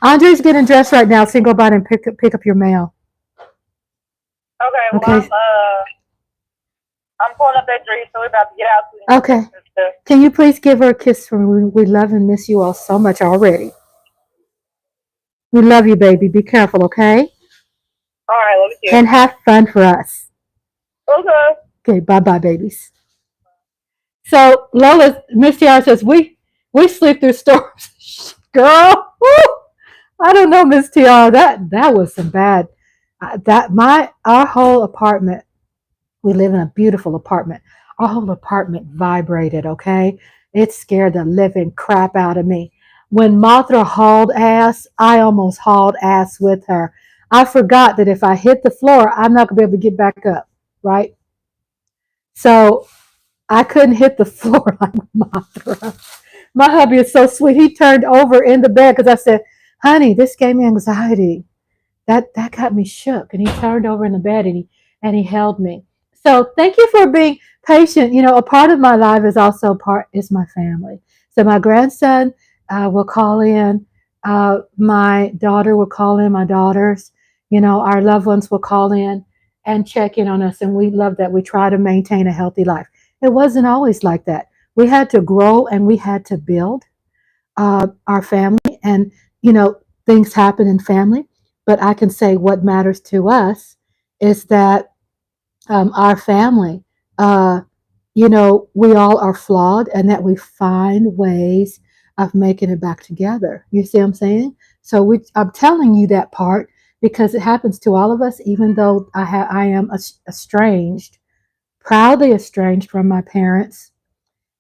Andre's getting dressed right now, so you can go by and pick up your mail. Okay. Well, I'm pulling up that dress, so we're about to get out. Okay. Can you please give her a kiss for me? We love and miss you all so much already. We love you, baby. Be careful, okay? All right, love you. And have fun for us. Okay. Okay, bye-bye, babies. So Miss Tiara says, we sleep through storms. Girl, woo! I don't know, Miss Tiara. That was some bad. Our whole apartment, we live in a beautiful apartment. Our whole apartment vibrated, okay? It scared the living crap out of me. When Mothra hauled ass, I almost hauled ass with her. I forgot that if I hit the floor, I'm not going to be able to get back up, right? So I couldn't hit the floor like Mothra. My hubby is so sweet. He turned over in the bed because I said, honey, this gave me anxiety. That got me shook. And he turned over in the bed and he held me. So thank you for being patient. A part of my life is also is my family. So my grandson will call in. My daughter will call in. My daughters, our loved ones will call in and check in on us. And we love that. We try to maintain a healthy life. It wasn't always like that. We had to grow and we had to build our family. And, things happen in family, but I can say what matters to us is that our family, we all are flawed and that we find ways of making it back together. You see what I'm saying? So I'm telling you that part because it happens to all of us, even though I am estranged, proudly estranged from my parents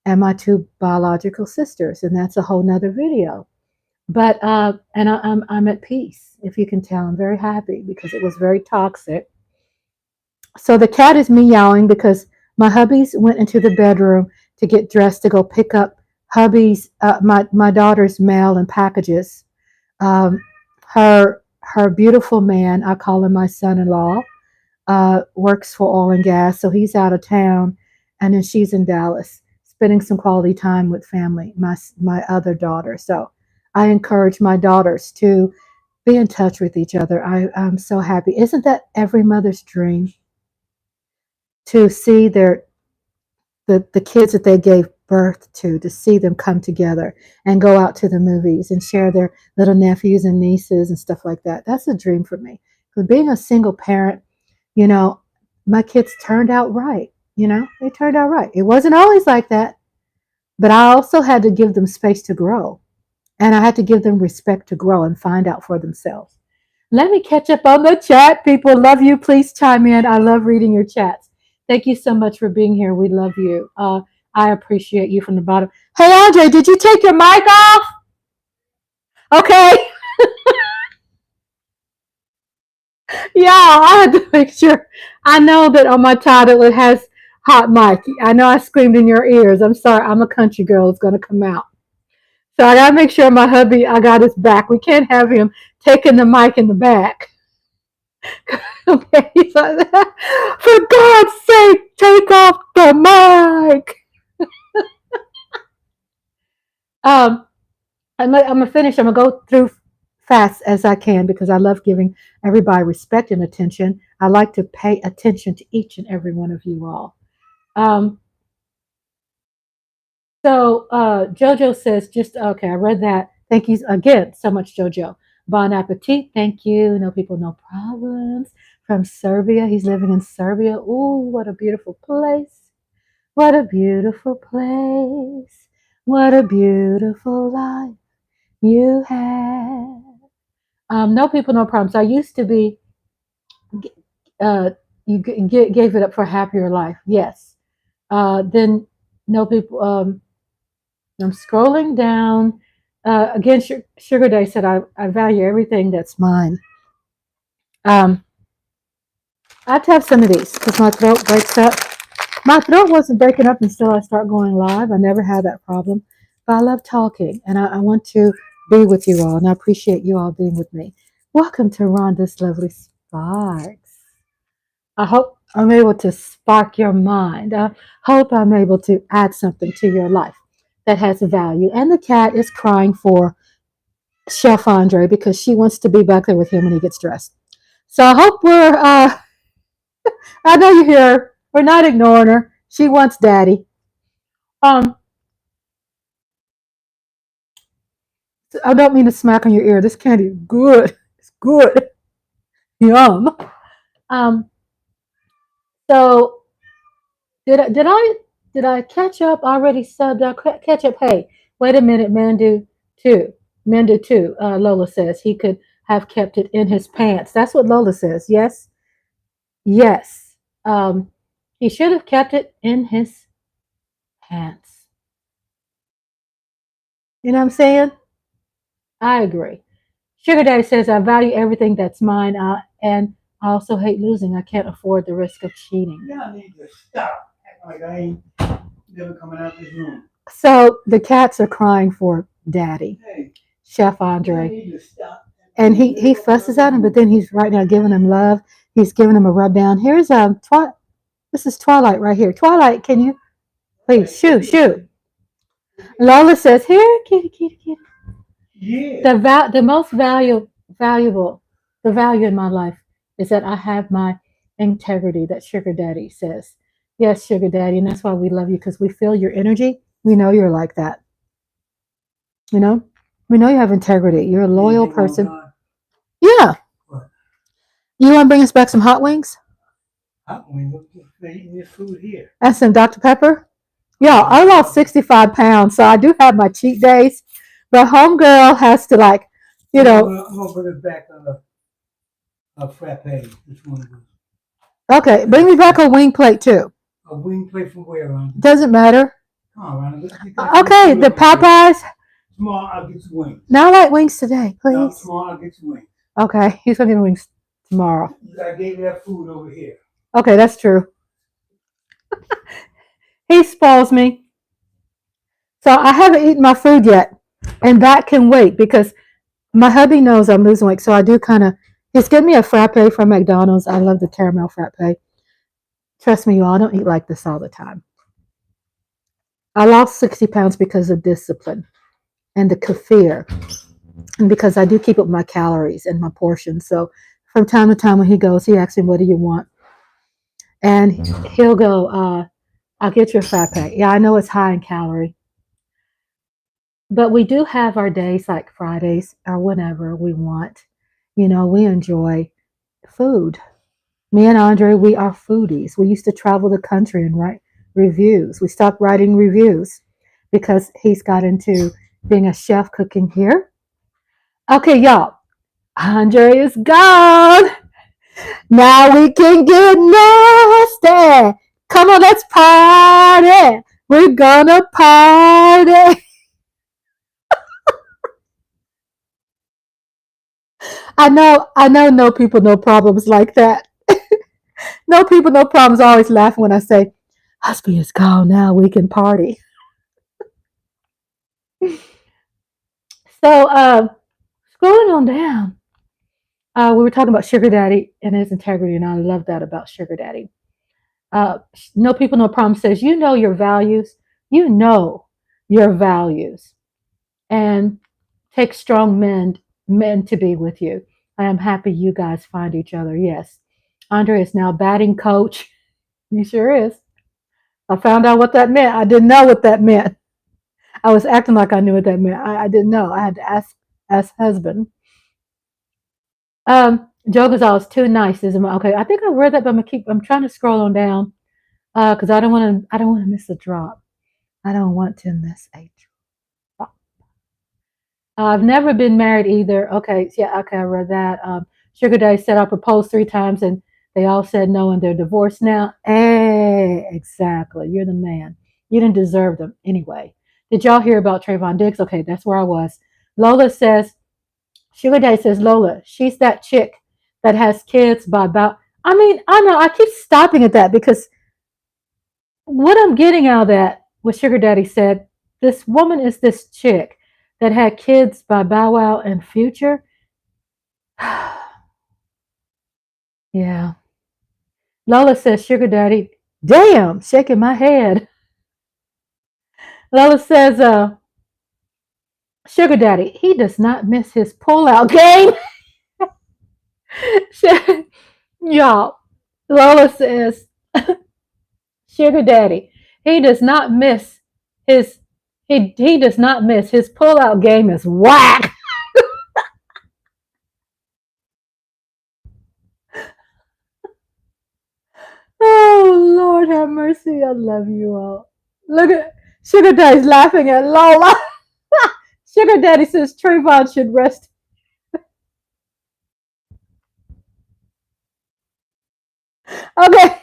and my two biological sisters. And that's a whole nother video. But I'm at peace. If you can tell, I'm very happy because it was very toxic. So the cat is meowing because my hubbies went into the bedroom to get dressed to go pick up hubby's my daughter's mail and packages. Her beautiful man, I call him my son-in-law, works for oil and gas, so he's out of town, and then she's in Dallas, spending some quality time with family, my other daughter. So I encourage my daughters to be in touch with each other. I'm so happy. Isn't that every mother's dream? To see the kids that they gave birth to see them come together and go out to the movies and share their little nephews and nieces and stuff like that. That's a dream for me. Because being a single parent, my kids turned out right. They turned out right. It wasn't always like that, but I also had to give them space to grow. And I had to give them respect to grow and find out for themselves. Let me catch up on the chat. People love you. Please chime in. I love reading your chats. Thank you so much for being here. We love you. I appreciate you from the bottom. Hey, Andre, did you take your mic off? Okay. Yeah, I had to make sure. I know that on my title it has hot mic. I know I screamed in your ears. I'm sorry. I'm a country girl. It's going to come out. So I got to make sure my hubby, I got his back. We can't have him taking the mic in the back. Okay, so for God's sake, take off the mic. I'm gonna finish. I'm gonna go through fast as I can because I love giving everybody respect and attention. I like to pay attention to each and every one of you all. So Jojo says, just okay. I read that. Thank you again so much, Jojo. Bon appetit. Thank you. No people, no problems. From Serbia. He's living in Serbia. Ooh, what a beautiful place. What a beautiful place. What a beautiful life you have. No people, no problems. I used to be, you gave it up for a happier life. Yes. Then no people, I'm scrolling down. Again, Sugar Day said, I value everything that's mine. I have to have some of these because my throat breaks up. My throat wasn't breaking up until I start going live. I never had that problem. But I love talking, and I want to be with you all, and I appreciate you all being with me. Welcome to Rhonda's Lovely Sparks. I hope I'm able to spark your mind. I hope I'm able to add something to your life that has value. And the cat is crying for Chef Andre because she wants to be back there with him when he gets dressed. So I hope I know you're here. We're not ignoring her. She wants daddy. I don't mean to smack on your ear. This candy is good. It's good. Yum. So did I catch up already? Subbed. I catch up. Hey, wait a minute. Mandu too. Lola says he could have kept it in his pants. That's what Lola says. Yes. Yes. He should have kept it in his pants. You know what I'm saying? I agree. Sugar Daddy says, I value everything that's mine, and I also hate losing. I can't afford the risk of cheating. Y'all need to stop. Like I ain't never coming out this room. So the cats are crying for daddy, Hey, Chef y'all Andre. need to stop. And he fusses at him, but then he's right now giving him love. He's giving him a rub down. Here's this is Twilight right here. Twilight, can you please shoo. Lola says, here, kitty. Yeah. The most valuable, the value in my life is that I have my integrity, that Sugar Daddy says. Yes, Sugar Daddy, and that's why we love you, because we feel your energy. We know you're like that. You know? We know you have integrity. You're a loyal Anything on person. God? Yeah. What? You want to bring us back some hot wings They're eating this food here. and some Dr. Pepper? Yeah, I lost 65 pounds, so I do have my cheat days. But homegirl has to I'm gonna bring us back a frappe. Which one of those? Okay, bring me back a wing plate too. A wing plate from where, Ron? Doesn't matter. Come on, Ron. Okay, the Popeyes. Tomorrow I'll get some wings. Now I like wings today, please. No, tomorrow I'll get some wings. Okay, he's gonna get wings tomorrow. I gave you that food over here. Okay, that's true. He spoils me. So I haven't eaten my food yet, and that can wait because my hubby knows I'm losing weight. So I do he's giving me a frappe from McDonald's. I love the caramel frappe. Trust me, y'all, I don't eat like this all the time. I lost 60 pounds because of discipline and the kefir, and because I do keep up my calories and my portions. So from time to time when he goes, he asks me, what do you want? And he'll go, I'll get you a frappe. Yeah, I know it's high in calorie. But we do have our days like Fridays or whenever we want. We enjoy food. Me and Andre, we are foodies. We used to travel the country and write reviews. We stopped writing reviews because he's got into being a chef cooking here. Okay, y'all. Andre is gone. Now we can get nasty. Come on, let's party. We're gonna party. I know no people, no problems like that. No people, no problems always laughing when I say, husband is gone, now we can party. So, scrolling on down, we were talking about Sugar Daddy and his integrity, and I love that about Sugar Daddy. No people, no problem says, you know your values. You know your values. And take strong men to be with you. I am happy you guys find each other. Yes. Andre is now batting coach. He sure is. I found out what that meant. I didn't know what that meant. I was acting like I knew what that meant. I didn't know. I had to ask husband. Joe Gonzalez, too nice, isn't it? Okay, I think I read that, but I'm trying to scroll on down because I don't want to miss a drop. I don't want to miss a drop. I've never been married either. Okay, yeah, okay, I read that. Sugar Daddy said I proposed 3 times and they all said no and they're divorced now. Hey, exactly. You're the man. You didn't deserve them anyway. Did y'all hear about Trayvon Diggs? Okay, that's where I was. Lola says, Sugar Daddy says, Lola, she's that chick that has kids by about, I know, I keep stopping at that because what I'm getting out of that, what Sugar Daddy said, this woman is this chick that had kids by Bow Wow and Future. Yeah. Lola says, Sugar Daddy, damn, shaking my head. Lola says, Sugar Daddy, he does not miss his pullout game. Y'all, Lola says, Sugar Daddy, he does not miss his pullout game is whack. Oh, Lord have mercy. I love you all. Look at Sugar Daddy's laughing at Lola. Sugar Daddy says Trayvon should rest. Okay.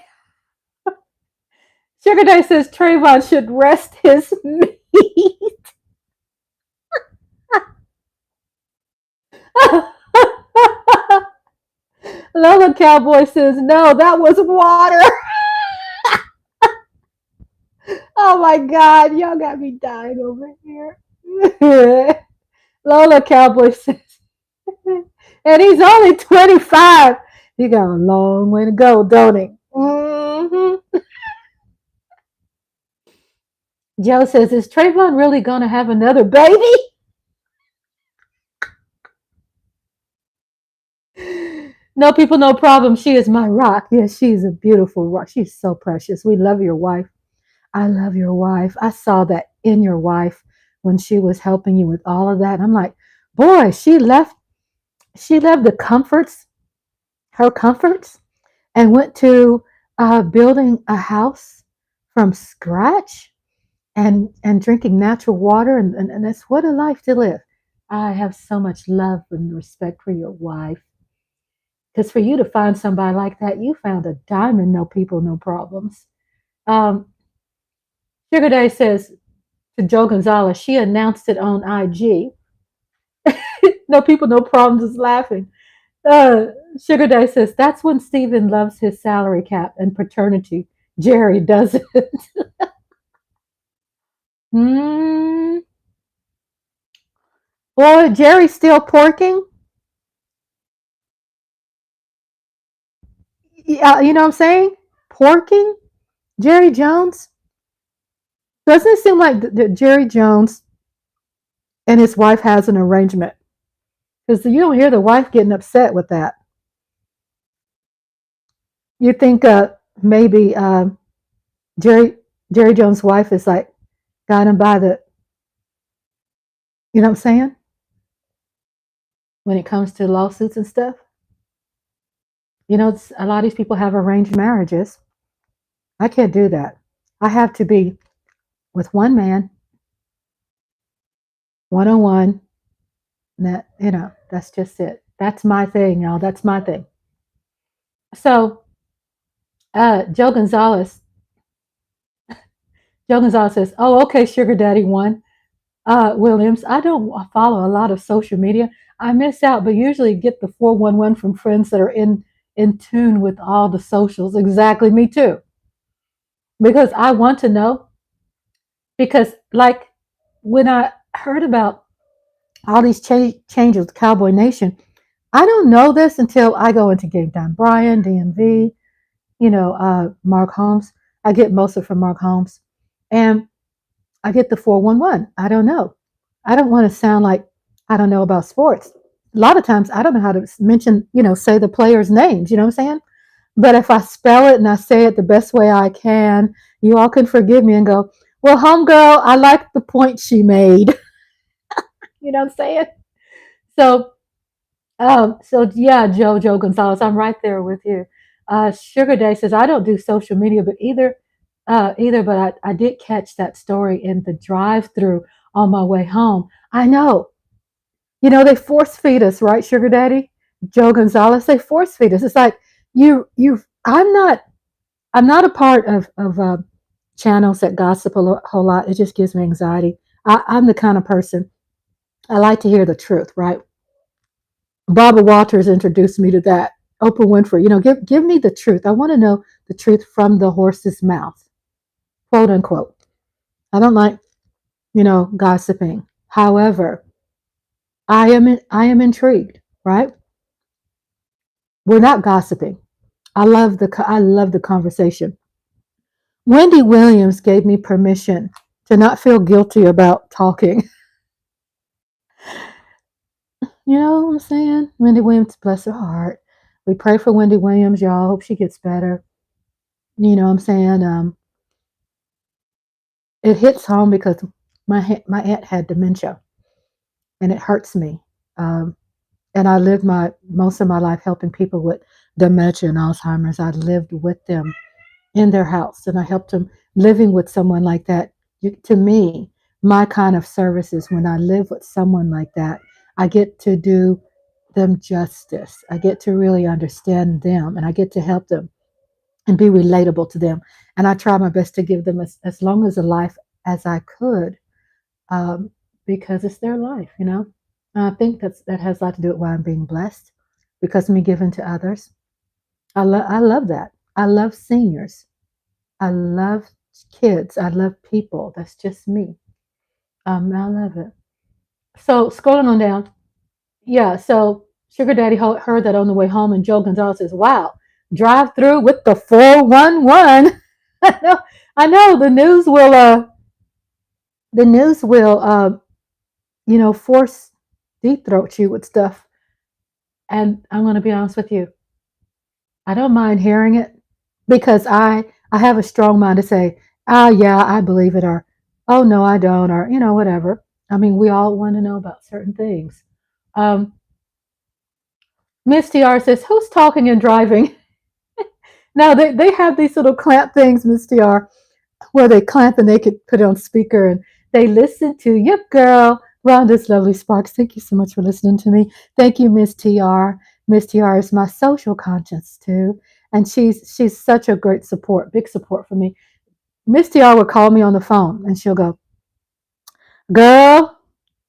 Sugar Daddy says Trayvon should rest his meat. Lola Cowboy says, no, that was water. Oh my God, y'all got me dying over here. Lola Cowboy says, and he's only 25. He got a long way to go, don't he? Mm-hmm. Joe says, is Trayvon really going to have another baby? No people, no problem. She is my rock. Yes, she's a beautiful rock. She's so precious. We love your wife. I love your wife. I saw that in your wife when she was helping you with all of that. And I'm like, boy, she left the comforts, her comforts, and went to building a house from scratch and drinking natural water. And that's what a life to live. I have so much love and respect for your wife. Because for you to find somebody like that, you found a diamond, no people, no problems. Um, Sugar Day says to Joe Gonzalez, she announced it on IG. No people, no problems is laughing. Sugar Day says that's when Steven loves his salary cap and paternity. Jerry doesn't. mm. Boy, Jerry's still porking. Yeah, you know what I'm saying? Porking? Jerry Jones? Doesn't it seem like that Jerry Jones and his wife has an arrangement? Because you don't hear the wife getting upset with that. You think maybe Jerry Jones' wife is like got him by the, you know what I'm saying? When it comes to lawsuits and stuff. You know, a lot of these people have arranged marriages. I can't do that. I have to be with one man, one on one. That, you know, that's just it. That's my thing, y'all. That's my thing. So, Joe Gonzalez says, "Oh, okay, Sugar Daddy one." Williams, I don't follow a lot of social media. I miss out, but usually get the 411 from friends that are in tune with all the socials. Exactly, me too. Because I want to know. Because like when I heard about all these changes with Cowboy Nation, I don't know this until I go into Game Time. Brian, DMV, Mark Holmes. I get most of it from Mark Holmes. And I get the 411. I don't know. I don't want to sound like I don't know about sports. A lot of times I don't know how to mention, say the players' names, you know what I'm saying? But if I spell it and I say it the best way I can, you all can forgive me and go, well, homegirl, I like the point she made. You know what I'm saying? So, yeah, Joe Gonzalez, I'm right there with you. Sugar Day says, I don't do social media, but but I did catch that story in the drive-through on my way home. I know. They force feed us, right, Sugar Daddy? Joe Gonzalez, they force feed us. It's like I'm not a part of channels that gossip a whole lot. It just gives me anxiety. I'm the kind of person, I like to hear the truth, right? Barbara Walters introduced me to that. Oprah Winfrey, give me the truth. I want to know the truth from the horse's mouth, quote unquote. I don't like, gossiping. However, I am intrigued, right? We're not gossiping. I love the conversation. Wendy Williams gave me permission to not feel guilty about talking. You know what I'm saying? Wendy Williams, bless her heart. We pray for Wendy Williams, y'all. Hope she gets better. You know what I'm saying? It hits home because my aunt had dementia, and it hurts me. And I lived most of my life helping people with dementia and Alzheimer's. I lived with them in their house, and I helped them. Living with someone like that, to me, my kind of service is when I live with someone like that, I get to do them justice. I get to really understand them, and I get to help them and be relatable to them. And I try my best to give them as long as a life as I could, because it's their life, And I think that has a lot to do with why I'm being blessed, because of me giving to others. I love that. I love seniors. I love kids. I love people. That's just me. I love it. So scrolling on down. Yeah, so Sugar Daddy heard that on the way home, and Joe Gonzalez says, wow, drive through with the 411. I know the news will force deep throat you with stuff. And I'm going to be honest with you. I don't mind hearing it, because I have a strong mind to say, oh yeah, I believe it, or oh no, I don't, or whatever. I mean, we all want to know about certain things. Um, Miss TR says, who's talking and driving? Now, they have these little clamp things, Miss TR, where they clamp and they could put it on speaker and they listen to, yep, girl, Rhonda's lovely sparks. Thank you so much for listening to me. Thank you, Miss TR. Miss TR is my social conscience too. And she's such a great support, big support for me. Miss TR would call me on the phone and she'll go, girl,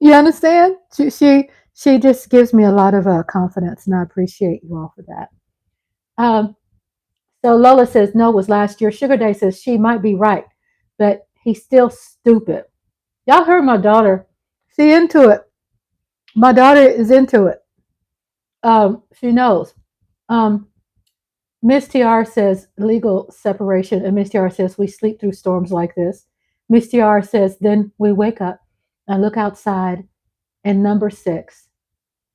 you understand? She just gives me a lot of confidence, and I appreciate you all for that. Um, so Lola says no was last year. Sugar Day says she might be right, but he's still stupid. Y'all heard my daughter. She into it. My daughter is into it. She knows. Um, Miss TR says legal separation, and Miss TR says we sleep through storms like this. Miss TR says then we wake up and look outside, and number 6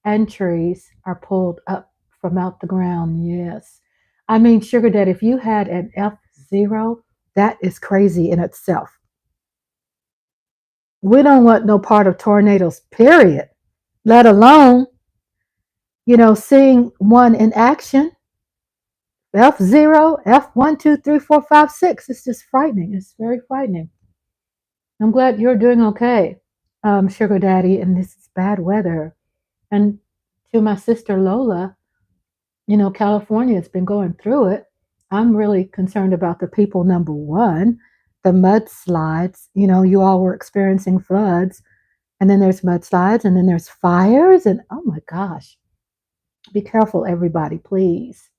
and trees are pulled up from out the ground. Yes. I mean, Sugar Dad, if you had an F0, that is crazy in itself. We don't want no part of tornadoes, period. Let alone, seeing one in action. F0, F1, 2, 3, 4, 5, 6. It's just frightening. It's very frightening. I'm glad you're doing okay, Sugar Daddy, and this is bad weather. And to my sister Lola, California has been going through it. I'm really concerned about the people, number one, the mudslides. You all were experiencing floods, and then there's mudslides, and then there's fires, and oh my gosh. Be careful, everybody, please.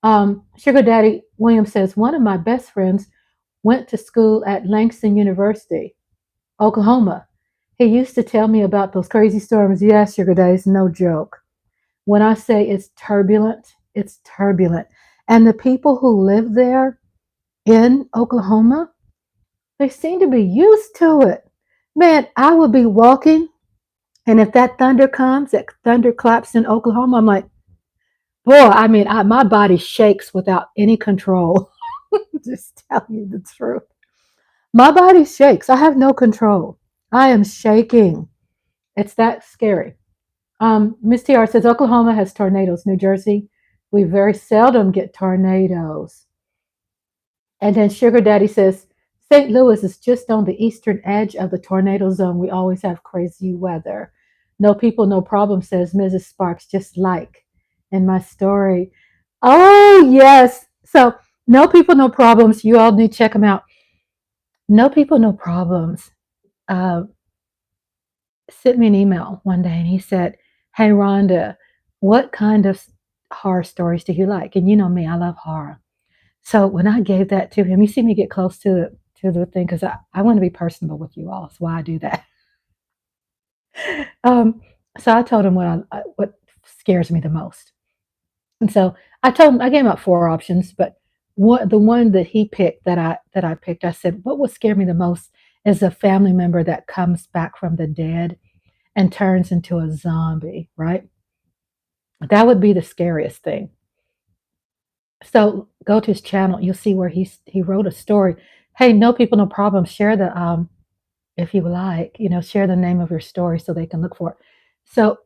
Sugar Daddy William says, one of my best friends went to school at Langston University, Oklahoma. He used to tell me about those crazy storms. Yes, Sugar Daddy, it's no joke. When I say it's turbulent, it's turbulent. And the people who live there in Oklahoma, they seem to be used to it. Man, I would be walking, and if that thunder comes, that thunder claps in Oklahoma, I'm like, boy, I mean, my body shakes without any control. Just tell you the truth. My body shakes. I have no control. I am shaking. It's that scary. Miss TR says Oklahoma has tornadoes. New Jersey, we very seldom get tornadoes. And then Sugar Daddy says St. Louis is just on the eastern edge of the tornado zone. We always have crazy weather. No people, no problem, says Mrs. Sparks, just like in my story. Oh, yes. So, no people, no problems. You all need to check them out. No people, no problems. Sent me an email one day and he said, hey, Rhonda, what kind of horror stories do you like? And you know me, I love horror. So when I gave that to him, you see me get close to the thing because I want to be personable with you all. That's why I do that. So I told him what scares me the most. And so I gave him about 4 options, but the one that he picked that I picked, I said, what would scare me the most is a family member that comes back from the dead and turns into a zombie, right? That would be the scariest thing. So go to his channel, you'll see where he wrote a story. Hey, no people, no problem. Share the if you would like, share the name of your story so they can look for it. So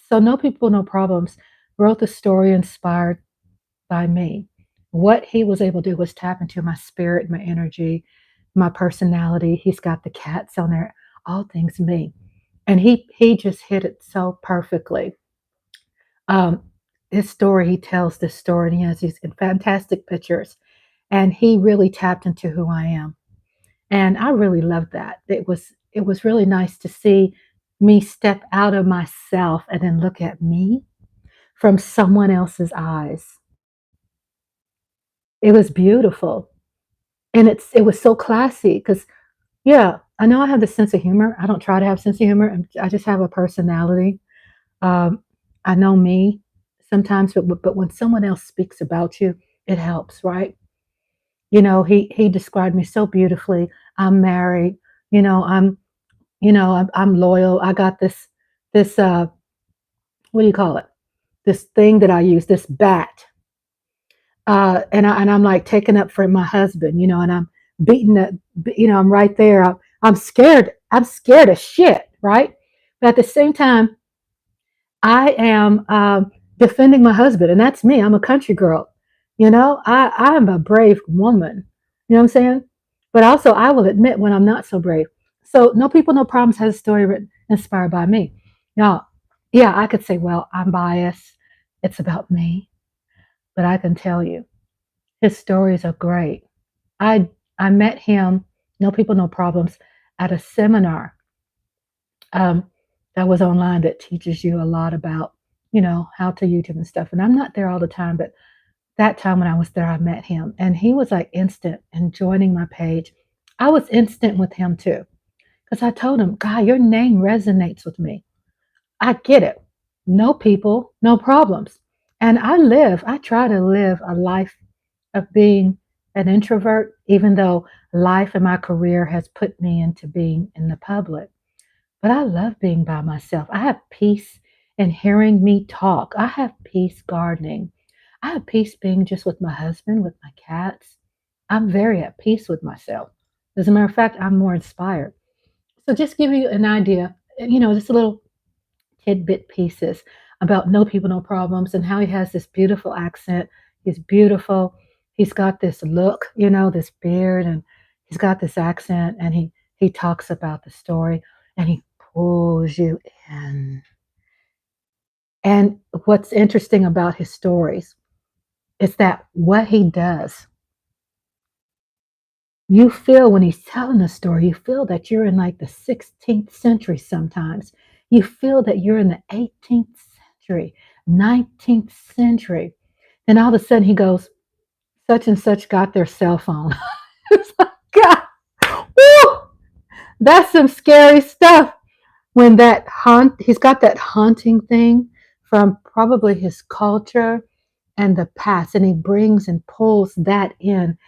so no people, no problems wrote the story inspired by me. What he was able to do was tap into my spirit, my energy, my personality. He's got the cats on there, all things me. And he just hit it so perfectly. His story, he tells this story, and he has these fantastic pictures. And he really tapped into who I am. And I really loved that. It was really nice to see me step out of myself and then look at me from someone else's eyes. It was beautiful. And it was so classy because, yeah, I know I have the sense of humor. I don't try to have sense of humor. I just have a personality. I know me sometimes, but when someone else speaks about you, it helps, right? He described me so beautifully. I'm married. I'm loyal. I got this what do you call it? This thing that I use, this bat. And I'm like taking up for my husband, and I'm right there. I'm scared. I'm scared of shit, right? But at the same time, I am defending my husband, and that's me. I'm a country girl. I am a brave woman. You know what I'm saying? But also, I will admit when I'm not so brave. So, No People, No Problems has a story written, inspired by me. Now, yeah, I could say, well, I'm biased. It's about me. But I can tell you, his stories are great. I I met him, No People, No Problems, at a seminar um, that was online that teaches you a lot about, how to YouTube and stuff. And I'm not there all the time, but that time when I was there, I met him, and he was like instant in joining my page. I was instant with him too, because I told him, God, your name resonates with me. I get it. No people, no problems. And I try to live a life of being an introvert, even though life and my career has put me into being in the public. But I love being by myself. I have peace in hearing me talk. I have peace gardening. I have peace being just with my husband, with my cats. I'm very at peace with myself. As a matter of fact, I'm more inspired. So just give you an idea, just a little tidbit pieces about No People, No Problems and how he has this beautiful accent. He's beautiful. He's got this look, this beard, and he's got this accent, and he talks about the story, and he pulls you in. And what's interesting about his stories is that what he does, you feel when he's telling a story, you feel that you're in like the 16th century sometimes. You feel that you're in the 18th century, 19th century. Then all of a sudden he goes, such and such got their cell phone. It's like, God, woo, that's some scary stuff. When he's got that haunting thing from probably his culture and the past, and he brings and pulls that in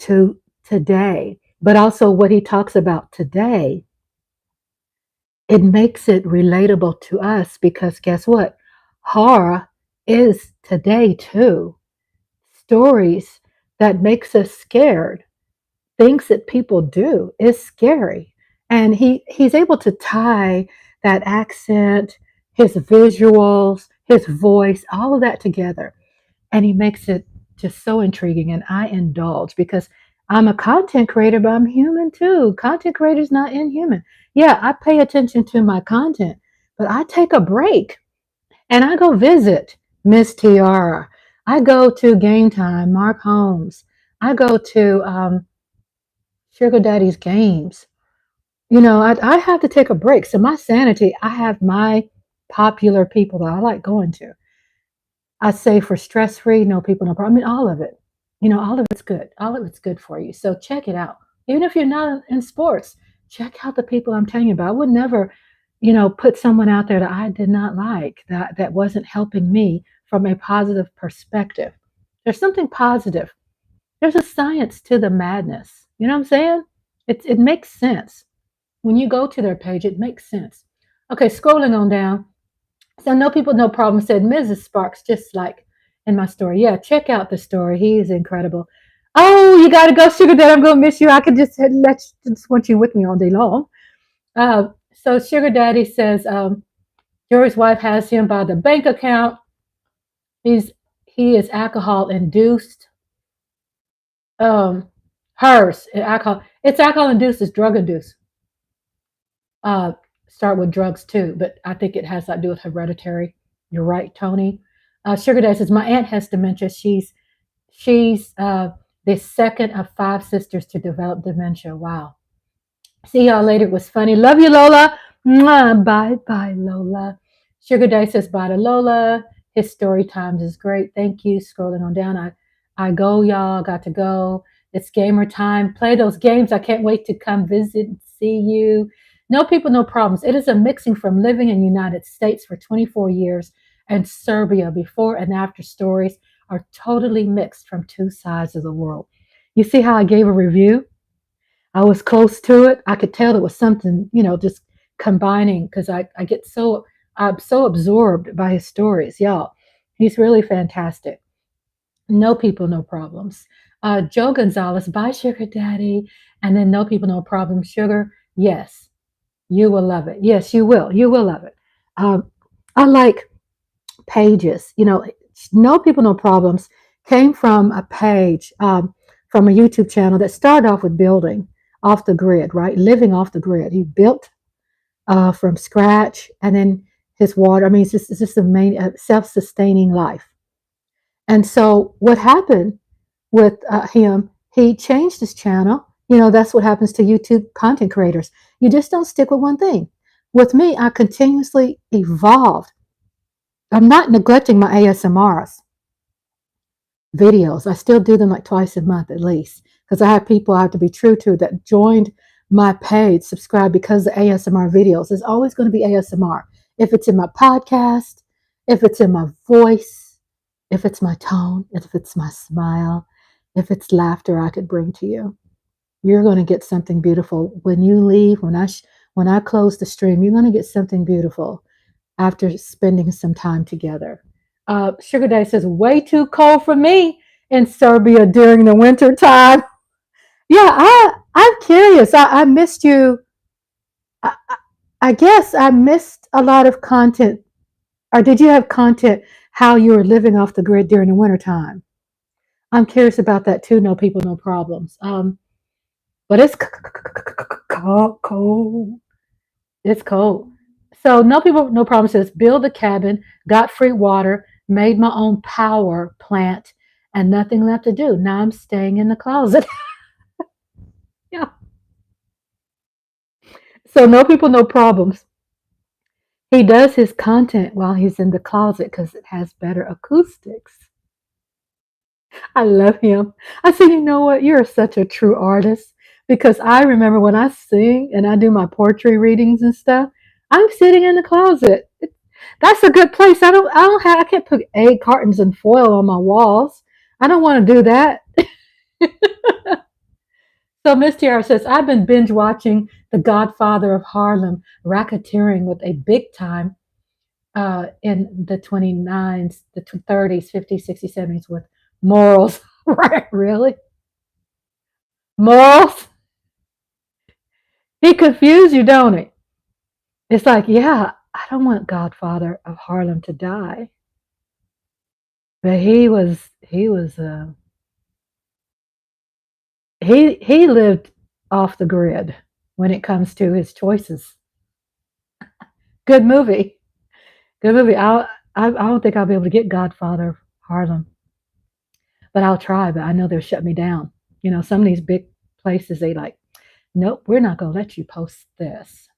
to today. But also what he talks about today, it makes it relatable to us because guess what? Horror is today too. Stories that makes us scared, things that people do is scary. And he's able to tie that accent, his visuals, his voice, all of that together. And he makes it just so intriguing. And I indulge because I'm a content creator, but I'm human too. Content creator's not inhuman. Yeah, I pay attention to my content, but I take a break and I go visit Miss Tiara. I go to Game Time, Mark Holmes. I go to Sugar Daddy's games. I have to take a break. So my sanity, I have my popular people that I like going to. I say for stress free, No People, No Problem. I mean, all of it. All of it's good. All of it's good for you. So check it out. Even if you're not in sports, check out the people I'm telling you about. I would never, put someone out there that I did not like, that wasn't helping me from a positive perspective. There's something positive. There's a science to the madness. You know what I'm saying? It makes sense. When you go to their page, it makes sense. Okay, scrolling on down. So No People, No Problem said Mrs. Sparks, just like in my story. Yeah, check out the story. He is incredible. Oh, you got to go, Sugar Daddy. I'm going to miss you. I could just want you with me all day long. So Sugar Daddy says Jory's wife has him by the bank account. He is alcohol induced. Hers alcohol. It's alcohol induced. It's drug induced. Start with drugs too, but I think it has to do with hereditary. You're right, Tony. Sugar Daddy says my aunt has dementia. She's the second of 5 sisters to develop dementia. Wow. See y'all later. It was funny. Love you, Lola. Mwah. Bye bye, Lola. Sugar Daddy says bye to Lola. His story times is great. Thank you. Scrolling on down. I go, y'all. Got to go. It's gamer time. Play those games. I can't wait to come visit and see you. No People, No Problems. It is a mixing from living in the United States for 24 years and Serbia. Before and after stories are totally mixed from 2 sides of the world. You see how I gave a review? I was close to it. I could tell there was something, just combining because I'm so absorbed by his stories, y'all. He's really fantastic. No People, No Problems. Joe Gonzalez, bye, Sugar Daddy. And then No People, No Problem, Sugar. Yes, you will love it. Yes, you will. You will love it. Um, I like pages. No People, No Problems came from a page from a YouTube channel that started off with building off the grid, right? Living off the grid. He built from scratch, and then his water. I mean, it's just a main self-sustaining life. And so, what happened with him? He changed his channel. That's what happens to YouTube content creators. You just don't stick with one thing. With me, I continuously evolved. I'm not neglecting my ASMRs videos. I still do them like twice a month at least, because I have people I have to be true to that joined my page, subscribe because of the ASMR videos. There's always going to be ASMR. If it's in my podcast, if it's in my voice, if it's my tone, if it's my smile, if it's laughter I could bring to you, you're going to get something beautiful. When you leave, when I close the stream, you're going to get something beautiful after spending some time together. Sugar Daddy says, way too cold for me in Serbia during the winter time. Yeah, I'm curious. I missed you. I, I guess I missed a lot of content. Or did you have content how you were living off the grid during the winter time? I'm curious about that too. No People, No Problems. But it's cold. It's cold. So No People, No Problem says, build a cabin, got free water, made my own power plant, and nothing left to do. Now I'm staying in the closet. Yeah. So No People, No Problems. He does his content while he's in the closet because it has better acoustics. I love him. I said, you know what? You're such a true artist, because I remember when I sing and I do my poetry readings and stuff, I'm sitting in the closet. That's a good place. I can't put egg cartons and foil on my walls. I don't want to do that. So Miss Tiara says, I've been binge watching The Godfather of Harlem, racketeering with a big time in the 29s, the 30s, 50s, 60s, 70s with morals. Right? Really? Morals? He confused you, don't he? It's like, yeah, I don't want Godfather of Harlem to die. But he lived off the grid when it comes to his choices. Good movie. Good movie. I don't think I'll be able to get Godfather of Harlem, but I'll try. But I know they'll shut me down. Some of these big places, they like, nope, we're not going to let you post this.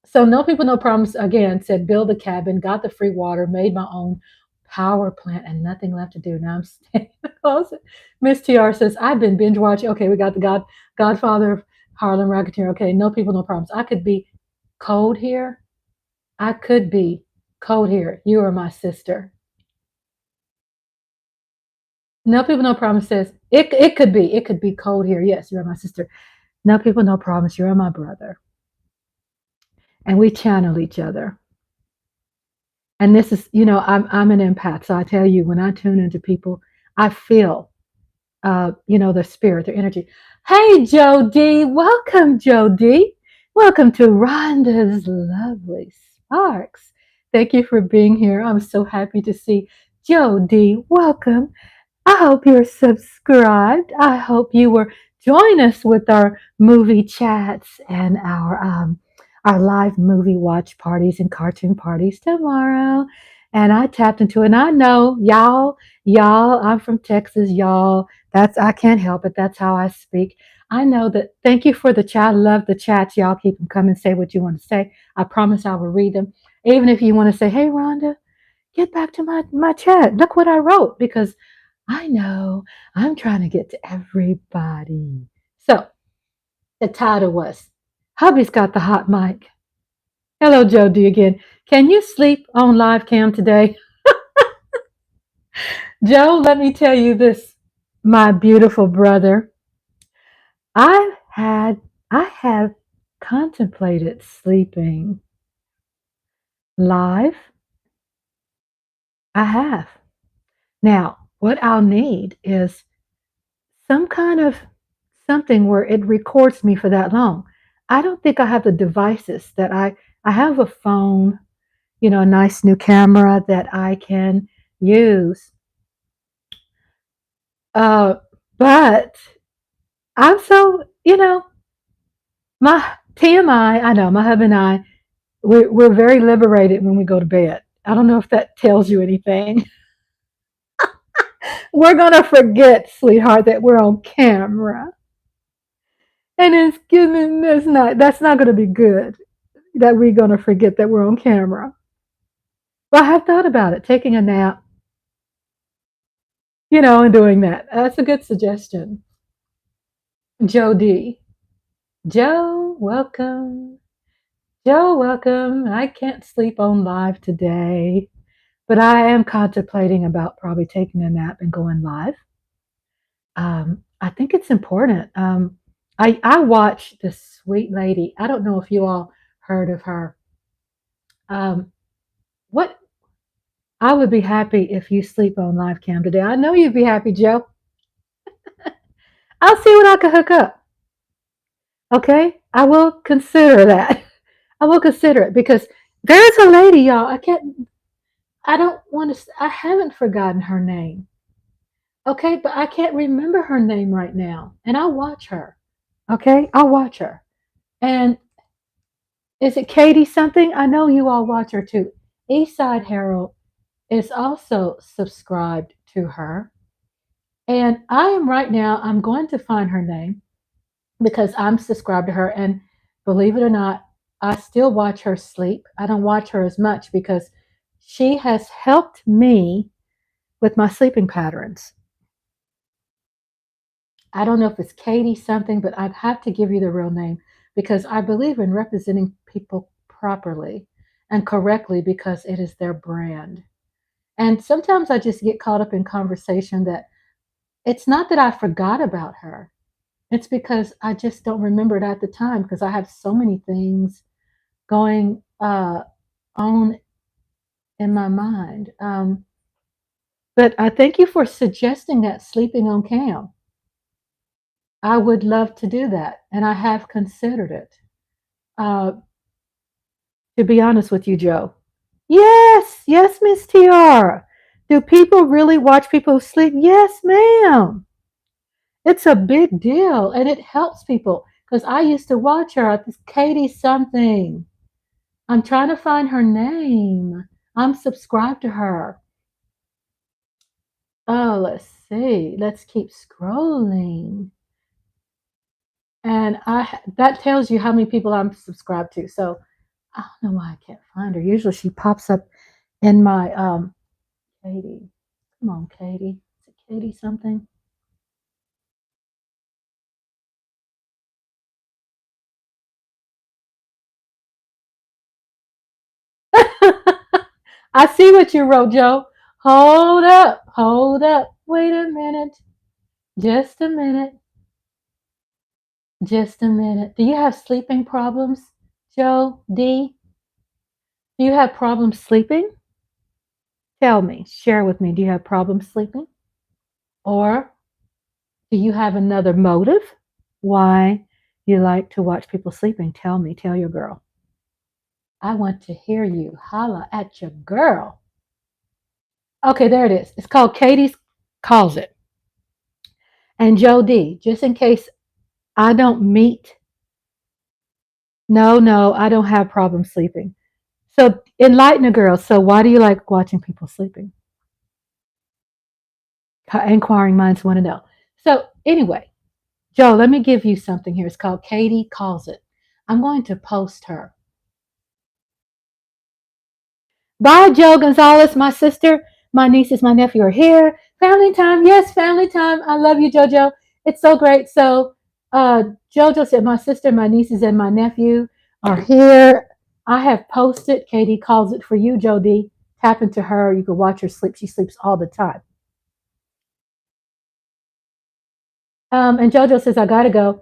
So No People, No Problems, again, said build a cabin, got the free water, made my own power plant, and nothing left to do. Now I'm staying in the closet. Miss TR says, I've been binge watching. Okay, we got the Godfather of Harlem Racketeer. Okay, No People, No Problems. I could be cold here. I could be cold here. You are my sister. No People, No Problems says, it could be cold here. Yes, you're my sister. No People, No Problems. You're my brother. And we channel each other. And this is, I'm an empath. So I tell you, when I tune into people, I feel, their spirit, their energy. Hey, Joe D. Welcome, Joe D. Welcome to Rhonda's Lovely Sparks. Thank you for being here. I'm so happy to see Joe D. Welcome. I hope you're subscribed. I hope you will join us with our movie chats and our live movie watch parties and cartoon parties tomorrow. And I tapped into it. And I know y'all, I'm from Texas, y'all. I can't help it. That's how I speak. I know that. Thank you for the chat. I love the chats. Y'all keep them coming. Say what you want to say. I promise I will read them. Even if you want to say, hey, Rhonda, get back to my chat. Look what I wrote, because I know I'm trying to get to everybody. So the title was, Hubby's got the hot mic. Hello, Joe D again. Can you sleep on live cam today? Joe, let me tell you this, my beautiful brother. I have contemplated sleeping live. I have. Now, what I'll need is some kind of something where it records me for that long. I don't think I have the devices that I have a phone, a nice new camera that I can use. But I'm so, my TMI, I know my husband and I, we're very liberated when we go to bed. I don't know if that tells you anything. We're going to forget, sweetheart, that we're on camera. And that's not going to be good that we're going to forget that we're on camera. But I have thought about it, taking a nap, and doing that. That's a good suggestion. Joe D. Joe, welcome. Joe, welcome. I can't sleep on live today, but I am contemplating about probably taking a nap and going live. I think it's important. I watch this sweet lady. I don't know if you all heard of her. What I would be happy if you sleep on live cam today. I know you'd be happy, Joe. I'll see what I can hook up. Okay, I will consider that. I will consider it because there's a lady, y'all. I haven't forgotten her name. Okay, but I can't remember her name right now. And I'll watch her. Okay, I'll watch her. And is it Katie something? I know you all watch her too. Eastside Herald is also subscribed to her. And I'm going to find her name because I'm subscribed to her. And believe it or not, I still watch her sleep. I don't watch her as much because she has helped me with my sleeping patterns. I don't know if it's Katie something, but I'd have to give you the real name because I believe in representing people properly and correctly because it is their brand. And sometimes I just get caught up in conversation that it's not that I forgot about her. It's because I just don't remember it at the time because I have so many things going on in my mind. But I thank you for suggesting that sleeping on cam. I would love to do that, and I have considered it. To be honest with you, Joe. Yes, Miss Tiara. Do people really watch people sleep? Yes, ma'am. It's a big deal, and it helps people because I used to watch her. This Katie something. I'm trying to find her name. I'm subscribed to her. Oh, let's see. Let's keep scrolling. And that tells you how many people I'm subscribed to. So I don't know why I can't find her. Usually she pops up in my Katie. Come on, Katie. Is it Katie something? I see what you wrote, Joe. Hold up. Wait a minute. Just a minute. Do you have sleeping problems, Joe D? Do you have problems sleeping? Tell me, share with me. Do you have problems sleeping? Or do you have another motive why you like to watch people sleeping? Tell me, tell your girl. I want to hear you holla at your girl. Okay, there it is. It's called Katie's Calls It. And Joe D, just in case I don't meet. No, I don't have problems sleeping. So enlighten a girl. So why do you like watching people sleeping? Inquiring minds want to know. So anyway, Joe, let me give you something here. It's called Katie Calls It. I'm going to post her. Bye, Joe Gonzalez, my sister, my nieces, my nephew are here. Family time. Yes, family time. I love you, JoJo. It's so great. So JoJo said my sister, my nieces, and my nephew are here. I have posted Katie Calls It for you, Joe D. Tap into her. You can watch her sleep. She sleeps all the time. And JoJo says, I got to go.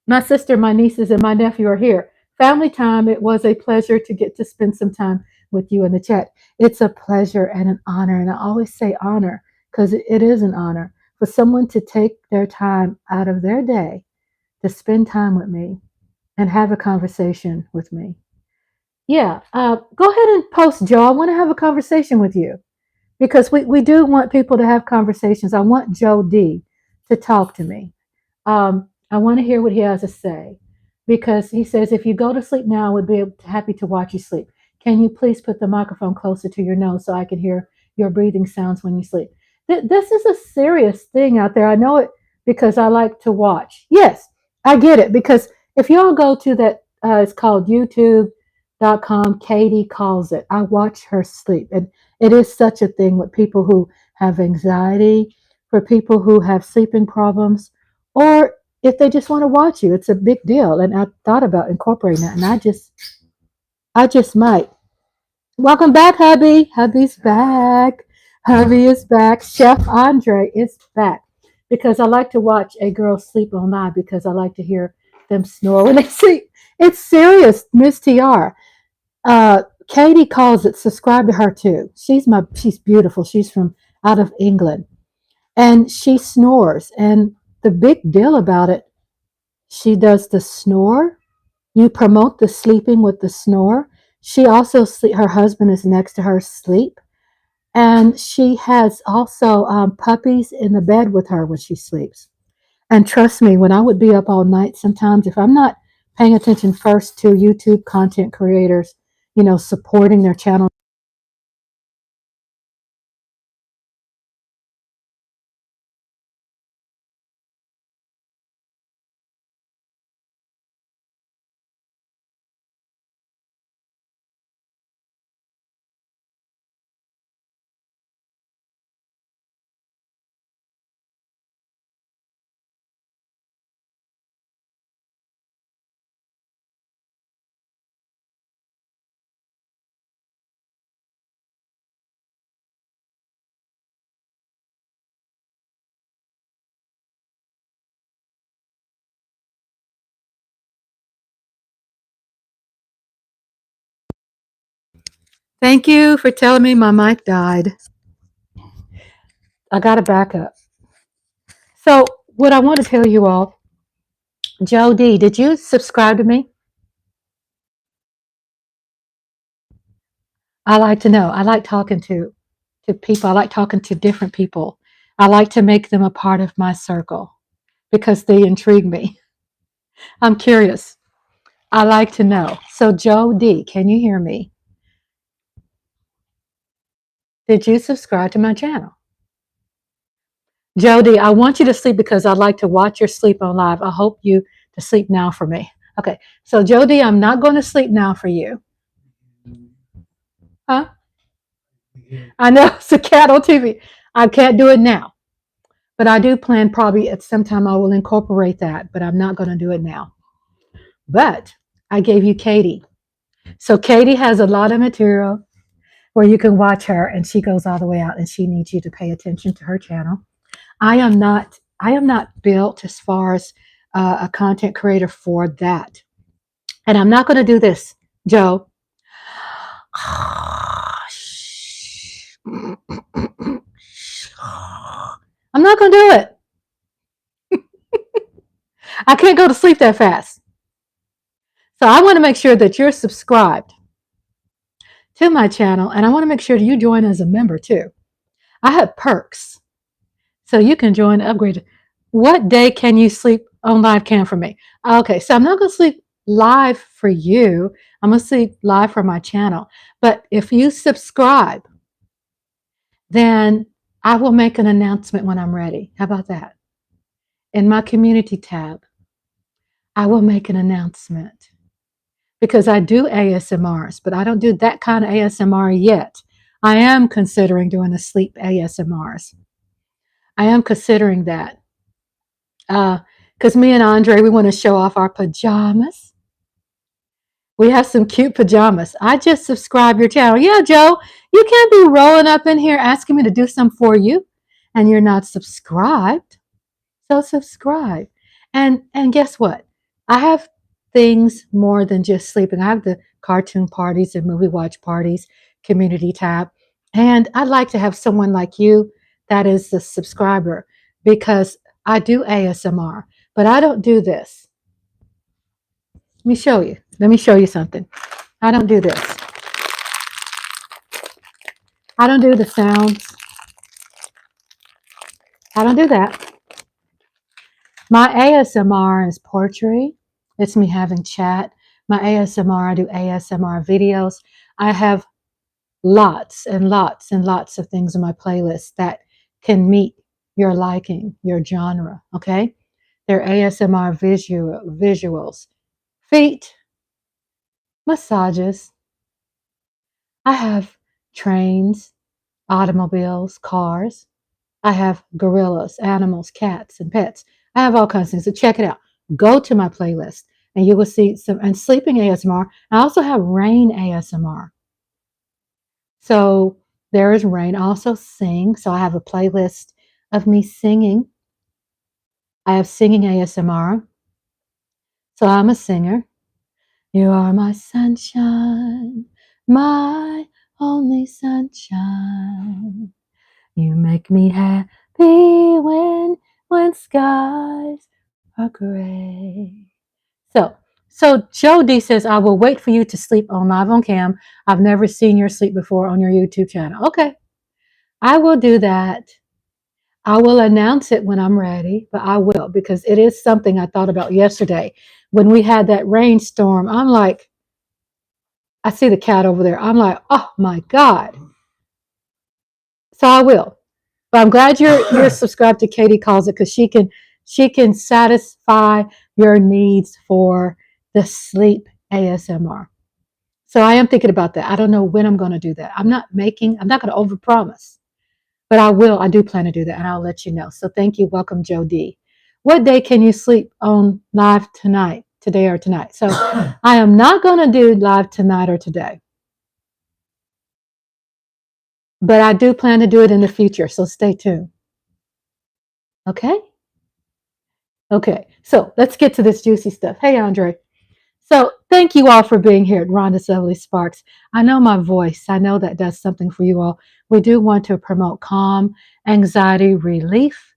My sister, my nieces, and my nephew are here. Family time. It was a pleasure to get to spend some time with you in the chat. It's a pleasure and an honor. And I always say honor because it is an honor for someone to take their time out of their day to spend time with me and have a conversation with me. Yeah, go ahead and post, Joe. I want to have a conversation with you because we do want people to have conversations. I want Joe D to talk to me. I want to hear what he has to say because he says, if you go to sleep now, I would be happy to watch you sleep. Can you please put the microphone closer to your nose so I can hear your breathing sounds when you sleep? This is a serious thing out there. I know it because I like to watch. Yes, I get it because if y'all go to that, it's called youtube.com, Katie calls it. I watch her sleep. And it is such a thing with people who have anxiety, for people who have sleeping problems, or if they just want to watch you. It's a big deal. And I thought about incorporating that, and I just might. Welcome back, Hubby. Hubby's back. Hubby is back. Chef Andre is back because I like to watch a girl sleep on live because I like to hear them snore when they sleep. It's serious, Miss TR. Katie calls it. Subscribe to her too. She's beautiful. She's from out of England, and she snores. And the big deal about it, she does the snore. You promote the sleeping with the snore. She also her husband is next to her sleep, and she has also puppies in the bed with her when she sleeps. And trust me, when I would be up all night, sometimes if I'm not paying attention first to YouTube content creators, supporting their channel. Thank you for telling me my mic died. I got to back up. So, what I want to tell you all, Joe D, did you subscribe to me? I like to know. I like talking to people. I like talking to different people. I like to make them a part of my circle because they intrigue me. I'm curious. I like to know. So, Joe D, can you hear me? Did you subscribe to my channel? Jody, I want you to sleep because I like to watch your sleep on live. I hope you to sleep now for me. Okay, so Jody, I'm not going to sleep now for you. Huh? I know it's a cat on TV. I can't do it now, but I do plan probably at some time I will incorporate that, but I'm not going to do it now. But I gave you Katie. So Katie has a lot of material where you can watch her, and she goes all the way out, and she needs you to pay attention to her channel. I am not built as far as a content creator for that. And I'm not going to do this, Joe. I'm not going to do it. I can't go to sleep that fast. So I want to make sure that you're subscribed to my channel, and I want to make sure that you join as a member too. I have perks. So you can join upgrade. What day can you sleep on live cam for me? Okay, so I'm not going to sleep live for you. I'm going to sleep live for my channel. But if you subscribe, then I will make an announcement when I'm ready. How about that? In my community tab, I will make an announcement because I do ASMRs, but I don't do that kind of ASMR yet. I am considering doing the sleep ASMRs. I am considering that. Because me and Andre, we want to show off our pajamas. We have some cute pajamas. I just subscribe your channel. Yeah, Joe, you can't be rolling up in here asking me to do something for you and you're not subscribed. So subscribe. And guess what? I have things more than just sleeping. I have the cartoon parties and movie watch parties, community tab. And I'd like to have someone like you that is the subscriber because I do ASMR, but I don't do this. Let me show you. Let me show you something. I don't do this. I don't do the sounds. I don't do that. My ASMR is poetry. It's me having chat. My ASMR, I do ASMR videos. I have lots and lots and lots of things in my playlist that can meet your liking, your genre, okay? They're ASMR visuals. Feet, massages. I have trains, automobiles, cars. I have gorillas, animals, cats, and pets. I have all kinds of things. So check it out. Go to my playlist and you will see some, and sleeping ASMR. I also have rain ASMR. So there is rain. I also sing. So I have a playlist of me singing. I have singing ASMR. So I'm a singer. You are my sunshine, my only sunshine. You make me happy when skies are gray. So Jody says, I will wait for you to sleep on live on cam. I've never seen your sleep before on your YouTube channel. Okay, I will do that. I will announce it when I'm ready, but I will, because it is something I thought about yesterday when we had that rainstorm. I'm like, I see the cat over there. I'm like, oh my God. So I will. But I'm glad you're subscribed to Katie Calls It, because she can satisfy your needs for the sleep ASMR. So I am thinking about that. I don't know when I'm going to do that. I'm not going to overpromise, but I will. I do plan to do that, and I'll let you know. So thank you. Welcome, Joe D. What day can you sleep on live tonight, today or tonight? So I am not going to do live tonight or today, but I do plan to do it in the future. So stay tuned. Okay. Okay, so let's get to this juicy stuff. Hey, Andre. So thank you all for being here at Rhonda's Lovely Sparks. I know my voice. I know that does something for you all. We do want to promote calm, anxiety relief.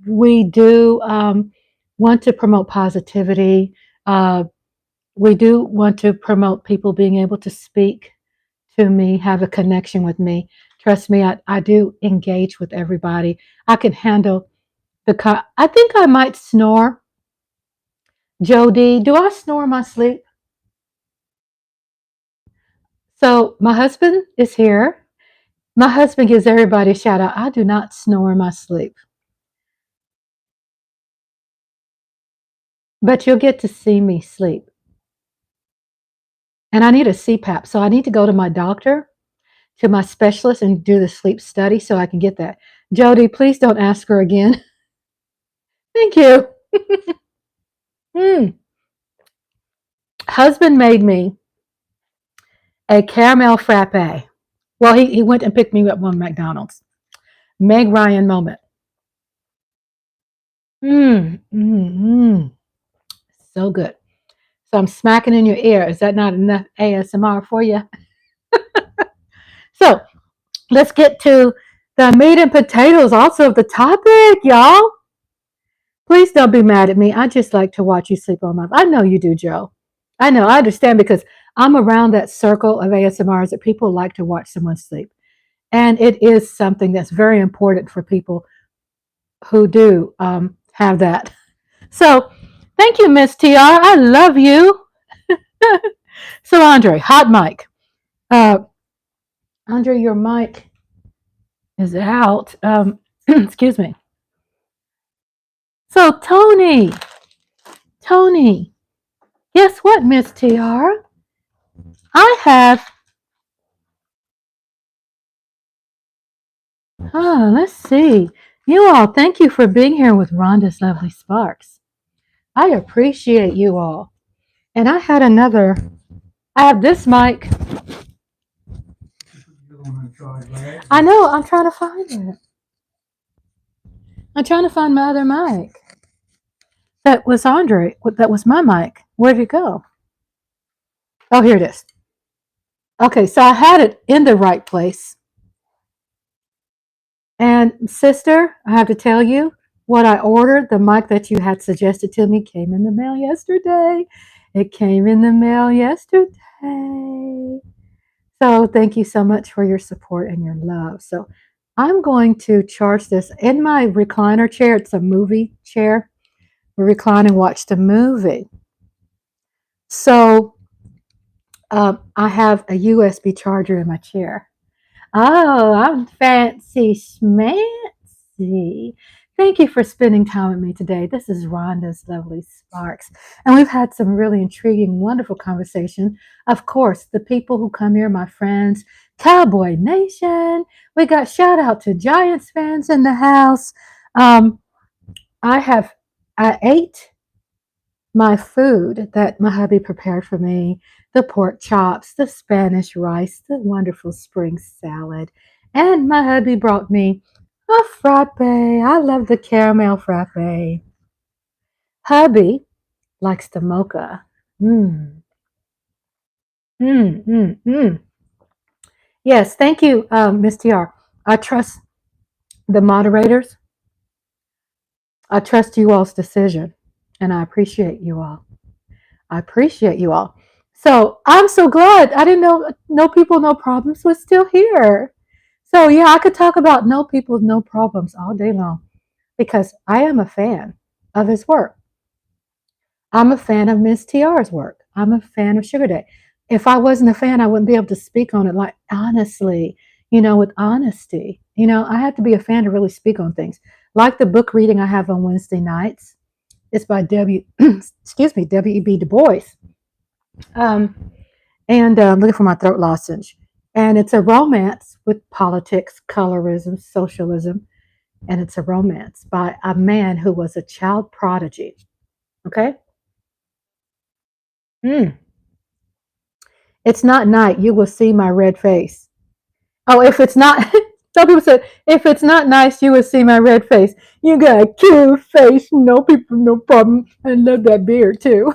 We do want to promote positivity. We do want to promote people being able to speak to me, have a connection with me. Trust me, I do engage with everybody. I can handle I think I might snore. Jody, do I snore in my sleep? So my husband is here. My husband gives everybody a shout out. I do not snore in my sleep. But you'll get to see me sleep. And I need a CPAP. So I need to go to my doctor, to my specialist, and do the sleep study so I can get that. Jody, please don't ask her again. Thank you. Husband made me a caramel frappe. Well, he went and picked me up one McDonald's. Meg Ryan moment. So good. So I'm smacking in your ear. Is that not enough ASMR for you? So let's get to the meat and potatoes also of the topic, y'all. Please don't be mad at me. I just like to watch you sleep on my... I know you do, Joe. I know. I understand, because I'm around that circle of ASMRs that people like to watch someone sleep. And it is something that's very important for people who do have that. So thank you, Miss TR. I love you. So Andre, hot mic. Andre, your mic is out. Excuse me. So Tony, guess what, Miss TR? I have... let's see. You all, thank you for being here with Rhonda's Lovely Sparks. I appreciate you all. And I have this mic. I know, I'm trying to find it. I'm trying to find my other mic. That was Andre. That was my mic. Where did it go? Oh, here it is. Okay, so I had it in the right place. And sister, I have to tell you, what I ordered, the mic that you had suggested to me, came in the mail yesterday. It came in the mail yesterday. So thank you so much for your support and your love. So I'm going to charge this in my recliner chair. It's a movie chair. We recline and watch the movie. So I have a USB charger in my chair. Oh, I'm fancy schmancy. Thank you for spending time with me today. This is Rhonda's Lovely Sparks. And we've had some really intriguing, wonderful conversation. Of course, the people who come here, my friends, Cowboy Nation. We got shout out to Giants fans in the house. I ate my food that my hubby prepared for me, the pork chops, the Spanish rice, the wonderful spring salad, and my hubby brought me a frappe. I love the caramel frappe. Hubby likes the mocha. Mmm. Mmm, mmm, mmm. Yes, thank you, Miss TR. I trust the moderators. I trust you all's decision, and I appreciate you all. I appreciate you all. So I'm so glad. I didn't know No People, No Problems was still here. So yeah, I could talk about No People, No Problems all day long because I am a fan of his work. I'm a fan of Miss TR's work. I'm a fan of Sugar Day. If I wasn't a fan, I wouldn't be able to speak on it like honestly, with honesty. I have to be a fan to really speak on things. Like the book reading I have on Wednesday nights. It's by W.E.B. Du Bois. Looking for my throat lozenge. And it's a romance with politics, colorism, socialism, and it's a romance by a man who was a child prodigy. Okay? It's not night, you will see my red face. Oh, if it's not, some people said, if it's not nice, you will see my red face. You got a cute face, no people, no problem. I love that beard too.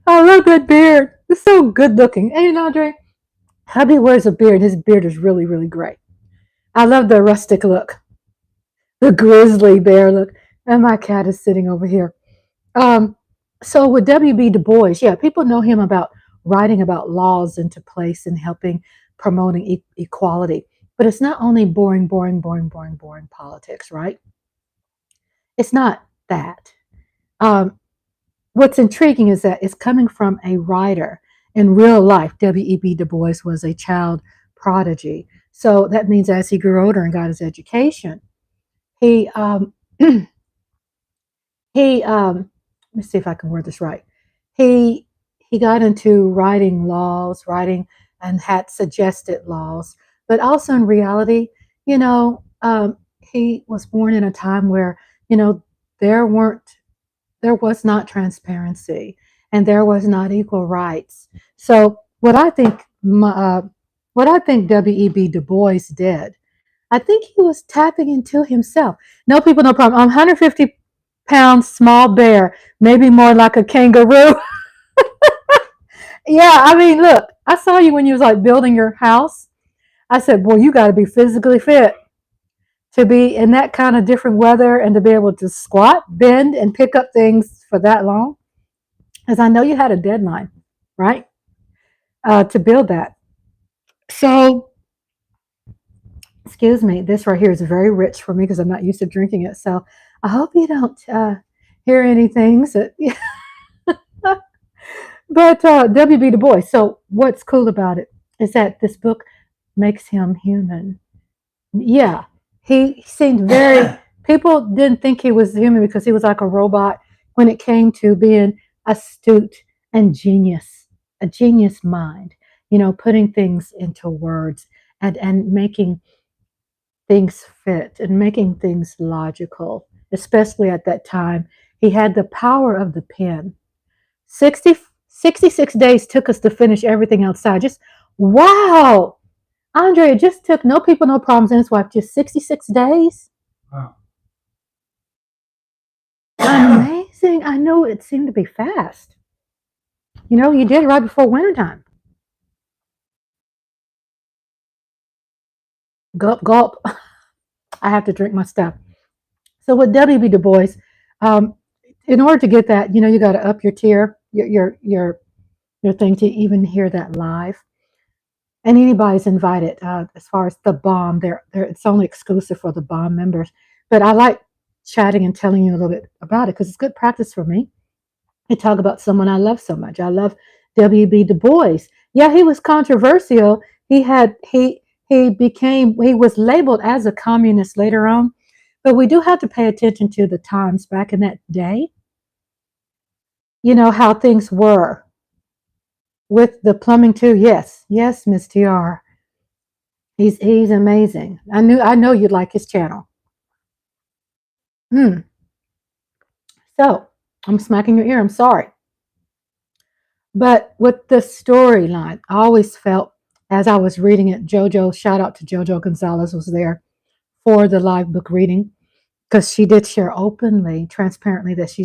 I love that beard. It's so good looking. Ain't Andre? Hubby wears a beard. His beard is really, really great. I love the rustic look, the grizzly bear look. And my cat is sitting over here. So with W.B. Du Bois, yeah, people know him about writing about laws into place and helping promoting equality. But it's not only boring politics, right? It's not that. What's intriguing is that it's coming from a writer. In real life, W.E.B. Du Bois was a child prodigy. So that means as he grew older and got his education, he let me see if I can word this right. He got into writing and had suggested laws, but also in reality, he was born in a time where there was not transparency and there was not equal rights. So what I think W.E.B. Du Bois did, I think he was tapping into himself. No people, no problem. I'm 150-pound small bear, maybe more like a kangaroo. Yeah, I mean, look, I saw you when you was like building your house. I said, boy, you got to be physically fit to be in that kind of different weather and to be able to squat, bend, and pick up things for that long. Because I know you had a deadline, right, to build that. So, excuse me, this right here is very rich for me because I'm not used to drinking it. So I hope you don't hear anything. So, but W.B. Du Bois. So what's cool about it is that this book makes him human. Yeah, he seemed very. People didn't think he was human because he was like a robot when it came to being astute and a genius mind. Putting things into words and making things fit and making things logical, especially at that time. He had the power of the pen. 66 days took us to finish everything outside. Just wow. Andre, it just took No People, No Problems and his wife just 66 days. Wow. Amazing. I know it seemed to be fast. You did it right before wintertime. Gulp, gulp. I have to drink my stuff. So with W.B. Du Bois, um, in order to get that, you got to up your tier, your thing to even hear that live. And anybody's invited. As far as the bomb, it's only exclusive for the bomb members. But I like chatting and telling you a little bit about it because it's good practice for me. I talk about someone I love so much. I love W.B. Du Bois. Yeah, he was controversial. He was labeled as a communist later on, but we do have to pay attention to the times back in that day. You know how things were with the plumbing too. Yes, Miss TR. He's amazing. I know you'd like his channel. So I'm smacking your ear. I'm sorry. But with the storyline, I always felt as I was reading it, shout out to Jojo Gonzalez was there for the live book reading because she did share openly, transparently that she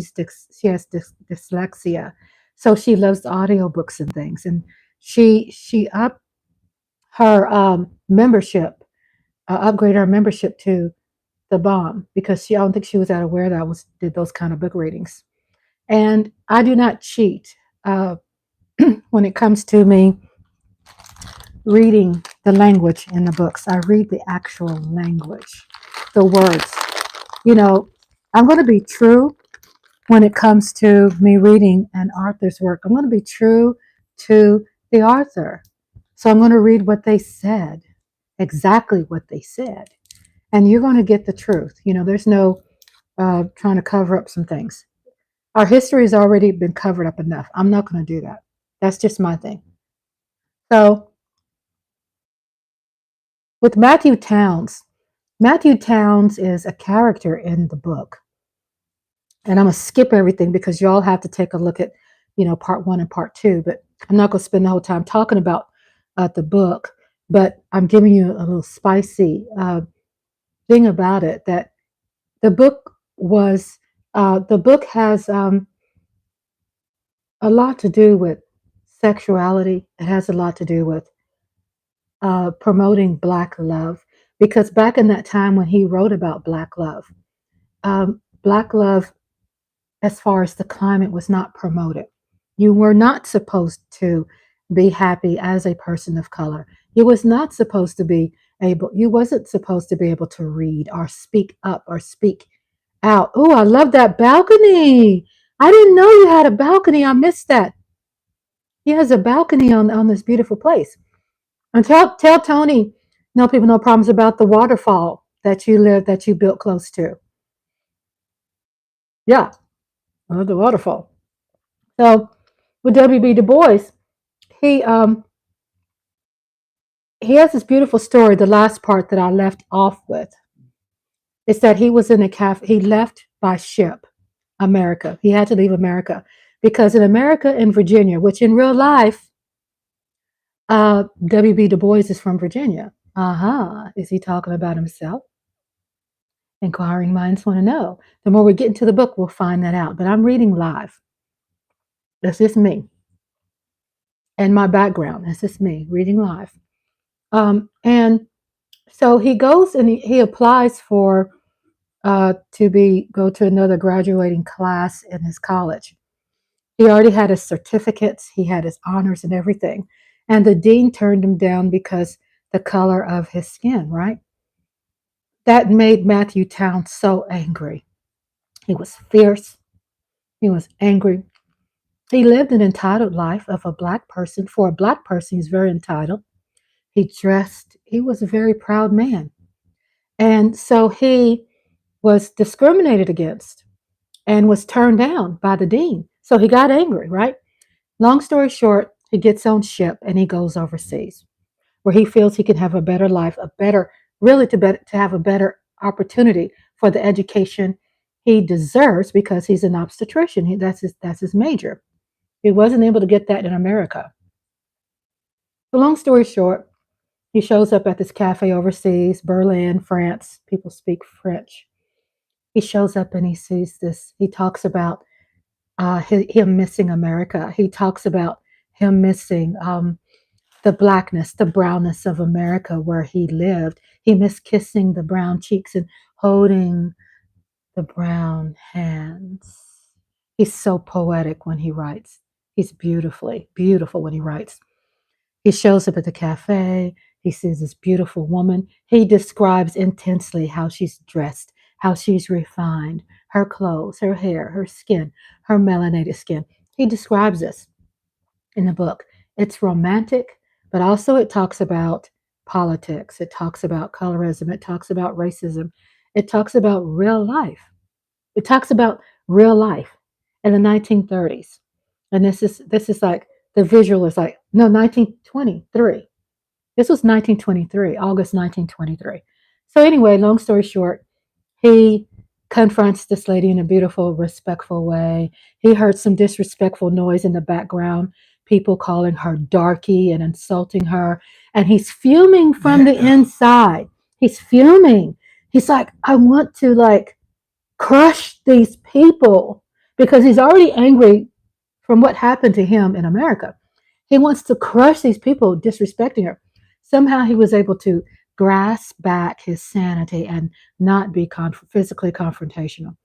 has dyslexia. So she loves audiobooks and things. And she upped her membership, upgraded her membership to the bomb because I don't think she was that aware that I did those kind of book readings. And I do not cheat when it comes to me reading the language in the books. I read the actual language, the words. I'm going to be true when it comes to me reading an author's work. I'm going to be true to the author. So I'm going to read what they said, exactly what they said. And you're going to get the truth. There's no trying to cover up some things. Our history has already been covered up enough. I'm not going to do that. That's just my thing. So with Matthew Towns is a character in the book. And I'm going to skip everything because you all have to take a look at, part 1 and part 2. But I'm not going to spend the whole time talking about the book. But I'm giving you a little spicy thing about it, that the book has a lot to do with sexuality. It has a lot to do with promoting Black love, because back in that time when he wrote about Black love, as far as the climate, was not promoted. You were not supposed to be happy as a person of color. You wasn't supposed to be able to read or speak up or speak out. Oh, I love that balcony. I didn't know you had a balcony. I missed that. He has a balcony on this beautiful place. And tell Tony, no people, no problems about the waterfall that you built close to. Yeah, the waterfall. So with W.B. Du Bois, he has this beautiful story. The last part that I left off with is that he was in a cafe. He left by ship, America. He had to leave America because in America, in Virginia, which in real life, W.B. Du Bois is from Virginia. Is he talking about himself? Inquiring minds want to know. The more we get into the book, we'll find that out. But I'm reading live. That's just me. And my background. That's just me reading live. And so he goes and he applies for go to another graduating class in his college. He already had his certificates. He had his honors and everything. And the dean turned him down because the color of his skin, right? That made Matthew Towns so angry. He was fierce. He was angry. He lived an entitled life of a Black person. For a Black person, he's very entitled. He was a very proud man. And so he was discriminated against and was turned down by the dean. So he got angry, right? Long story short, he gets on ship and he goes overseas where he feels he can have a better life, to have a better opportunity for the education he deserves because he's an obstetrician. That's his major. He wasn't able to get that in America. So long story short, he shows up at this cafe overseas, Berlin, France. People speak French. He shows up and he sees this. He talks about him missing America. He talks about him missing the blackness, the brownness of America where he lived. He missed kissing the brown cheeks and holding the brown hands. He's so poetic when he writes. He's beautifully beautiful when he writes. He shows up at the cafe. He sees this beautiful woman. He describes intensely how she's dressed, how she's refined, her clothes, her hair, her skin, her melanated skin. He describes this in the book. It's romantic, but also it talks about politics. It talks about colorism. It talks about racism. It talks about real life. It talks about real life in the 1930s. And this is like the visual is like no 1923. This was 1923, August 1923. So anyway, long story short, he confronts this lady in a beautiful, respectful way. He heard some disrespectful noise in the background, people calling her darky and insulting her, and he's fuming from the inside. He's fuming. He's like, I want to like crush these people because he's already angry from what happened to him in America. He wants to crush these people disrespecting her. Somehow he was able to grasp back his sanity and not be physically confrontational.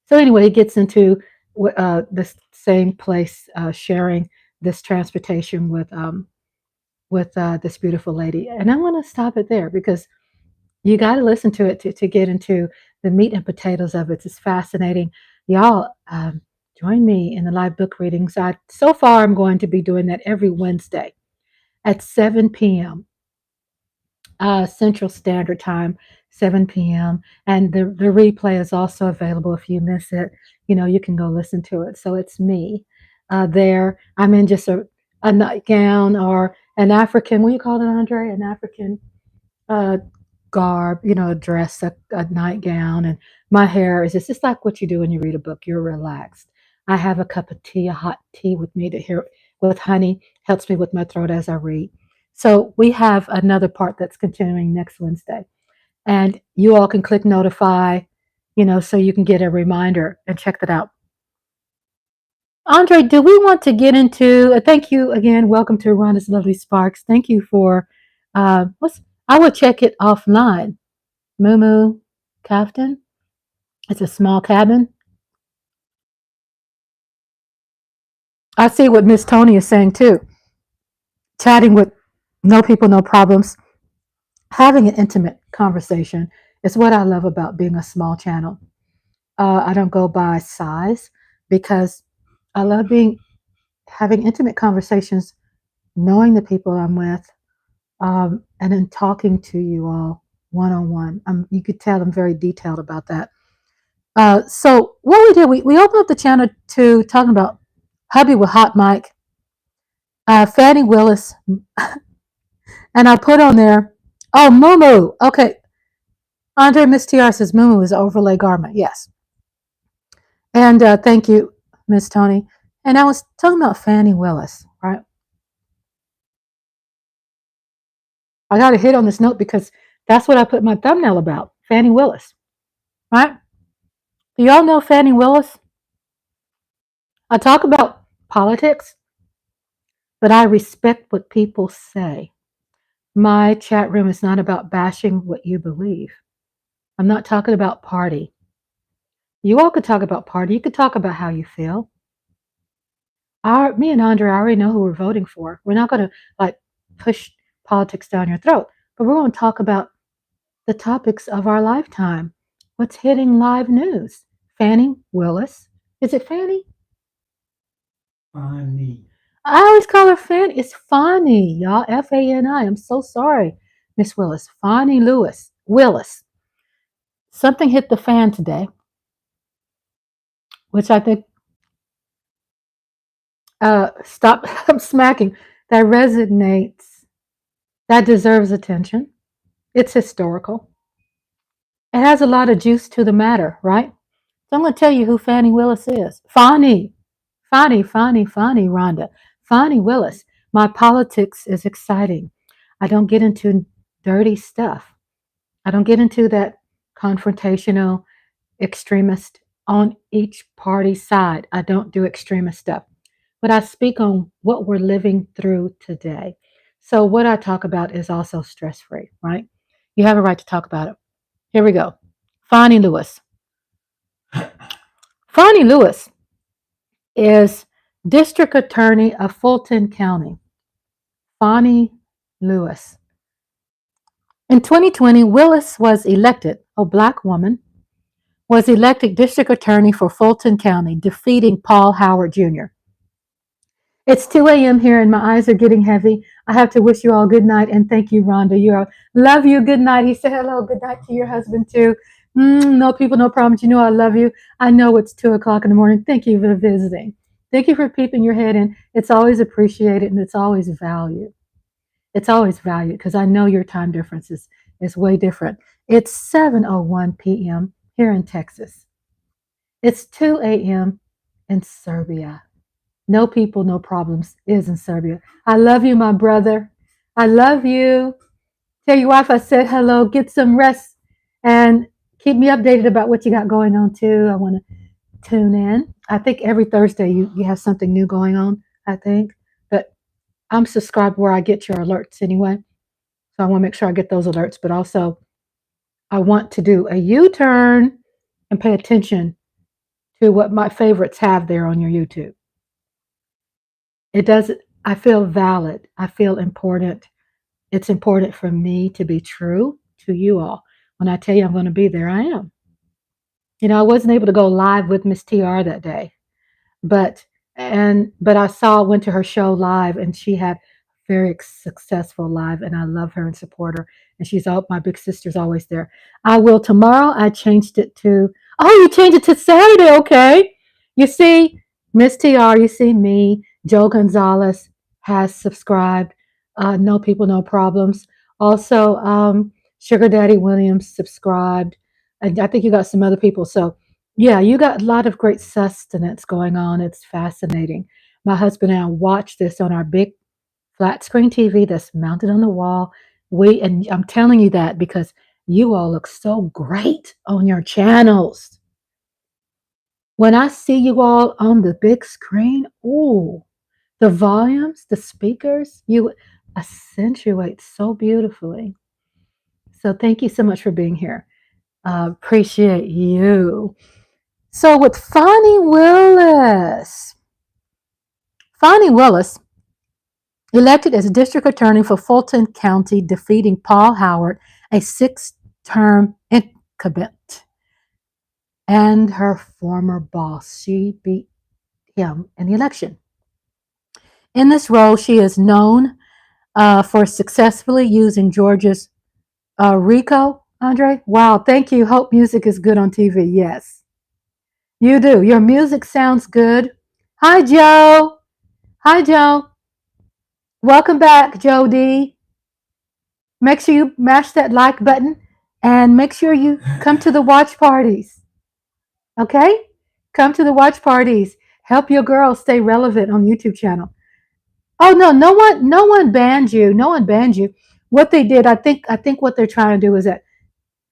So anyway, he gets into the same place, sharing this transportation with this beautiful lady. And I want to stop it there because you got to listen to it to get into the meat and potatoes of it. It's fascinating. Y'all join me in the live book readings. So far, I'm going to be doing that every Wednesday at 7 p.m. Central Standard Time, 7 p.m. And the replay is also available if you miss it. You know, you can go listen to it. So it's me there. I'm in just a nightgown or an African, what do you call it, Andre? An African garb, you know, a dress, a nightgown, and my hair is just like what you do when you read a book. You're relaxed. I have a cup of tea, a hot tea with me to hear with honey, helps me with my throat as I read. So we have another part that's continuing next Wednesday. And you all can click notify, you know, so you can get a reminder and check that out. Andre, do we want to get into, thank you again. Welcome to Rhonda's Lovely Sparks. Thank you for, I would check it offline. Moo Captain. It's a small cabin. I see what Miss Tony is saying too. Chatting with no people, no problems. Having an intimate conversation is what I love about being a small channel. I don't go by size because I love having intimate conversations, knowing the people I'm with, and then talking to you all one-on-one. You could tell I'm very detailed about that. So what we did, we opened up the channel to talking about Hubby with Hot Mic, Fani Willis, and I put on there, oh, Moo. Okay. Andre Miss TR says Moo is an overlay garment. Yes. And thank you, Miss Tony. And I was talking about Fani Willis, right? I got to hit on this note because that's what I put my thumbnail about, Fani Willis, right? Do y'all know Fani Willis? I talk about politics, but I respect what people say. My chat room is not about bashing what you believe. I'm not talking about party. You all could talk about party. You could talk about how you feel. Me and Andre already know who we're voting for. We're not going to like push politics down your throat, but we're going to talk about the topics of our lifetime. What's hitting live news? Fani Willis. Is it Fani? Fani. I always call her Fani. It's Fani, y'all. Fani. I'm so sorry, Miss Willis. Fani Willis. Something hit the fan today, which I think, stop, I'm smacking, that resonates, that deserves attention. It's historical. It has a lot of juice to the matter, right? So I'm going to tell you who Fani Willis is. Fani, Rhonda. Fani Willis. My politics is exciting. I don't get into dirty stuff. I don't get into that confrontational, extremist on each party side. I don't do extremist stuff. but I speak on what we're living through today. So what I talk about is also stress-free, right? You have a right to talk about it. Here we go. Fani Lewis. Fani Lewis is District Attorney of Fulton County. Fani Lewis. In 2020, Willis was elected, a black woman, was elected District Attorney for Fulton County, defeating Paul Howard Jr. It's 2 a.m. here and my eyes are getting heavy. I have to wish you all good night and thank you, Rhonda. You all love you. Good night. He said hello. Good night to your husband too. No people, no problems. You know I love you. I know it's 2 o'clock in the morning. Thank you for visiting. Thank you for peeping your head in. It's always appreciated and it's always valued. It's always valued because I know your time difference is way different. It's 7:01 p.m. here in Texas. It's 2 a.m. in Serbia. No people, no problems is in Serbia. I love you, my brother. I love you. Tell your wife I said hello. Get some rest and keep me updated about what you got going on too. I want to tune in. I think every Thursday you have something new going on, I think. But I'm subscribed where I get your alerts anyway. So I want to make sure I get those alerts. But also, I want to do a U-turn and pay attention to what my favorites have there on your YouTube. It doesn't, I feel valid. I feel important. It's important for me to be true to you all. When I tell you I'm going to be there, I am. You know, I wasn't able to go live with Miss TR that day, but I went to her show live and she had very successful live and I love her and support her. And she's all, my big sister's always there. I will tomorrow. I changed it to, oh, you changed it to Saturday. Okay. You see, Miss TR, you see me. Joe Gonzalez has subscribed. No people, no problems. Also, Sugar Daddy Williams subscribed. And I think you got some other people. So, yeah, you got a lot of great sustenance going on. It's fascinating. My husband and I watch this on our big flat screen TV that's mounted on the wall. And I'm telling you that because you all look so great on your channels. When I see you all on the big screen, ooh, the volumes, the speakers, you accentuate so beautifully. So thank you so much for being here. Appreciate you. So with Fani Willis, elected as district attorney for Fulton County, defeating Paul Howard, a 6-term incumbent, and her former boss. She beat him in the election. In this role, she is known for successfully using Georgia's RICO. Andre? Wow, thank you. Hope music is good on TV. Yes, you do. Your music sounds good. Hi, Joe. Hi, Joe. Welcome back, Joe D. Make sure you mash that like button and make sure you come to the watch parties. Okay? Come to the watch parties. Help your girl stay relevant on the YouTube channel. Oh no one banned you. No one banned you. What they did, I think what they're trying to do is that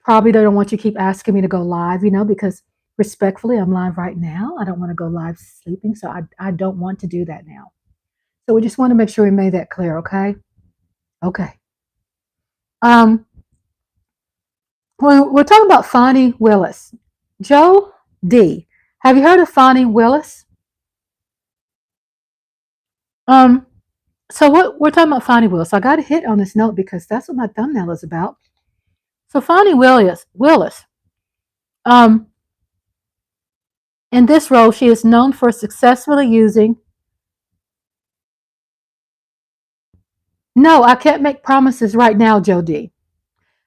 probably they don't want you to keep asking me to go live, because respectfully, I'm live right now. I don't want to go live sleeping, so I don't want to do that now. So we just want to make sure we made that clear, okay? Okay. We're talking about Fani Willis. Joe D. Have you heard of Fani Willis? So what we're talking about Fani Willis. I got to hit on this note because that's what my thumbnail is about. So Fani Willis. In this role, she is known for successfully using. No, I can't make promises right now, Joe D.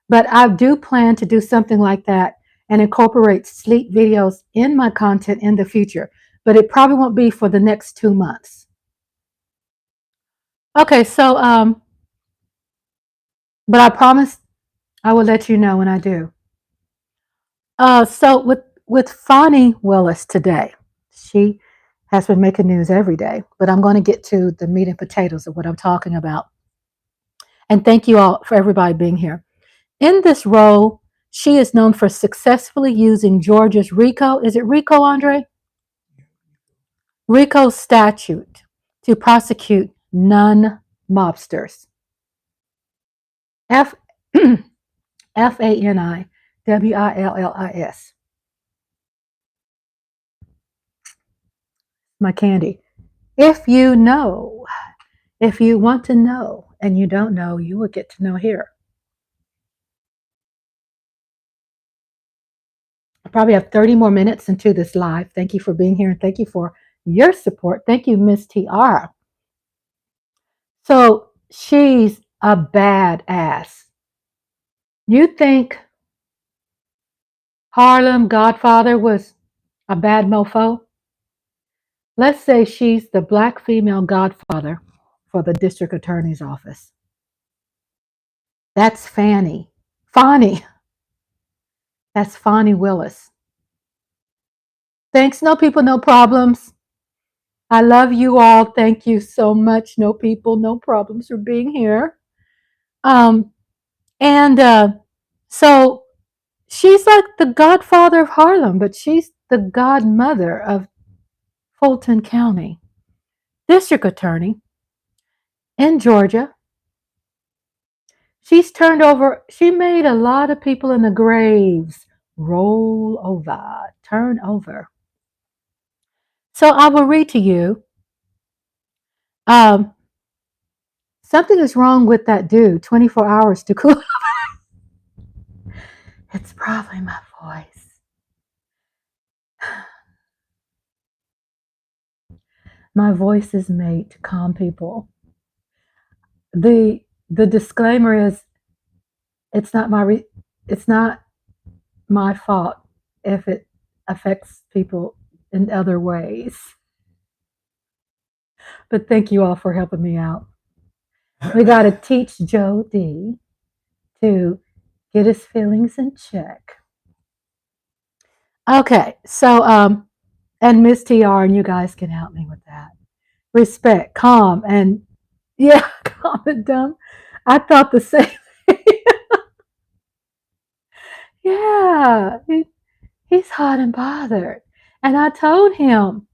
But I do plan to do something like that and incorporate sleep videos in my content in the future. But it probably won't be for the next 2 months. Okay, so but I promise I will let you know when I do. So with Fani Willis today, she has been making news every day, but I'm going to get to the meat and potatoes of what I'm talking about. And thank you all for everybody being here. In this role, she is known for successfully using Georgia's RICO. Is it RICO, Andre? RICO statute to prosecute non-mobsters. F-A-N-I-W-I-L-L-I-S. My candy. If you know, if you want to know and you don't know, you will get to know here. I probably have 30 more minutes into this live. Thank you for being here and thank you for your support. Thank you, Miss TR. So she's a badass. You think Harlem Godfather was a bad mofo? Let's say she's the black female godfather for the district attorney's office. That's Fani. That's Fani Willis. Thanks, no people, no problems. I love you all. Thank you so much. No people, no problems for being here. So she's like the godfather of Harlem, but she's the godmother of Fulton County. District attorney in Georgia. She made a lot of people in the graves roll over, turn over. So I will read to you. Something is wrong with that dude. 24 hours to cool. It's probably my voice. My voice is made to calm people. The disclaimer is it's not my fault if it affects people in other ways. But thank you all for helping me out. We got to teach Joe D to get his feelings in check. Okay, so and Miss TR, and you guys can help me with that. Respect, calm, and yeah, calm and dumb. I thought the same thing. Yeah, he's hot and bothered. And I told him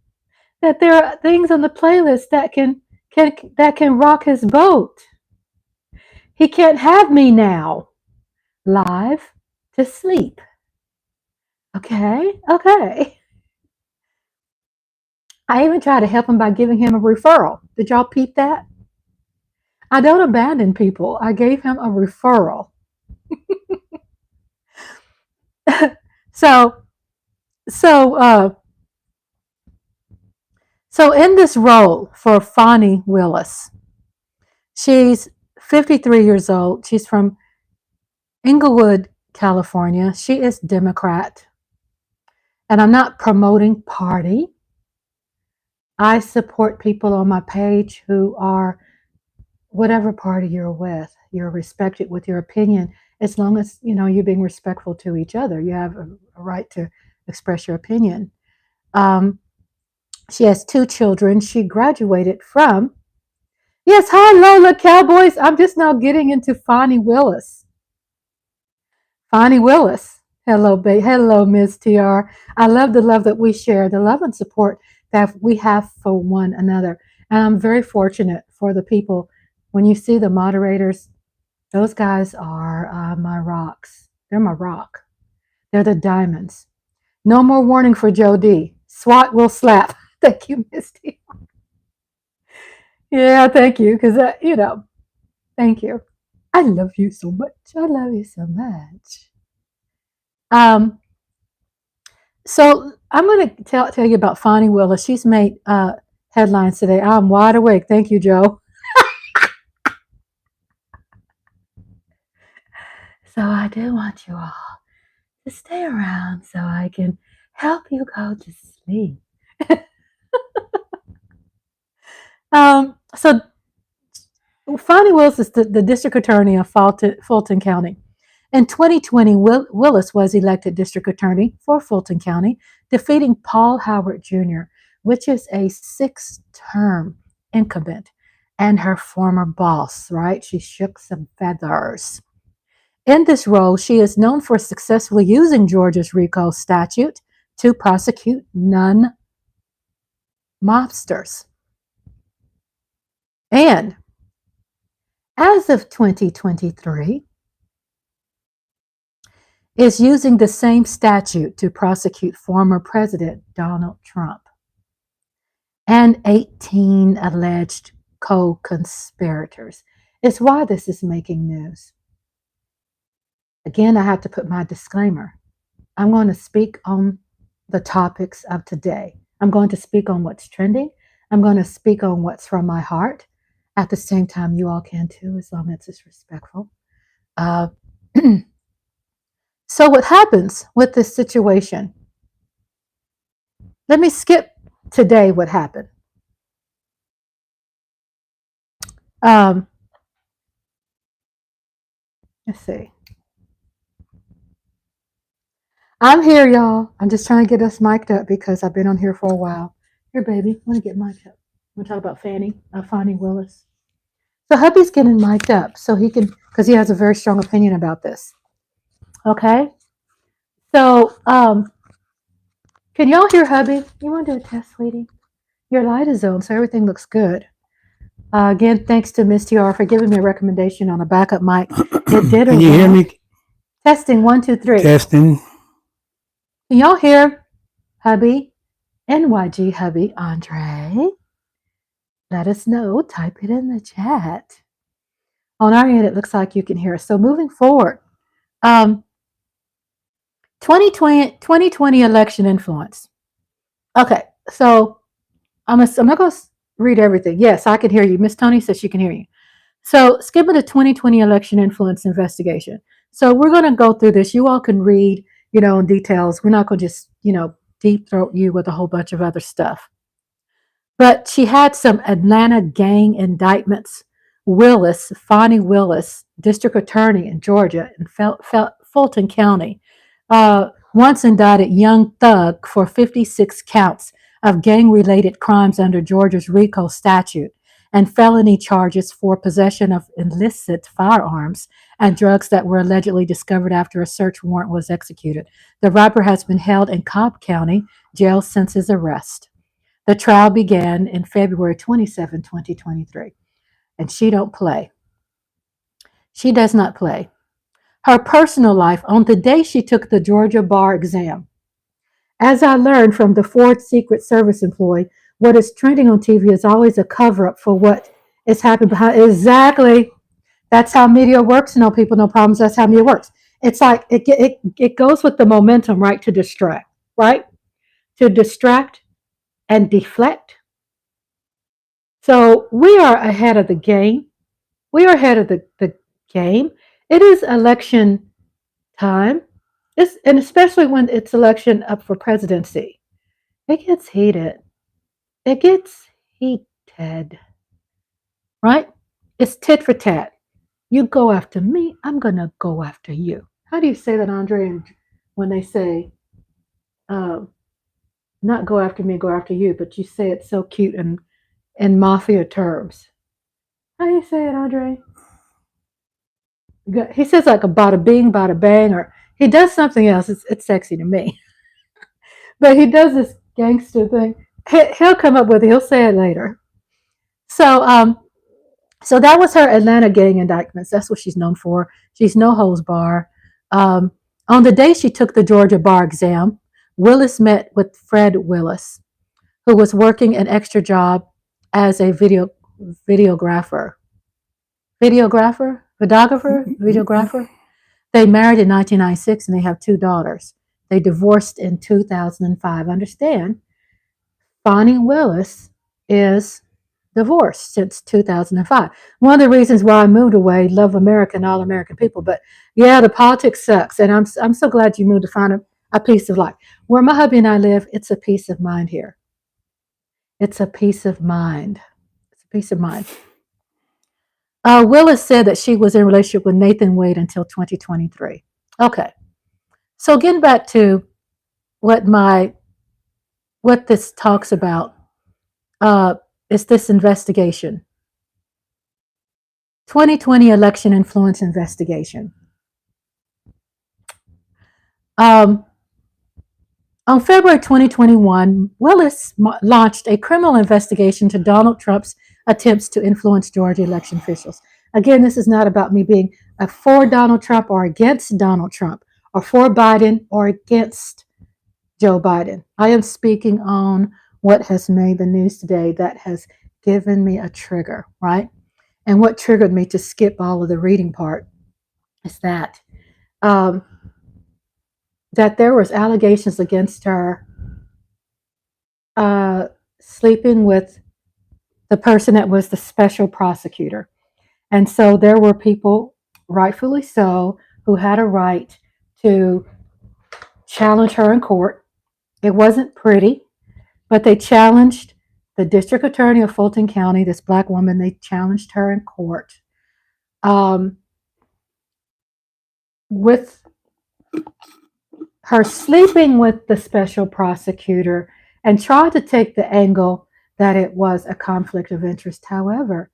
that there are things on the playlist that can rock his boat. He can't have me now. Live to sleep. Okay. I even tried to help him by giving him a referral. Did y'all peep that? I don't abandon people. I gave him a referral. So in this role for Fani Willis, she's 53 years old. She's from Inglewood, California. She is Democrat. And I'm not promoting party. I support people on my page who are whatever party you're with. You're respected with your opinion as long as, you're being respectful to each other. You have a right to express your opinion. She has 2 children. She graduated from, yes, hi Lola Cowboys. I'm just now getting into Fani Willis. Fani Willis. Hello, babe. Hello, Ms. TR. I love the love that we share, the love and support that we have for one another. And I'm very fortunate for the people. When you see the moderators, those guys are my rocks. They're my rock. They're the diamonds. No more warning for Joe D. SWAT will slap. Thank you, Misty. Yeah, thank you. Because, thank you. I love you so much. I love you so much. So I'm going to tell you about Fani Willis. She's made headlines today. I'm wide awake. Thank you, Joe. So I do want you all to stay around so I can help you go to sleep. So Fani Willis is the district attorney of Fulton County. In 2020, Willis was elected district attorney for Fulton County, defeating Paul Howard Jr., which is a 6-term incumbent, and her former boss, right? She shook some feathers. In this role, she is known for successfully using Georgia's RICO statute to prosecute non-mobsters. And as of 2023, is using the same statute to prosecute former President Donald Trump and 18 alleged co-conspirators. It's why this is making news. Again, I have to put my disclaimer. I'm going to speak on the topics of today. I'm going to speak on what's trending. I'm going to speak on what's from my heart. At the same time, you all can too, as long as it's respectful. So what happens with this situation? Let me skip today what happened. Let's see. I'm here, y'all. I'm just trying to get us mic'd up because I've been on here for a while. Here, baby, I want to get mic'd up. I'm going to talk about Fani Willis. So hubby's getting mic'd up so he can, because he has a very strong opinion about this. Okay? So, can y'all hear hubby? You want to do a test, sweetie? Your light is on, so everything looks good. Again, thanks to Miss TR for giving me a recommendation on a backup mic. It did. Can you hear me? Testing 1, 2, 3. Testing. Can y'all hear hubby? NYG hubby Andre. Let us know. Type it in the chat. On our end, it looks like you can hear us. So moving forward, 2020 election influence. Okay, so I'm not going to read everything. Yes, I can hear you. Miss Tony says she can hear you. So skipping the 2020 election influence investigation. So we're going to go through this. You all can read, in details. We're not going to just, deep throat you with a whole bunch of other stuff. But she had some Atlanta gang indictments. Willis, Fani Willis, district attorney in Georgia in Fulton County, once indicted young thug for 56 counts of gang-related crimes under Georgia's RICO statute and felony charges for possession of illicit firearms and drugs that were allegedly discovered after a search warrant was executed. The rapper has been held in Cobb County jail since his arrest. The trial began in February 27, 2023. And she don't play. She does not play. Her personal life on the day she took the Georgia bar exam. As I learned from the Ford Secret Service employee, what is trending on TV is always a cover-up for what is happening behind. Exactly. That's how media works. No people, no problems. That's how media works. It's like it goes with the momentum, right? To distract, right? To distract and deflect. So we are ahead of the game. We are ahead of the game. It is election time. And especially when it's election up for presidency. It gets heated. It gets heated. Right? It's tit for tat. You go after me, I'm going to go after you. How do you say that, Andre, when they say, not go after me, go after you, but you say it so cute and in mafia terms? How do you say it, Andre? He says like a bada bing, bada bang, or he does something else. It's sexy to me. But he does this gangster thing. He'll come up with it. He'll say it later. So that was her Atlanta gang indictments. That's what she's known for. She's no holds bar. On the day she took the Georgia bar exam, Willis met with Fred Willis, who was working an extra job as a videographer. They married in 1996 and they have 2 daughters. They divorced in 2005. Understand, Fani Willis is divorced since 2005. One of the reasons why I moved away, love America and all American people, but yeah, the politics sucks. And I'm so glad you moved to find a peace of life. Where my hubby and I live, it's a peace of mind here. It's a peace of mind. It's a peace of mind. Willis said that she was in a relationship with Nathan Wade until 2023. Okay. So getting back to what this talks about is this investigation. 2020 election influence investigation. On February 2021, Willis launched a criminal investigation to Donald Trump's attempts to influence Georgia election officials. Again, this is not about me being for Donald Trump or against Donald Trump, or for Biden or against Joe Biden. I am speaking on what has made the news today that has given me a trigger, right? And what triggered me to skip all of the reading part is that that there was allegations against her sleeping with the person that was the special prosecutor. And so there were people, rightfully so, who had a right to challenge her in court. It wasn't pretty, but they challenged the district attorney of Fulton County, this black woman. They challenged her in court with her sleeping with the special prosecutor, and tried to take the angle that it was a conflict of interest. However,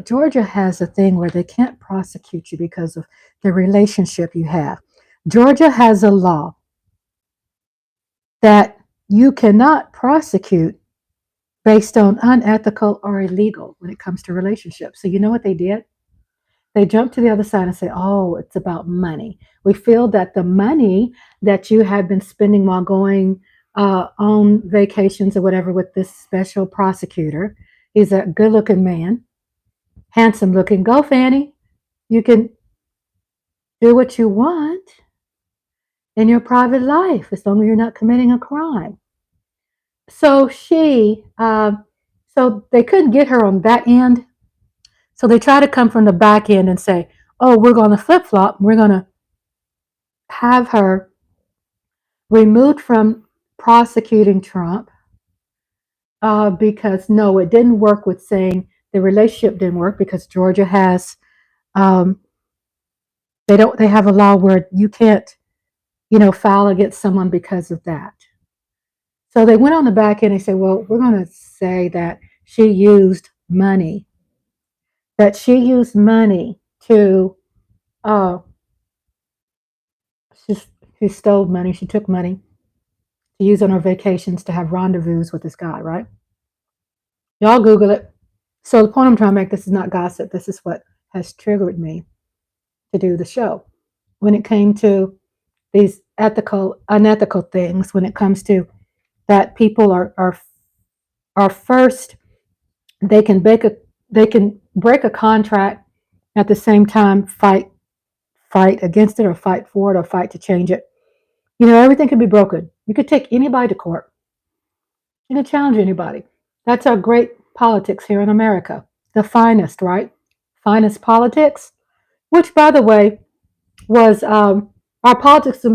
Georgia has a thing where they can't prosecute you because of the relationship you have. Georgia has a law that you cannot prosecute based on unethical or illegal when it comes to relationships. So you know what they did? They jumped to the other side and say, oh, it's about money. We feel that the money that you had been spending while going on vacations or whatever with this special prosecutor, he's a good-looking man, handsome-looking. Go, Fani. You can do what you want in your private life as long as you're not committing a crime. So so they couldn't get her on that end. So they try to come from the back end and say, oh, we're going to flip-flop. We're going to have her removed from prosecuting Trump because, no, it didn't work with saying the relationship didn't work because Georgia has, they have a law where you can't, file against someone because of that. So they went on the back end and said, well, we're going to say that she used money. That she used money to, she stole money, she took money to use on her vacations to have rendezvous with this guy, right? Y'all Google it. So the point I'm trying to make, this is not gossip. This is what has triggered me to do the show. When it came to these unethical things, when it comes to that people are first, they can break a contract at the same time fight against it or fight for it or fight to change it. Everything can be broken. You could take anybody to court. You can challenge anybody. That's our great politics here in America. The finest, right? Finest politics, which, by the way, was our politics in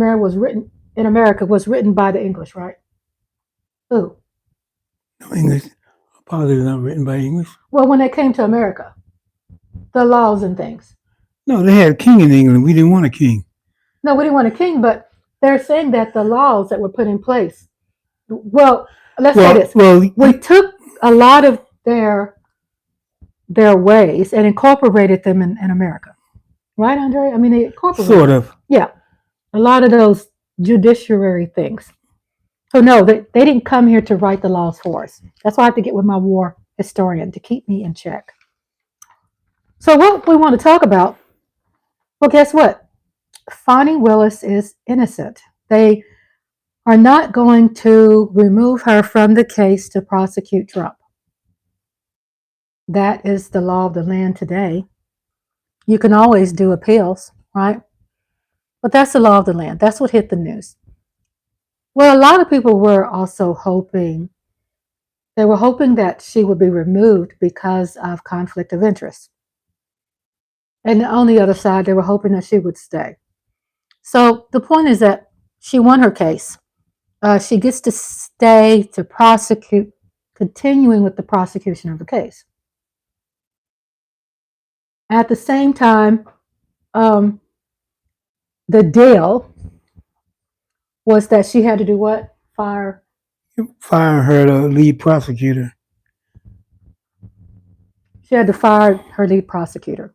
America was written by the English, right? Who? No, English. Politics is not written by English. Well, when they came to America, the laws and things. No, they had a king in England. We didn't want a king. No, we didn't want a king, but they're saying that the laws that were put in place. Well, let's say this. Well, we took a lot of their ways and incorporated them in America. Right, Andre? I mean, they incorporated. Sort of. Yeah. A lot of those judiciary things. So no, they didn't come here to write the laws for us. That's why I have to get with my war historian to keep me in check. So what we want to talk about, well, guess what? Fani Willis is innocent. They are not going to remove her from the case to prosecute Trump. That is the law of the land today. You can always do appeals, right? But that's the law of the land. That's what hit the news. Well, a lot of people were also hoping, that she would be removed because of conflict of interest. And on the other side, they were hoping that she would stay. So the point is that she won her case. She gets to stay to prosecute, continuing with the prosecution of the case. At the same time, the deal was that she had to do what? Fire her lead prosecutor. She had to fire her lead prosecutor.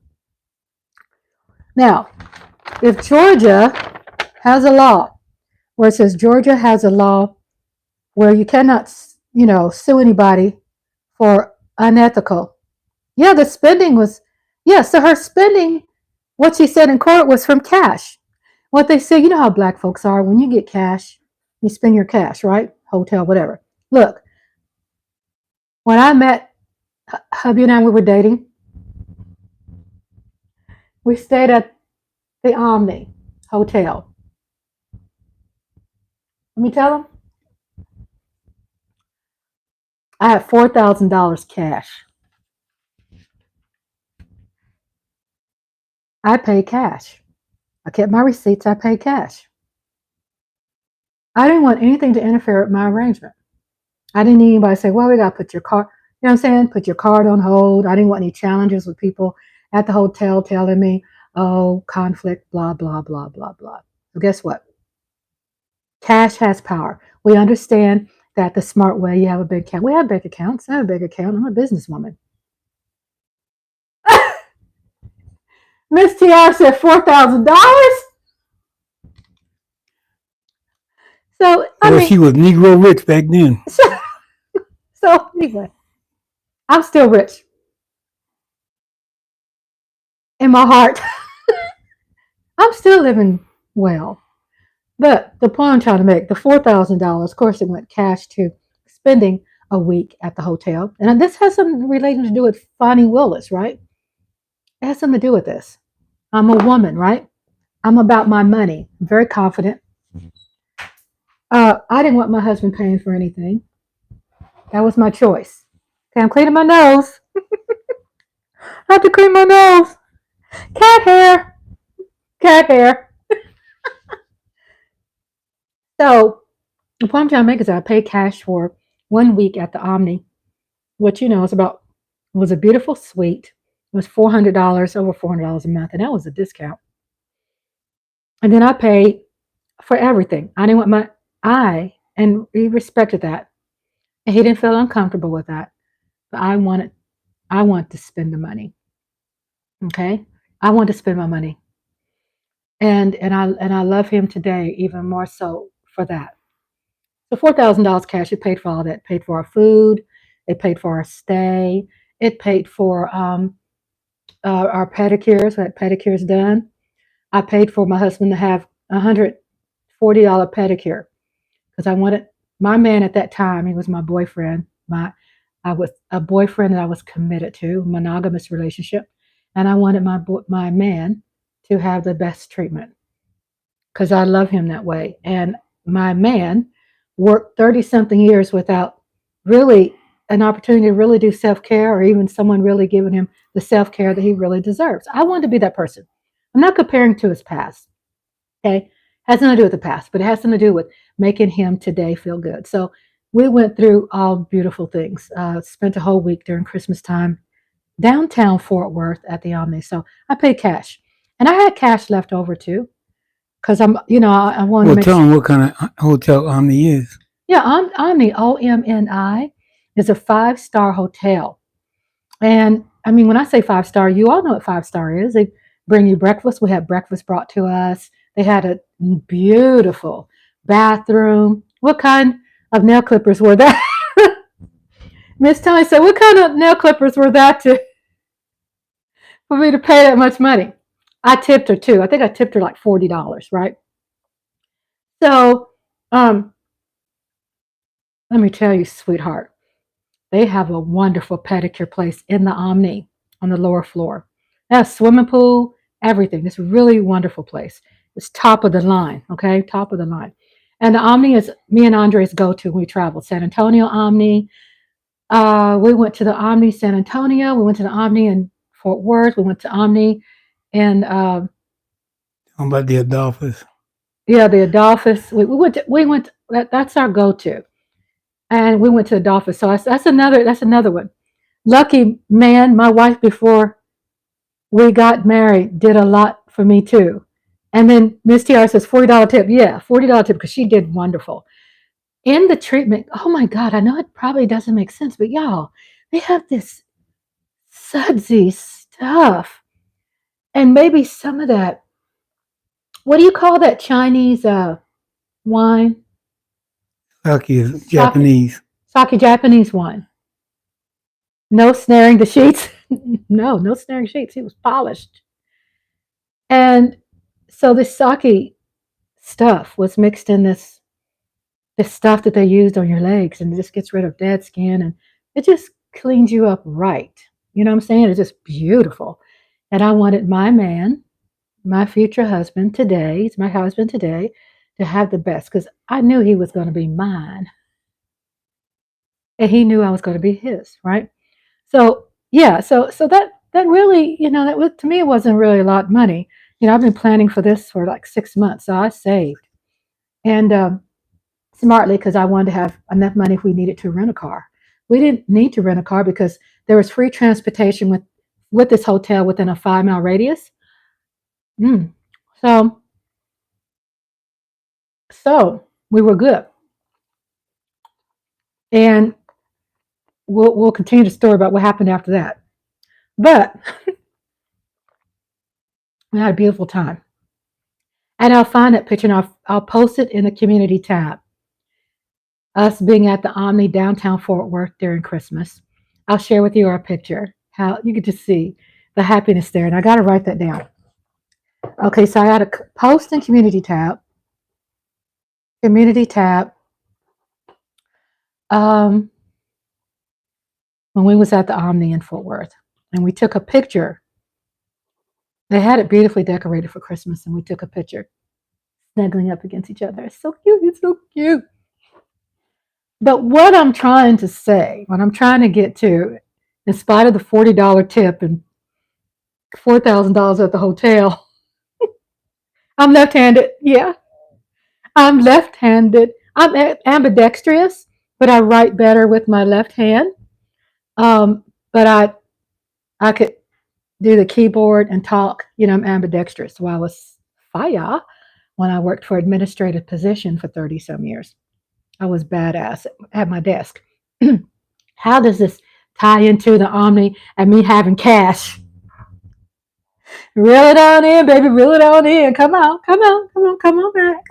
Now, if Georgia has a law where it says Georgia has a law where you cannot, sue anybody for unethical Yeah, the spending was, yeah, so her spending, what she said in court was from cash. What they say, you know how black folks are. When you get cash, you spend your cash, right? Hotel, whatever. Look, when I met hubby and I, we were dating. We stayed at the Omni Hotel. Let me tell him, I had $4,000 cash. I paid cash. I kept my receipts. I paid cash. I didn't want anything to interfere with my arrangement. I didn't need anybody to say, well, we got to put your card, you know what I'm saying? Put your card on hold. I didn't want any challenges with people at the hotel telling me, oh, conflict, blah, blah, blah, blah, blah. So guess what? Cash has power. We understand that the smart way, you have a bank account. We have bank accounts. I have a bank account. I'm a businesswoman. Miss TR said $4,000. So, I Well, mean, she was Negro rich back then. so anyway, I'm still rich in my heart. I'm still living well. But the point I'm trying to make, the $4,000, of course, it went cash to spending a week at the hotel. And this has something related to do with Fani Willis, right? It has something to do with this. I'm a woman, right? I'm about my money. I'm very confident. I didn't want my husband paying for anything. That was my choice. Okay, I'm cleaning my nose. I have to clean my nose. Cat hair. Cat hair. So the point I'm trying to make is that I paid cash for 1 week at the Omni, which was a beautiful suite. It was $400, over $400 a month, and that was a discount. And then I paid for everything. I didn't want and he respected that, and he didn't feel uncomfortable with that. But I wanted to spend the money. Okay, I wanted to spend my money, and I love him today even more so for that. So $4,000 cash. It paid for all that. It paid for our food. It paid for our stay. It paid for our pedicures. We had pedicures done. I paid for my husband to have $140 pedicure because I wanted my man at that time. He was my boyfriend. I was a boyfriend that I was committed to, monogamous relationship, and I wanted my man to have the best treatment because I love him that way. And my man worked 30-something years without really an opportunity to really do self-care or even someone really giving him the self-care that he really deserves. I wanted to be that person. I'm not comparing to his past. Okay. Has nothing to do with the past, but it has something to do with making him today feel good. So we went through all beautiful things. Spent a whole week during Christmas time downtown Fort Worth at the Omni. So I paid cash. And I had cash left over too. Because I want to Well, make tell them what kind of hotel Omni is. Yeah, Omni, OMNI, is a 5-star hotel. And I mean, when I say 5-star, you all know what 5-star is. They bring you breakfast. We had breakfast brought to us. They had a beautiful bathroom. What kind of nail clippers were that? Miss Tony said, what kind of nail clippers were that for me to pay that much money? I tipped her too. I think I tipped her like $40, right? So, let me tell you, sweetheart, they have a wonderful pedicure place in the Omni on the lower floor. They have a swimming pool, everything. It's a really wonderful place. It's top of the line, okay? Top of the line. And the Omni is me and Andres go to when we travel. San Antonio Omni. We went to the Omni San Antonio. We went to the Omni in Fort Worth. We went to Omni in Talking about the Adolphus. Yeah, the Adolphus. We went. That's our go-to, and we went to Adolphus. So that's another one. Lucky man, my wife before we got married did a lot for me too. And then Miss TR says $40 tip. Yeah, $40 tip because she did wonderful in the treatment. Oh my God, I know it probably doesn't make sense, but y'all, they have this sudsy stuff, and maybe some of that. What do you call that Chinese wine? Sake is Japanese. Sake Japanese wine. No snaring the sheets. No snaring sheets. He was polished. And so this sake stuff was mixed in this stuff that they used on your legs, and it just gets rid of dead skin, and it just cleans you up right. You know what I'm saying? It's just beautiful. And I wanted my man, my future husband today, he's my husband today, to have the best because I knew he was going to be mine. And he knew I was going to be his, right? So yeah, so that really, that was, to me, it wasn't really a lot of money. I've been planning for this for like 6 months, so I saved. And smartly because I wanted to have enough money if we needed to rent a car. We didn't need to rent a car because there was free transportation with this hotel within a 5-mile radius. So we were good. And we'll continue the story about what happened after that. But we had a beautiful time. And I'll find that picture and I'll post it in the community tab. Us being at the Omni downtown Fort Worth during Christmas. I'll share with you our picture. How you get to see the happiness there. And I got to write that down. Okay, so I got to post in community tab. Community tab. When we was at the Omni in Fort Worth. And we took a picture. They had it beautifully decorated for Christmas. And we took a picture. Snuggling up against each other. It's so cute. It's so cute. But what I'm trying to say, what I'm trying to get to, in spite of the $40 tip and $4,000 at the hotel, I'm left-handed. Yeah, I'm left-handed. I'm ambidextrous, but I write better with my left hand. But I could do the keyboard and talk. I'm ambidextrous. So I was fire when I worked for administrative position for 30 some years. I was badass at my desk. How does this tie into the Omni and me having cash? Reel it on in, baby. Reel it on in. Come on back.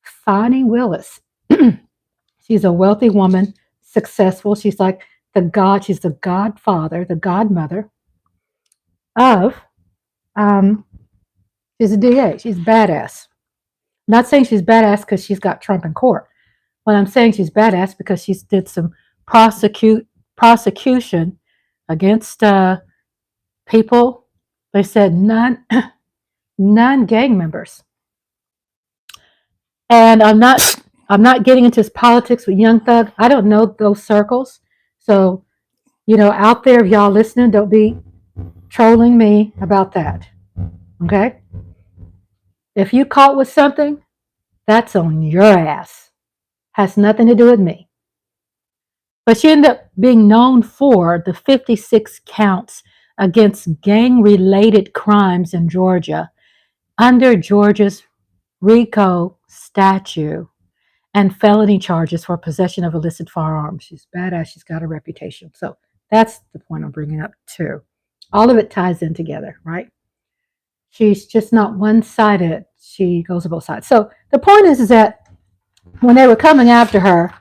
Fani Willis. She's a wealthy woman, successful. She's like she's the godfather, the godmother of, she's a DA. She's badass. I'm not saying she's badass because she's got Trump in court. What I'm saying she's badass because she did some prosecution against people. They said none gang members. And I'm not getting into politics with Young Thug. I don't know those circles. So, out there, if y'all listening, don't be trolling me about that. Okay? If you caught with something, that's on your ass. Has nothing to do with me. But she ended up being known for the 56 counts against gang-related crimes in Georgia under Georgia's RICO statute and felony charges for possession of illicit firearms. She's badass. She's got a reputation. So that's the point I'm bringing up too. All of it ties in together, right? She's just not one-sided. She goes to both sides. So the point is that when they were coming after her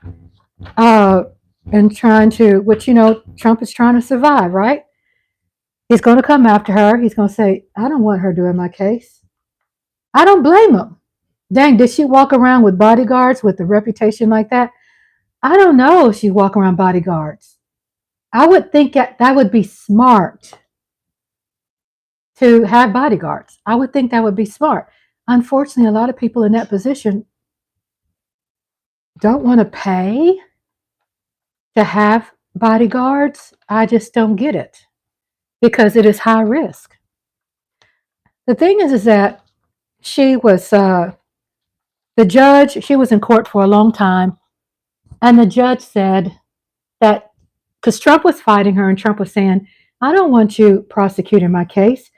and trying to, which, Trump is trying to survive, right? He's going to come after her. He's going to say, I don't want her doing my case. I don't blame him. Dang, did she walk around with bodyguards with a reputation like that? I don't know if she walk around bodyguards. I would think that would be smart to have bodyguards. I would think that would be smart. Unfortunately, a lot of people in that position don't want to pay to have bodyguards. I just don't get it because it is high risk. The thing is that she was the judge. She was in court for a long time, and the judge said that because Trump was fighting her, and Trump was saying, "I don't want you prosecuting my case,"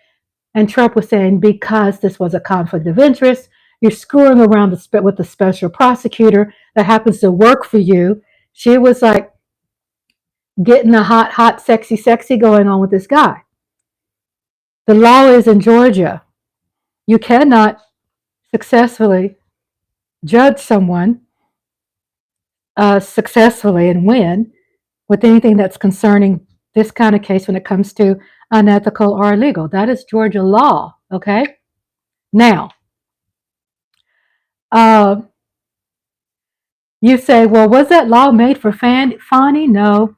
and Trump was saying, "Because this was a conflict of interest, you're screwing around with the special prosecutor that happens to work for you." She was like getting a hot, sexy going on with this guy. The law is in Georgia. You cannot successfully judge someone successfully and win with anything that's concerning this kind of case when it comes to unethical or illegal. That is Georgia law, okay? Now, you say, well, was that law made for Fani? No.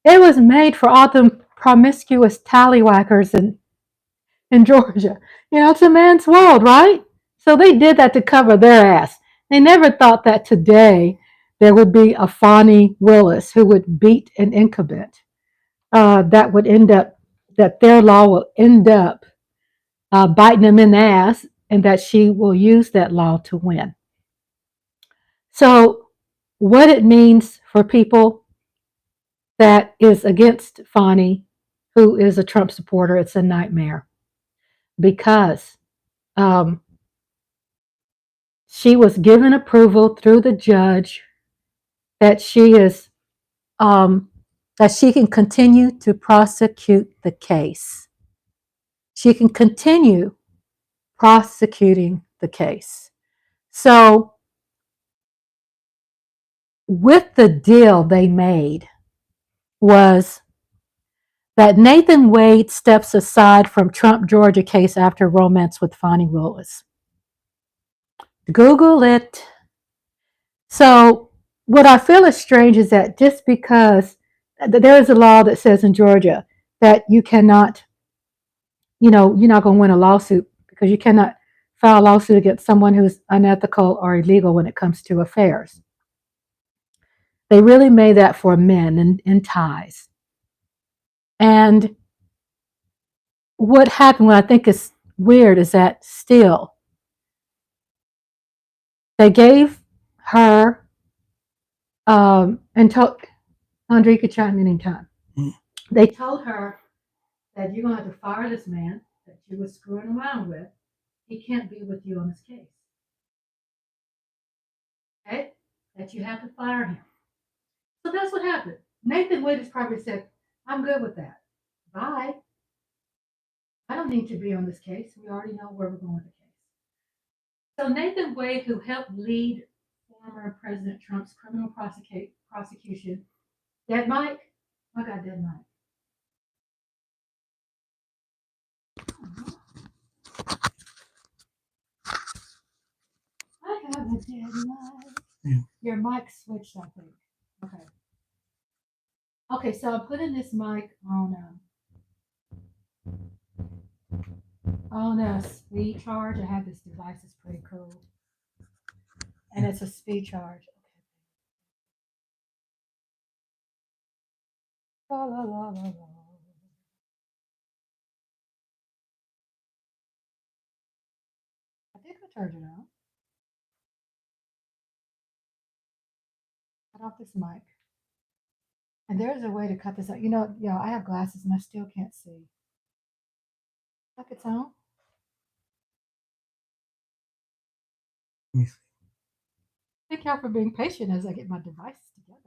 It was made for all them promiscuous tallywhackers in Georgia. You know, it's a man's world, right? So they did that to cover their ass. They never thought that today there would be a Fani Willis who would beat an incumbent. That would end up, that their law will end up biting them in the ass, and that she will use that law to win. So what it means for people that is against Fani, who is a Trump supporter, it's a nightmare, because she was given approval through the judge that she is that she can continue to prosecute the case. She can continue prosecuting the case. So with the deal they made was that Nathan Wade steps aside from Trump Georgia case after romance with Fani Willis. Google it. So what I feel is strange is that just because there is a law that says in Georgia that you cannot, you're not going to win a lawsuit because you cannot file a lawsuit against someone who's unethical or illegal when it comes to affairs. They really made that for men in ties. And what happened, what I think is weird, is that still they gave her, and told, Andre, you could chime in anytime. They told her that you're going to have to fire this man that you were screwing around with. He can't be with you on this case. Okay? That you have to fire him. So that's what happened. Nathan Wade has probably said, I'm good with that. Bye. I don't need to be on this case. We already know where we're going with the case. So Nathan Wade, who helped lead former President Trump's criminal prosecution, Dead Mike? I got Dead Mike. I have a dead mic. Yeah. Your mic switched, I think. Okay. Okay, so I'm putting this mic on a speed charge. I have this device. It's pretty cool. And it's a speed charge. Okay. La, la, la, la, la. I think I turned it on. Cut off this mic. And there's a way to cut this out. I have glasses and I still can't see. Like it's on. Let me see. Thank y'all for being patient as I get my devices together.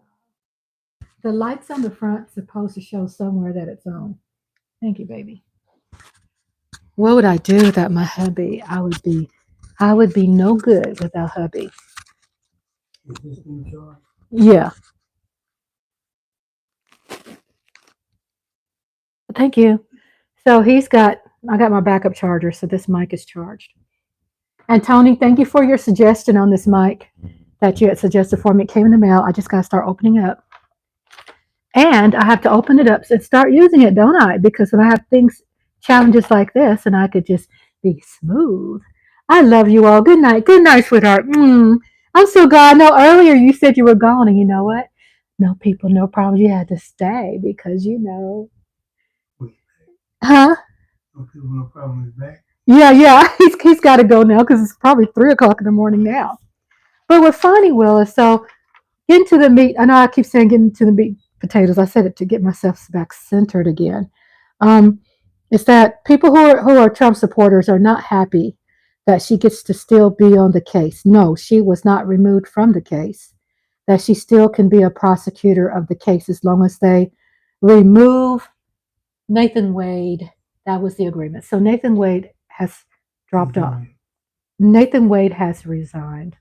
The lights on the front supposed to show somewhere that it's on. Thank you, baby. What would I do without my hubby? I would be no good without hubby. Is this in charge? Yeah. Thank you. So I got my backup charger, so this mic is charged. And Tony, thank you for your suggestion on this mic that you had suggested for me. It came in the mail. I just got to start opening it up. And I have to open it up and start using it, don't I? Because when I have challenges like this, and I could just be smooth. I love you all. Good night. Good night, sweetheart. I'm so glad. I know earlier you said you were gone, and you know what? No people, no problem. You had to stay because Huh? No people, no problem. Is back. Yeah. He's got to go now because it's probably 3:00 in the morning now. But with Fani Willis, so getting to the meat. I know I keep saying getting to the meat potatoes. I said it to get myself back centered again. It's that people who are Trump supporters are not happy that she gets to still be on the case. No, she was not removed from the case. That she still can be a prosecutor of the case as long as they remove Nathan Wade. That was the agreement. So Nathan Wade has dropped off. Nathan Wade has resigned.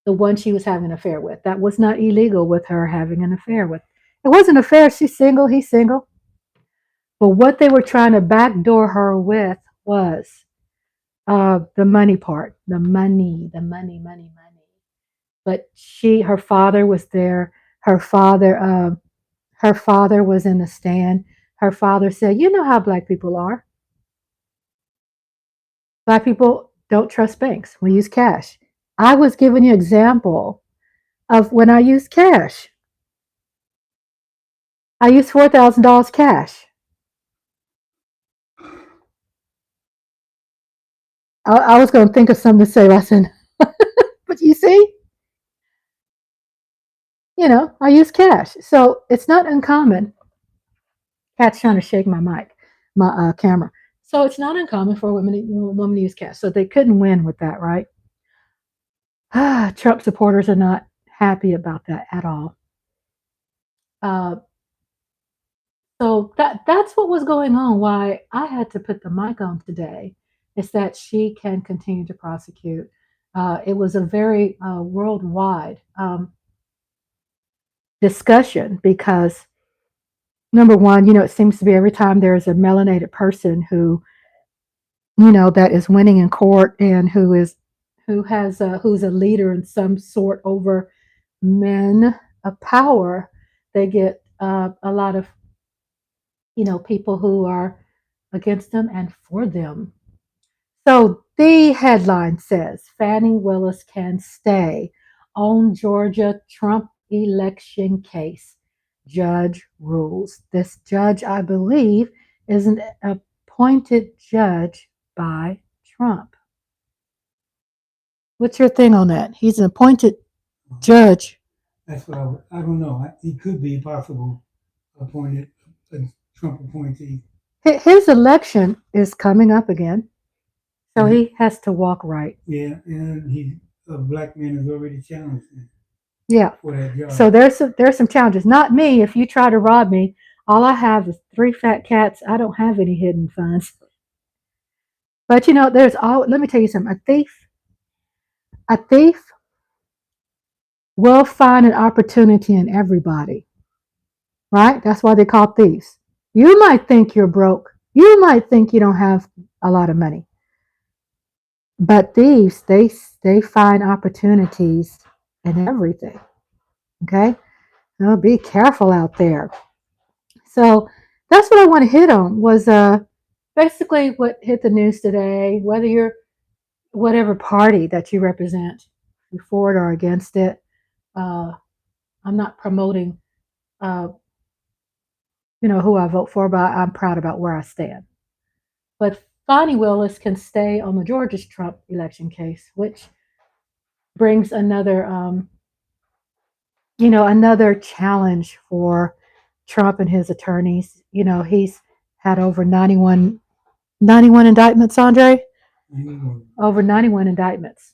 The one she was having an affair with. That was not illegal with her having an affair with It wasn't a fair. She's single. He's single. But what they were trying to backdoor her with was the money part, the money. But her father was there. Her father was in the stand. Her father said, "You know how black people are. Black people don't trust banks. We use cash." I was giving you an example of when I used cash. I used $4,000 cash. I was going to think of something to say. I said, but you see, I use cash. So it's not uncommon. Cat's trying to shake my camera. So it's not uncommon for a woman to use cash. So they couldn't win with that, right? Trump supporters are not happy about that at all. So that's what was going on. Why I had to put the mic on today is that she can continue to prosecute. It was a very worldwide discussion because number one, it seems to be every time there's a melanated person who, that is winning in court and who's a leader in some sort over men of power, they get a lot of people who are against them and for them. So the headline says Fani Willis can stay on Georgia Trump election case. Judge rules. This judge, I believe, is an appointed judge by Trump. What's your thing on that? He's an appointed judge. That's what I don't know. He could be possible appointed, a Trump appointee. His election is coming up again, so he has to walk right. Yeah, and a black man has already challenged him. Yeah. For that job. So there's some challenges. Not me. If you try to rob me, all I have is 3 fat cats. I don't have any hidden funds. But let me tell you something. A thief will find an opportunity in everybody. Right? That's why they call thieves. You might think you're broke. You might think you don't have a lot of money. But thieves, they find opportunities in everything. Okay? So be careful out there. So that's what I want to hit on was basically what hit the news today, whether you're whatever party that you represent, you're for it or against it. I'm not promoting who I vote for, but I'm proud about where I stand. But Fani Willis can stay on the Georgia Trump election case, which brings another another challenge for Trump and his attorneys. He's had over 91 indictments, Andre? Over 91 indictments.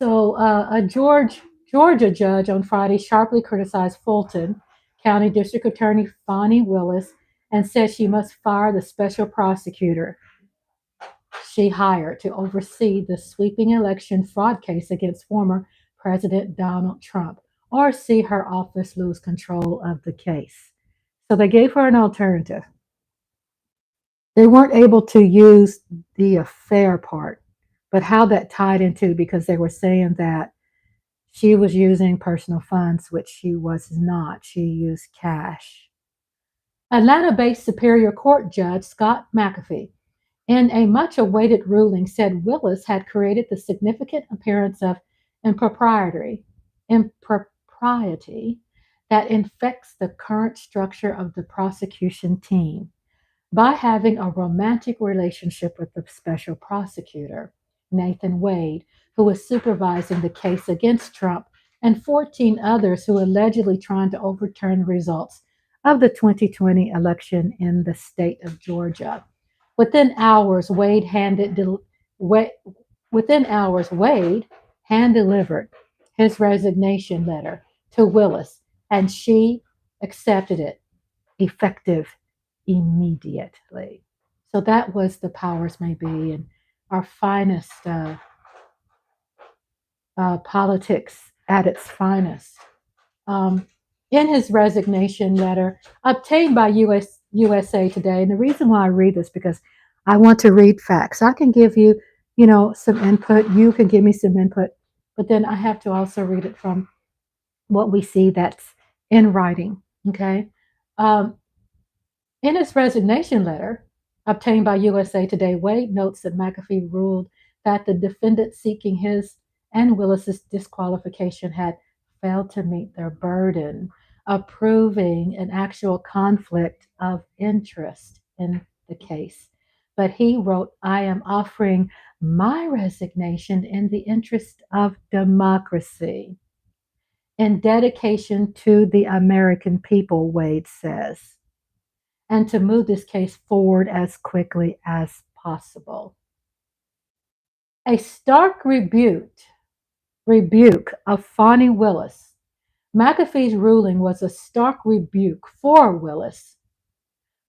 So a Georgia judge on Friday sharply criticized Fulton County District Attorney Fani Willis and said she must fire the special prosecutor she hired to oversee the sweeping election fraud case against former President Donald Trump, or see her office lose control of the case. So they gave her an alternative. They weren't able to use the affair part, but how that tied into, because they were saying that she was using personal funds, which she was not. She used cash. Atlanta-based Superior Court Judge Scott McAfee, in a much-awaited ruling, said Willis had created the significant appearance of impropriety that infects the current structure of the prosecution team by having a romantic relationship with the special prosecutor, Nathan Wade, who was supervising the case against Trump, and 14 others who allegedly trying to overturn the results of the 2020 election in the state of Georgia. Within hours, Wade hand-delivered his resignation letter to Willis, and she accepted it, effective immediately. So that was the powers may be and our finest politics at its finest. in his resignation letter obtained by USA Today. And the reason why I read this because I want to read facts. I can give you, some input. You can give me some input, but then I have to also read it from what we see that's in writing. Okay. Um, in his resignation letter obtained by USA Today, Wade notes that McAfee ruled that the defendant seeking his and Willis's disqualification had failed to meet their burden of proving an actual conflict of interest in the case. But he wrote, I am offering my resignation in the interest of democracy, in dedication to the American people, Wade says, and to move this case forward as quickly as possible. A stark rebuke of Fani Willis. McAfee's ruling was a stark rebuke for Willis,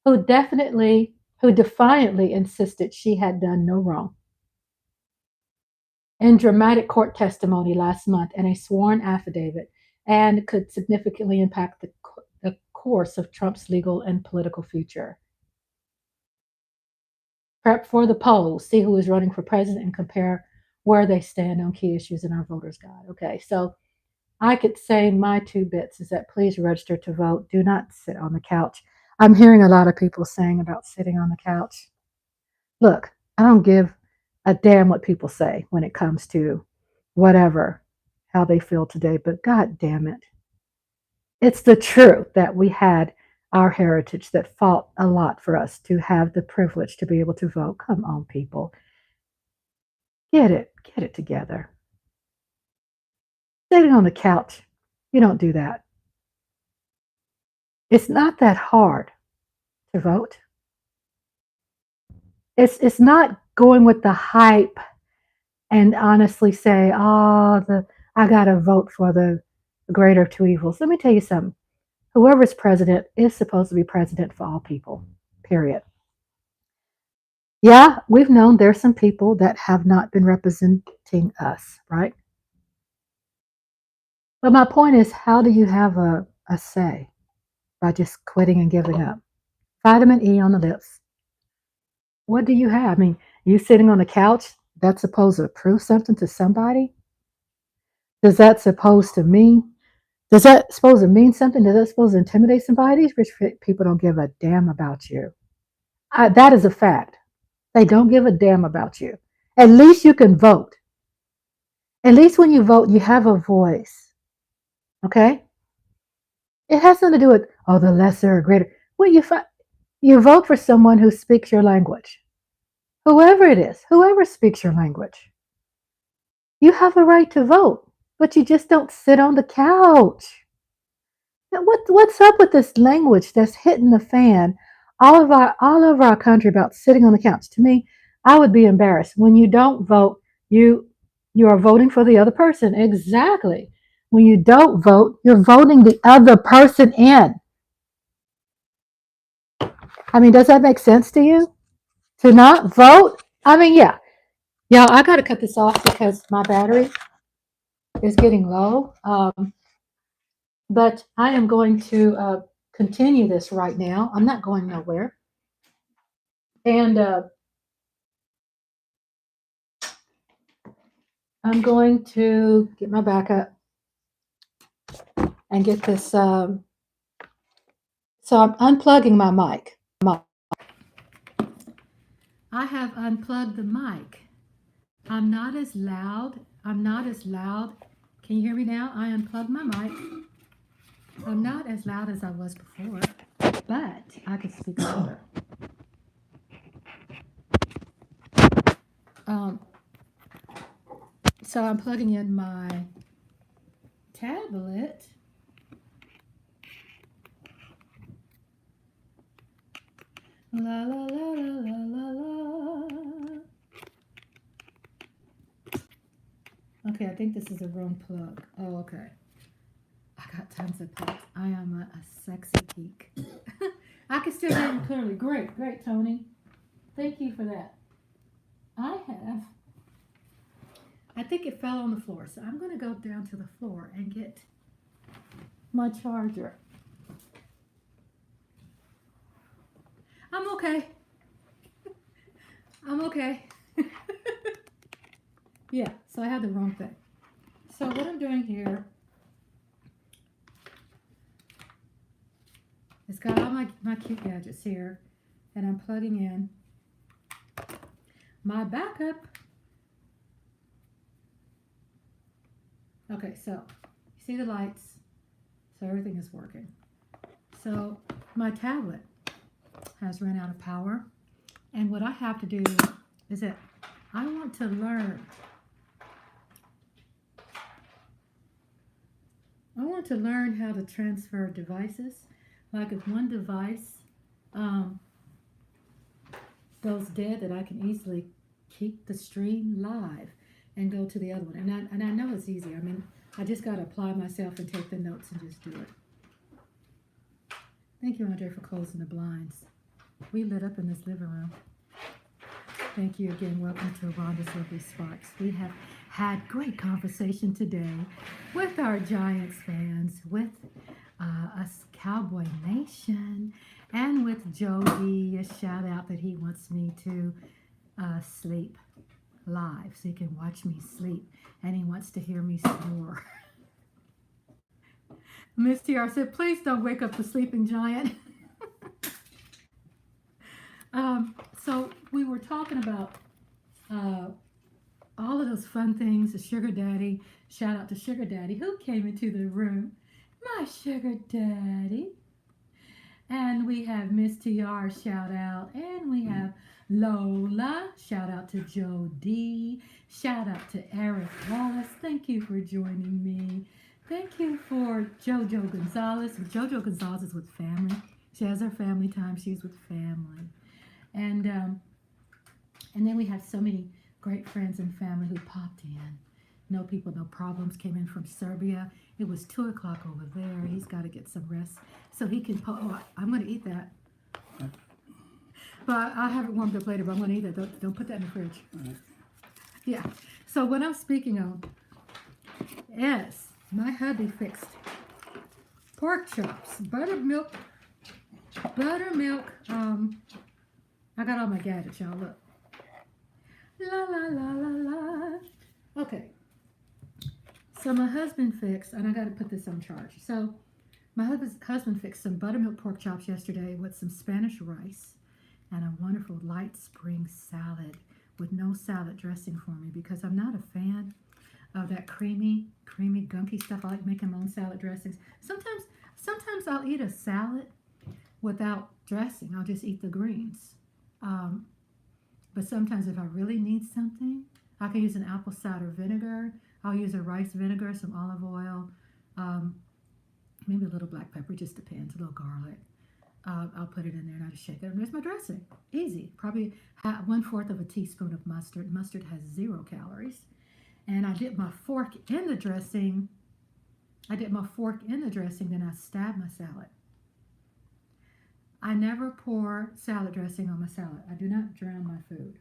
who defiantly insisted she had done no wrong. In dramatic court testimony last month and a sworn affidavit, and could significantly impact the course of Trump's legal and political future. Prep for the polls, see who is running for president, and compare where they stand on key issues in our voters' guide. Okay, so I could say my 2 bits is that please register to vote. Do not sit on the couch. I'm hearing a lot of people saying about sitting on the couch. Look, I don't give a damn what people say when it comes to whatever, how they feel today, but God damn it. It's the truth that we had our heritage that fought a lot for us to have the privilege to be able to vote. Come on, people. Get it together. Sitting on the couch, you don't do that. It's not that hard to vote. It's not going with the hype and honestly say, I gotta vote for the greater of 2 evils. Let me tell you something. Whoever's president is supposed to be president for all people, period. Yeah, we've known there's some people that have not been representing us, right? But my point is, how do you have a say by just quitting and giving up? Vitamin E on the lips. What do you have? I mean, you sitting on the couch, that's supposed to prove something to somebody? Does that supposed to mean something? Does that supposed to intimidate somebody? These rich people don't give a damn about you. That is a fact. They don't give a damn about you. At least you can vote. At least when you vote, you have a voice. Okay? It has nothing to do with, the lesser or greater. Well, you vote for someone who speaks your language. Whoever it is, whoever speaks your language. You have a right to vote, but you just don't sit on the couch. Now, what's up with this language that's hitting the fan all over our country about sitting on the couch? To me, I would be embarrassed. When you don't vote, you are voting for the other person. Exactly. When you don't vote, you're voting the other person in. I mean, does that make sense to you? To not vote? I mean, yeah. Yeah, I got to cut this off because my battery is getting low. But I am going to continue this right now. I'm not going nowhere. And I'm going to get my back up and get this. So I'm unplugging my mic. I have unplugged the mic. I'm not as loud. Can you hear me now? I unplugged my mic. I'm not as loud as I was before, but I can speak louder. So I'm plugging in my tablet. La la la la la la la. Okay, I think this is a wrong plug. Oh, okay. I got tons of plugs. I am a sexy geek. I can still hear you clearly. Great, Tony. Thank you for that. I think it fell on the floor, so I'm going to go down to the floor and get my charger. I'm okay. I'm okay. Yeah, so I had the wrong thing. So what I'm doing here is got all my cute gadgets here, and I'm plugging in my backup. Okay, so you see the lights, so everything is working. So my tablet has run out of power, and what I have to do is that I want to learn. I want to learn how to transfer devices. Like if one device goes dead, that I can easily keep the stream live and go to the other one. And I know it's easy. I mean, I just got to apply myself and take the notes and just do it. Thank you, Andre, for closing the blinds. We lit up in this living room. Thank you again. Welcome to Rhonda's Lovely Sparks. We have had great conversation today with our Giants fans, with us Cowboy Nation, and with Jody. A shout out that he wants me to sleep live so he can watch me sleep, and he wants to hear me snore. Miss TR said, please don't wake up the sleeping giant. So we were talking about all of those fun things, the sugar daddy. Shout out to sugar daddy who came into the room. My sugar daddy. And we have Miss TR, shout out. And we have Lola, shout out to Joe D. Shout out to Eric Wallace. Thank you for joining me. Thank you for Jojo Gonzalez. Jojo Gonzalez is with family. She has her family time. She's with family. And then we have so many great friends and family who popped in. No people, no problems, came in from Serbia. It was 2 o'clock over there. He's got to get some rest so he can, I'm going to eat that. But I'll have it warmed up later, but I'm going to eat it. Don't put that in the fridge. Yeah. So what I'm speaking of is my hubby fixed pork chops, buttermilk. I got all my gadgets, y'all. Look. La la la la la. Okay. So my husband fixed, and I got to put this on charge. So my husband fixed some buttermilk pork chops yesterday with some Spanish rice and a wonderful light spring salad with no salad dressing for me because I'm not a fan of that creamy, gunky stuff. I like making my own salad dressings. Sometimes I'll eat a salad without dressing. I'll just eat the greens. But sometimes if I really need something, I can use an apple cider vinegar. I'll use a rice vinegar, some olive oil, maybe a little black pepper, just depends, a little garlic. I'll put it in there and I just shake it. And there's my dressing. Easy. Probably 1/4 of a teaspoon of mustard. Mustard has 0 calories. And I dip my fork in the dressing. Then I stab my salad. I never pour salad dressing on my salad. I do not drown my food.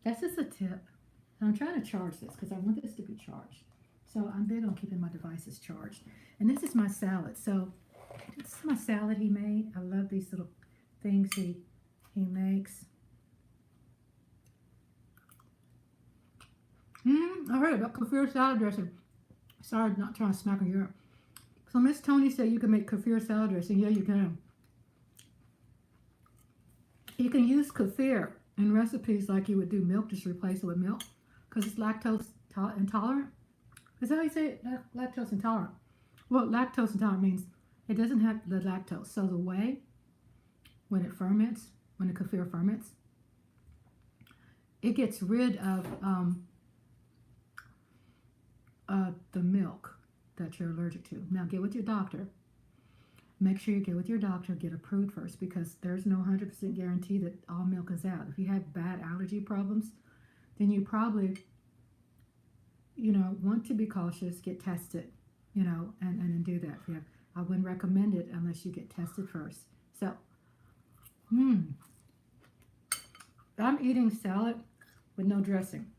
That's just a tip. And I'm trying to charge this because I want this to be charged. So I'm big on keeping my devices charged. And this is my salad. So this is my salad he made. I love these little things he makes. I heard about kefir salad dressing. Sorry, I'm not trying to smack on your ear. So Miss Tony said you can make kefir salad dressing. Yeah, you can. You can use kefir in recipes like you would do milk, just replace it with milk because it's lactose intolerant. Is that how you say it? Lactose intolerant. Well, lactose intolerant means it doesn't have the lactose. So the whey, when it ferments, when the kefir ferments, it gets rid of the milk that you're allergic to. Now get with your doctor. Make sure you get with your doctor, get approved first because there's no 100% guarantee that all milk is out. If you have bad allergy problems, then you probably, want to be cautious, get tested, and do that. I wouldn't recommend it unless you get tested first. So, I'm eating salad with no dressing.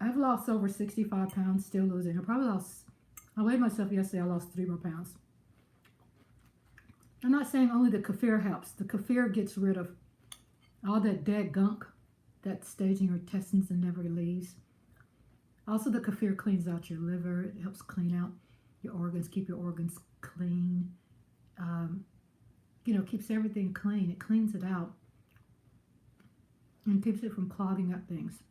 I've lost over 65 pounds, still losing. I I weighed myself yesterday. I lost 3 more pounds. I'm not saying only the kefir helps. The kefir gets rid of all that dead gunk that stays in your intestines and never leaves. Also, the kefir cleans out your liver. It helps clean out your organs, keep your organs clean. Keeps everything clean. It cleans it out and keeps it from clogging up things.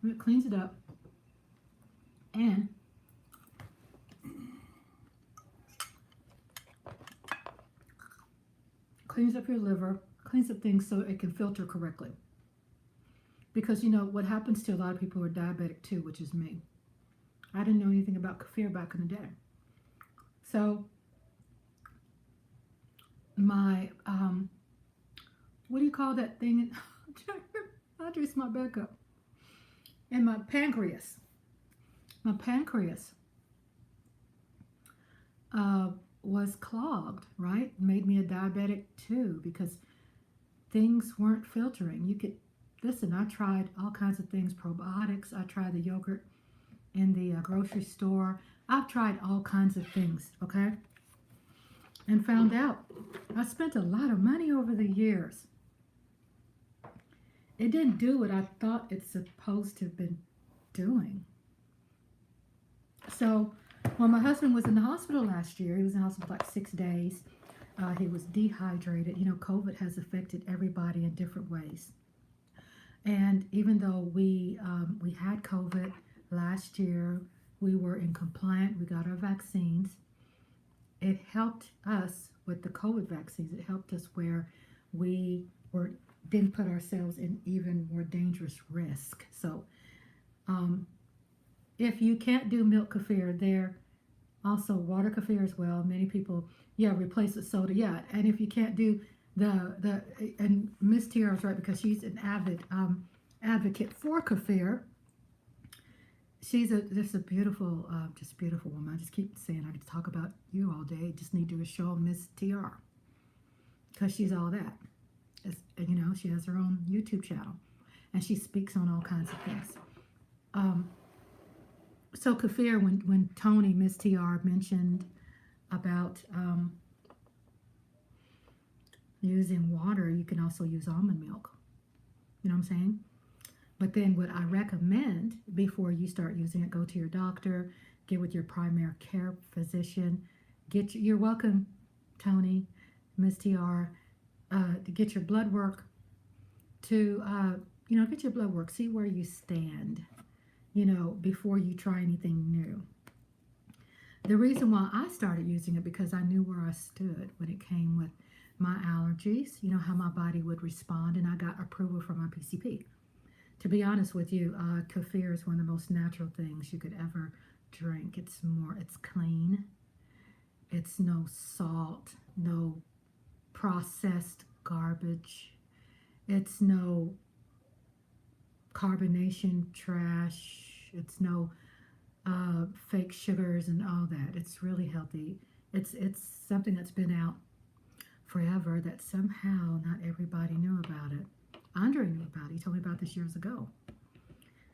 It cleans it up and cleans up your liver, cleans up things so it can filter correctly. Because what happens to a lot of people who are diabetic too, which is me. I didn't know anything about kefir back in the day. So my what do you call that thing? I dressed my back up. And my pancreas was clogged, right? Made me a diabetic too, because things weren't filtering. Listen, I tried all kinds of things, probiotics. I tried the yogurt in the grocery store. I've tried all kinds of things, okay? And found out I spent a lot of money over the years. It didn't do what I thought it's supposed to have been doing. So when my husband was in the hospital last year, he was in the hospital for like 6 days. He was dehydrated. COVID has affected everybody in different ways. And even though we had COVID last year, we were in compliant, we got our vaccines. It helped us with the COVID vaccines. It helped us where we didn't put ourselves in even more dangerous risk. So if you can't do milk kefir, there also water kefir as well. Many people, replace with soda. Yeah, and if you can't do and Miss Tiara's right, because she's an avid advocate for kefir. She's just a beautiful woman. I just keep saying I could talk about you all day. Just need to do a show on Miss TR, because she's all that. She has her own YouTube channel, and she speaks on all kinds of things. So kefir, when Tony, Miss TR, mentioned about using water, you can also use almond milk. You know what I'm saying? But then what I recommend before you start using it, go to your doctor, get with your primary care physician, you're welcome, Tony, Miss TR, to get your blood work, get your blood work, see where you stand, before you try anything new. The reason why I started using it, because I knew where I stood when it came with my allergies, how my body would respond, and I got approval from my PCP. To be honest with you, kefir is one of the most natural things you could ever drink. It's clean. It's no salt, no processed garbage. It's no carbonation trash. It's no fake sugars and all that. It's really healthy. It's something that's been out forever that somehow not everybody knew about it. Andre knew about it. He told me about this years ago.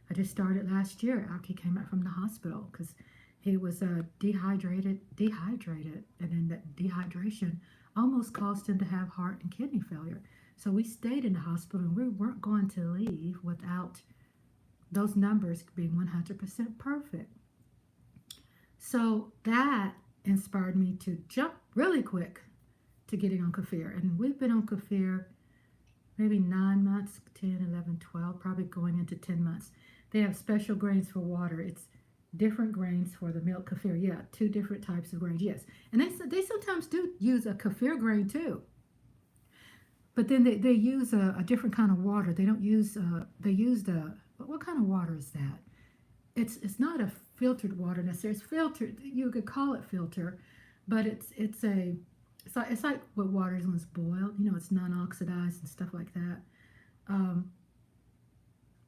I just started last year after he came out from the hospital, because he was dehydrated, and then that dehydration almost caused him to have heart and kidney failure. So we stayed in the hospital, and we weren't going to leave without those numbers being 100% perfect. So that inspired me to jump really quick to getting on kefir. And we've been on kefir maybe 9 months, 10, 11, 12, probably going into 10 months. They have special grains for water. It's different grains for the milk kefir. Yeah, 2 different types of grains, yes. And they sometimes do use a kefir grain too. But then they use a different kind of water. They don't use, they use what kind of water is that? It's not a filtered water necessarily. It's filtered. You could call it filter, but it's like what water is when it's boiled. It's non-oxidized and stuff like that.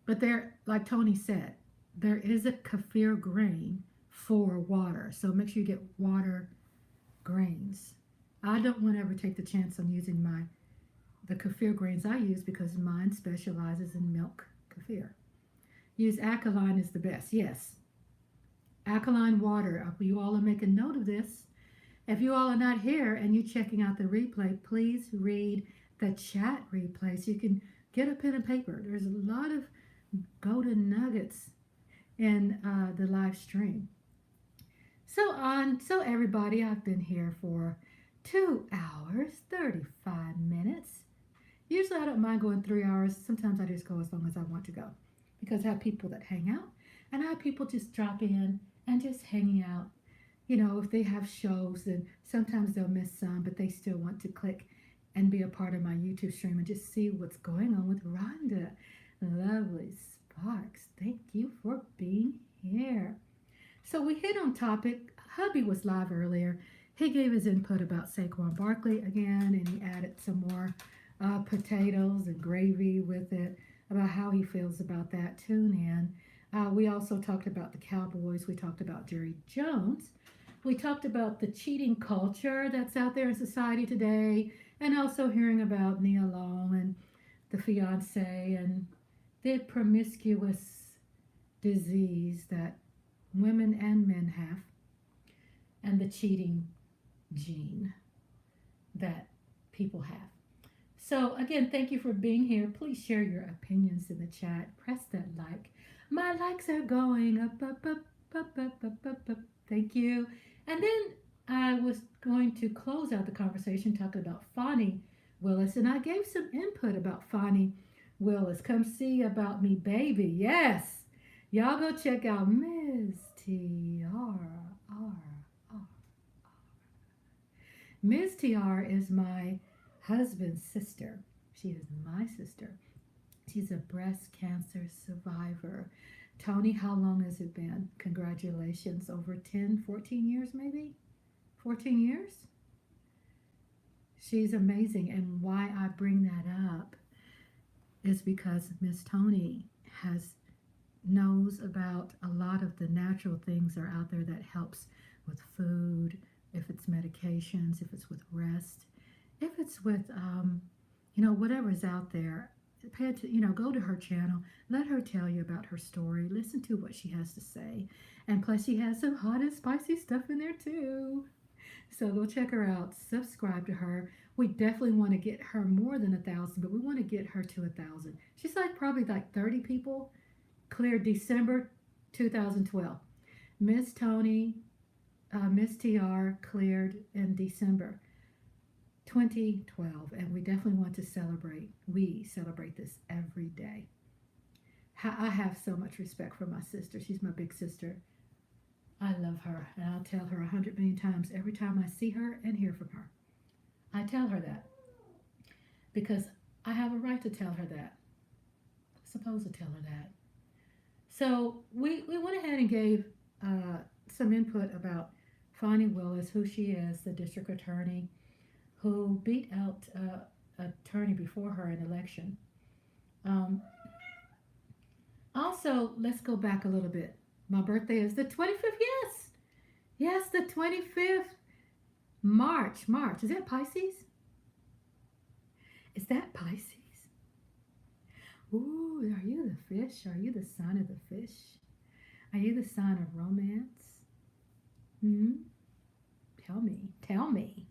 But like Tony said, there is a kefir grain for water. So make sure you get water grains. I don't want to ever take the chance on using the kefir grains I use, because mine specializes in milk kefir. Use alkaline is the best, yes. alkaline water. You all are making note of this. If you all are not here and you're checking out the replay, please read the chat replay so you can get a pen and paper. There's a lot of golden nuggets in the live stream. So everybody, I've been here for 2 hours, 35 minutes. Usually I don't mind going 3 hours. Sometimes I just go as long as I want to go because I have people that hang out and I have people just drop in and just hanging out. You know, if they have shows, then sometimes they'll miss some, but they still want to click and be a part of my YouTube stream and just see what's going on with Rhonda. Lovely Sparks, thank you for being here. So we hit on topic. Hubby was live earlier. He gave his input about Saquon Barkley again, and he added some more potatoes and gravy with it about how he feels about that. Tune in. We also talked about the Cowboys. We talked about Jerry Jones. We talked about the cheating culture that's out there in society today, and also hearing about Nia Long and the fiance and the promiscuous disease that women and men have, and the cheating gene that people have. So again, thank you for being here. Please share your opinions in the chat. Press that like. My likes are going up, up, up, up, up, up, up, up. Thank you. And then I was going to close out the conversation talking about Fani Willis, and I gave some input about Fani Willis. Come see about me, baby. Yes. Y'all go check out Ms. TR. Ms. TR is my husband's sister. She is my sister. She's a breast cancer survivor. Tony, how long has it been? Congratulations. Over 10, 14 years maybe? 14 years? She's amazing. And why I bring that up is because Miss Tony knows about a lot of the natural things that are out there that helps with food, if it's medications, if it's with rest, if it's with, whatever's out there. Go to her channel, let her tell you about her story, listen to what she has to say, and plus she has some hot and spicy stuff in there too. So go check her out, subscribe to her. We definitely want to get her more than 1,000, but we want to get her to 1,000. She's probably 30 people cleared December 2012. Miss Tony, Miss TR cleared in December 2012, and we definitely want to celebrate. We celebrate this every day. I have so much respect for my sister. She's my big sister. I love her, and I'll tell her 100 million times every time I see her and hear from her. I tell her that because I have a right to tell her that. I'm supposed to tell her that. So we went ahead and gave some input about Fani Willis, who she is, the district attorney who beat out attorney before her in election. Also, let's go back a little bit. My birthday is the 25th. Yes, the 25th. March. Is that Pisces? Is that Pisces? Ooh, are you the fish? Are you the sign of the fish? Are you the sign of romance? Tell me.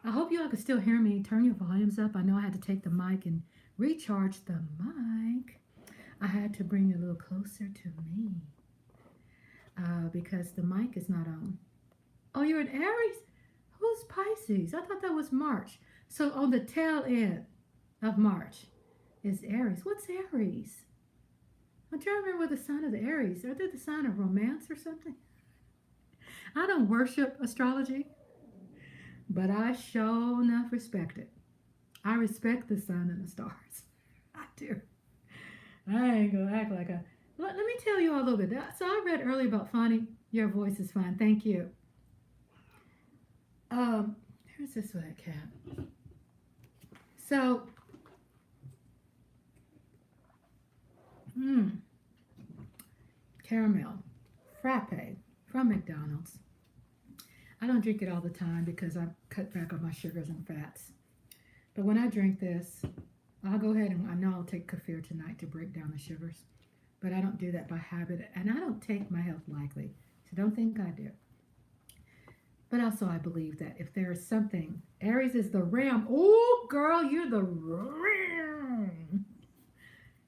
I hope you all can still hear me. Turn your volumes up. I know I had to take the mic and recharge the mic. I had to bring it a little closer to me because the mic is not on. Oh, you're an Aries? Who's Pisces? I thought that was March. So on the tail end of March is Aries. What's Aries? I'm trying to remember what the sign of the Aries. Are they the sign of romance or something? I don't worship astrology, but I sure enough respect it. I respect the sun and the stars. I do. I ain't gonna act like a... Let me tell you all a little bit. So I read earlier about Fani. Your voice is fine. Thank you. Here's this with that cat. So, caramel frappe from McDonald's. I don't drink it all the time because I cut back on my sugars and fats. But when I drink this, I'll go ahead and I know I'll take kefir tonight to break down the sugars. but I don't do that by habit, and I don't take my health lightly. So don't think I do. But also, I believe that if there is something, Aries is the ram. Oh, girl, you're the ram.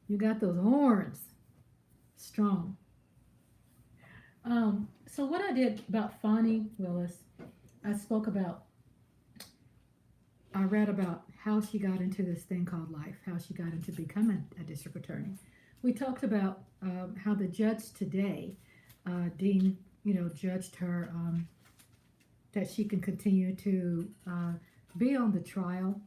You got those horns. Strong. So what I did about Fani Willis, I spoke about, I read about how she got into this thing called life, how she got into becoming a district attorney. We talked about how the judge today, Dean, judged her that she can continue to be on the trial.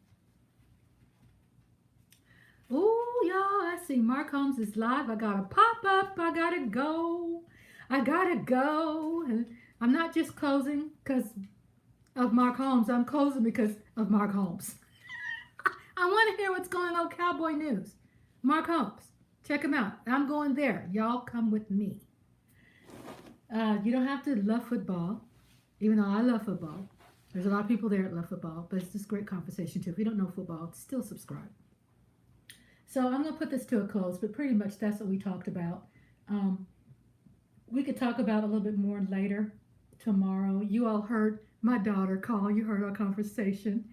Oh, y'all, I see Mark Holmes is live. I gotta pop up. I gotta go. And I'm not just closing because of Mark Holmes. I'm closing because of Mark Holmes. I want to hear what's going on Cowboy News. Mark Holmes, check him out. I'm going there. Y'all come with me. You don't have to love football, even though I love football. There's a lot of people there that love football, but it's just great conversation too. If you don't know football, still subscribe. So I'm going to put this to a close, but pretty much that's what we talked about. We could talk about a little bit more later tomorrow. You all heard my daughter call. You heard our conversation.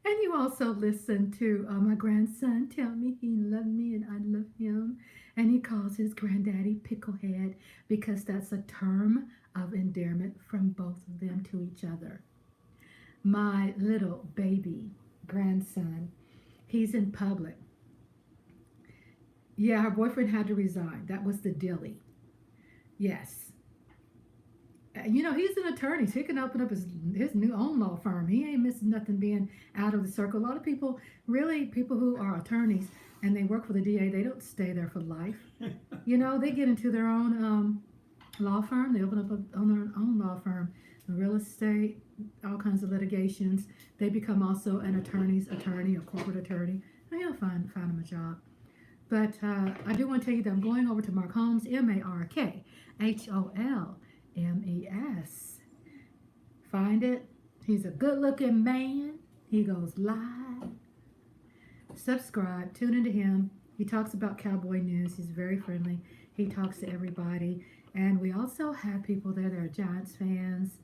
And you also listened to my grandson tell me he loved me and I love him. And he calls his granddaddy Picklehead because that's a term of endearment from both of them to each other. My little baby grandson, he's in public. Yeah, her boyfriend had to resign. That was the dilly. Yes. He's an attorney, so he can open up his new own law firm. He ain't missing nothing being out of the circle. A lot of people, really, people who are attorneys and they work for the DA, they don't stay there for life. They get into their own law firm. They open up on their own law firm, real estate, all kinds of litigations. They become also an attorney's attorney, a corporate attorney, and he'll find him a job. But I do want to tell you that I'm going over to Mark Holmes, MarkHolmes. Find it. He's a good-looking man. He goes live. Subscribe. Tune into him. He talks about cowboy news. He's very friendly. He talks to everybody. And we also have people there that are Giants fans.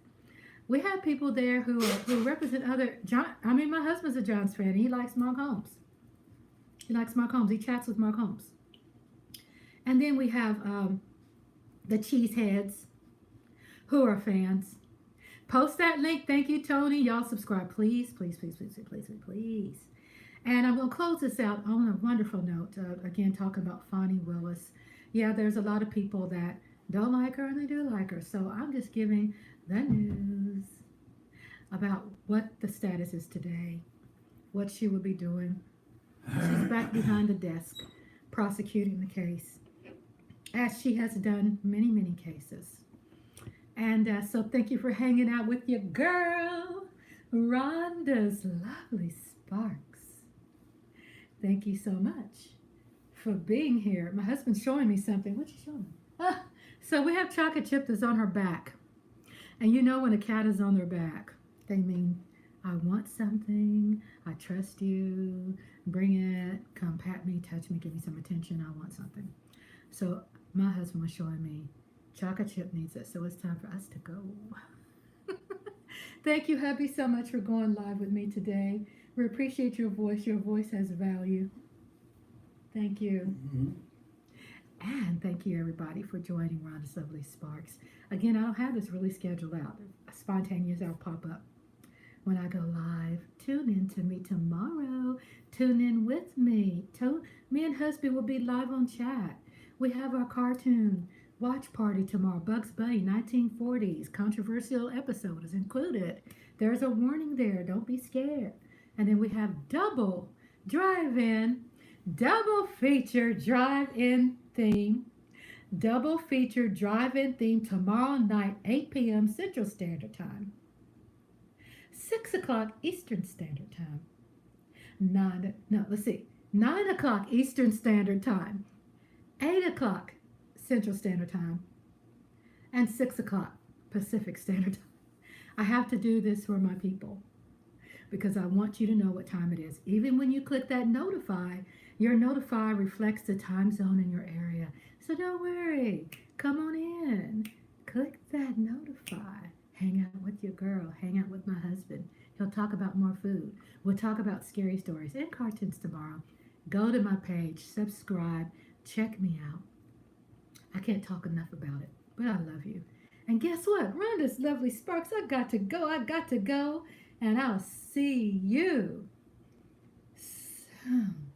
We have people there who represent other my husband's a Giants fan. He likes Mark Holmes. He likes Mark Holmes. He chats with Mark Holmes. And then we have the cheeseheads who are fans. Post that link. Thank you, Tony. Y'all subscribe, please, please, please, please, please, please, please. And I'm going to close this out on a wonderful note. Again, talking about Fani Willis. Yeah, there's a lot of people that don't like her and they do like her. So I'm just giving the news about what the status is today, what she will be doing. She's back behind the desk prosecuting the case, as she has done many, many cases. And so thank you for hanging out with your girl, Rhonda's Lovely Sparks. Thank you so much for being here. My husband's showing me something. What's he showing me? So we have chocolate chip that's on her back. And when a cat is on their back, they mean, I want something, I trust you, bring it, come pat me, touch me, give me some attention, I want something. So my husband was showing me, chocolate chip needs it, so it's time for us to go. Thank you, hubby, so much for going live with me today. We appreciate your voice. Your voice has value. Thank you. Mm-hmm. And thank you, everybody, for joining Rhonda's Lovely Sparks. Again, I don't have this really scheduled out. Spontaneous, I'll pop up when I go live. Tune in to me tomorrow. Tune in with me. Me and husband will be live on chat. We have our cartoon watch party tomorrow. Bugs Bunny, 1940s. Controversial episode is included. There's a warning there. Don't be scared. And then we have double feature drive-in theme. Double feature drive-in theme tomorrow night, 8 p.m. Central Standard Time. 6 o'clock Eastern Standard Time. 9 o'clock Eastern Standard Time. 8 o'clock Central Standard Time. And 6 o'clock Pacific Standard Time. I have to do this for my people because I want you to know what time it is. Even when you click that notify, your notify reflects the time zone in your area. So don't worry. Come on in. Click that notify. Hang out with your girl. Hang out with my husband. He'll talk about more food. We'll talk about scary stories and cartoons tomorrow. Go to my page, subscribe, check me out. I can't talk enough about it, but I love you. And guess what? Rhonda's lovely sparks. I got to go. I got to go. And I'll see you soon.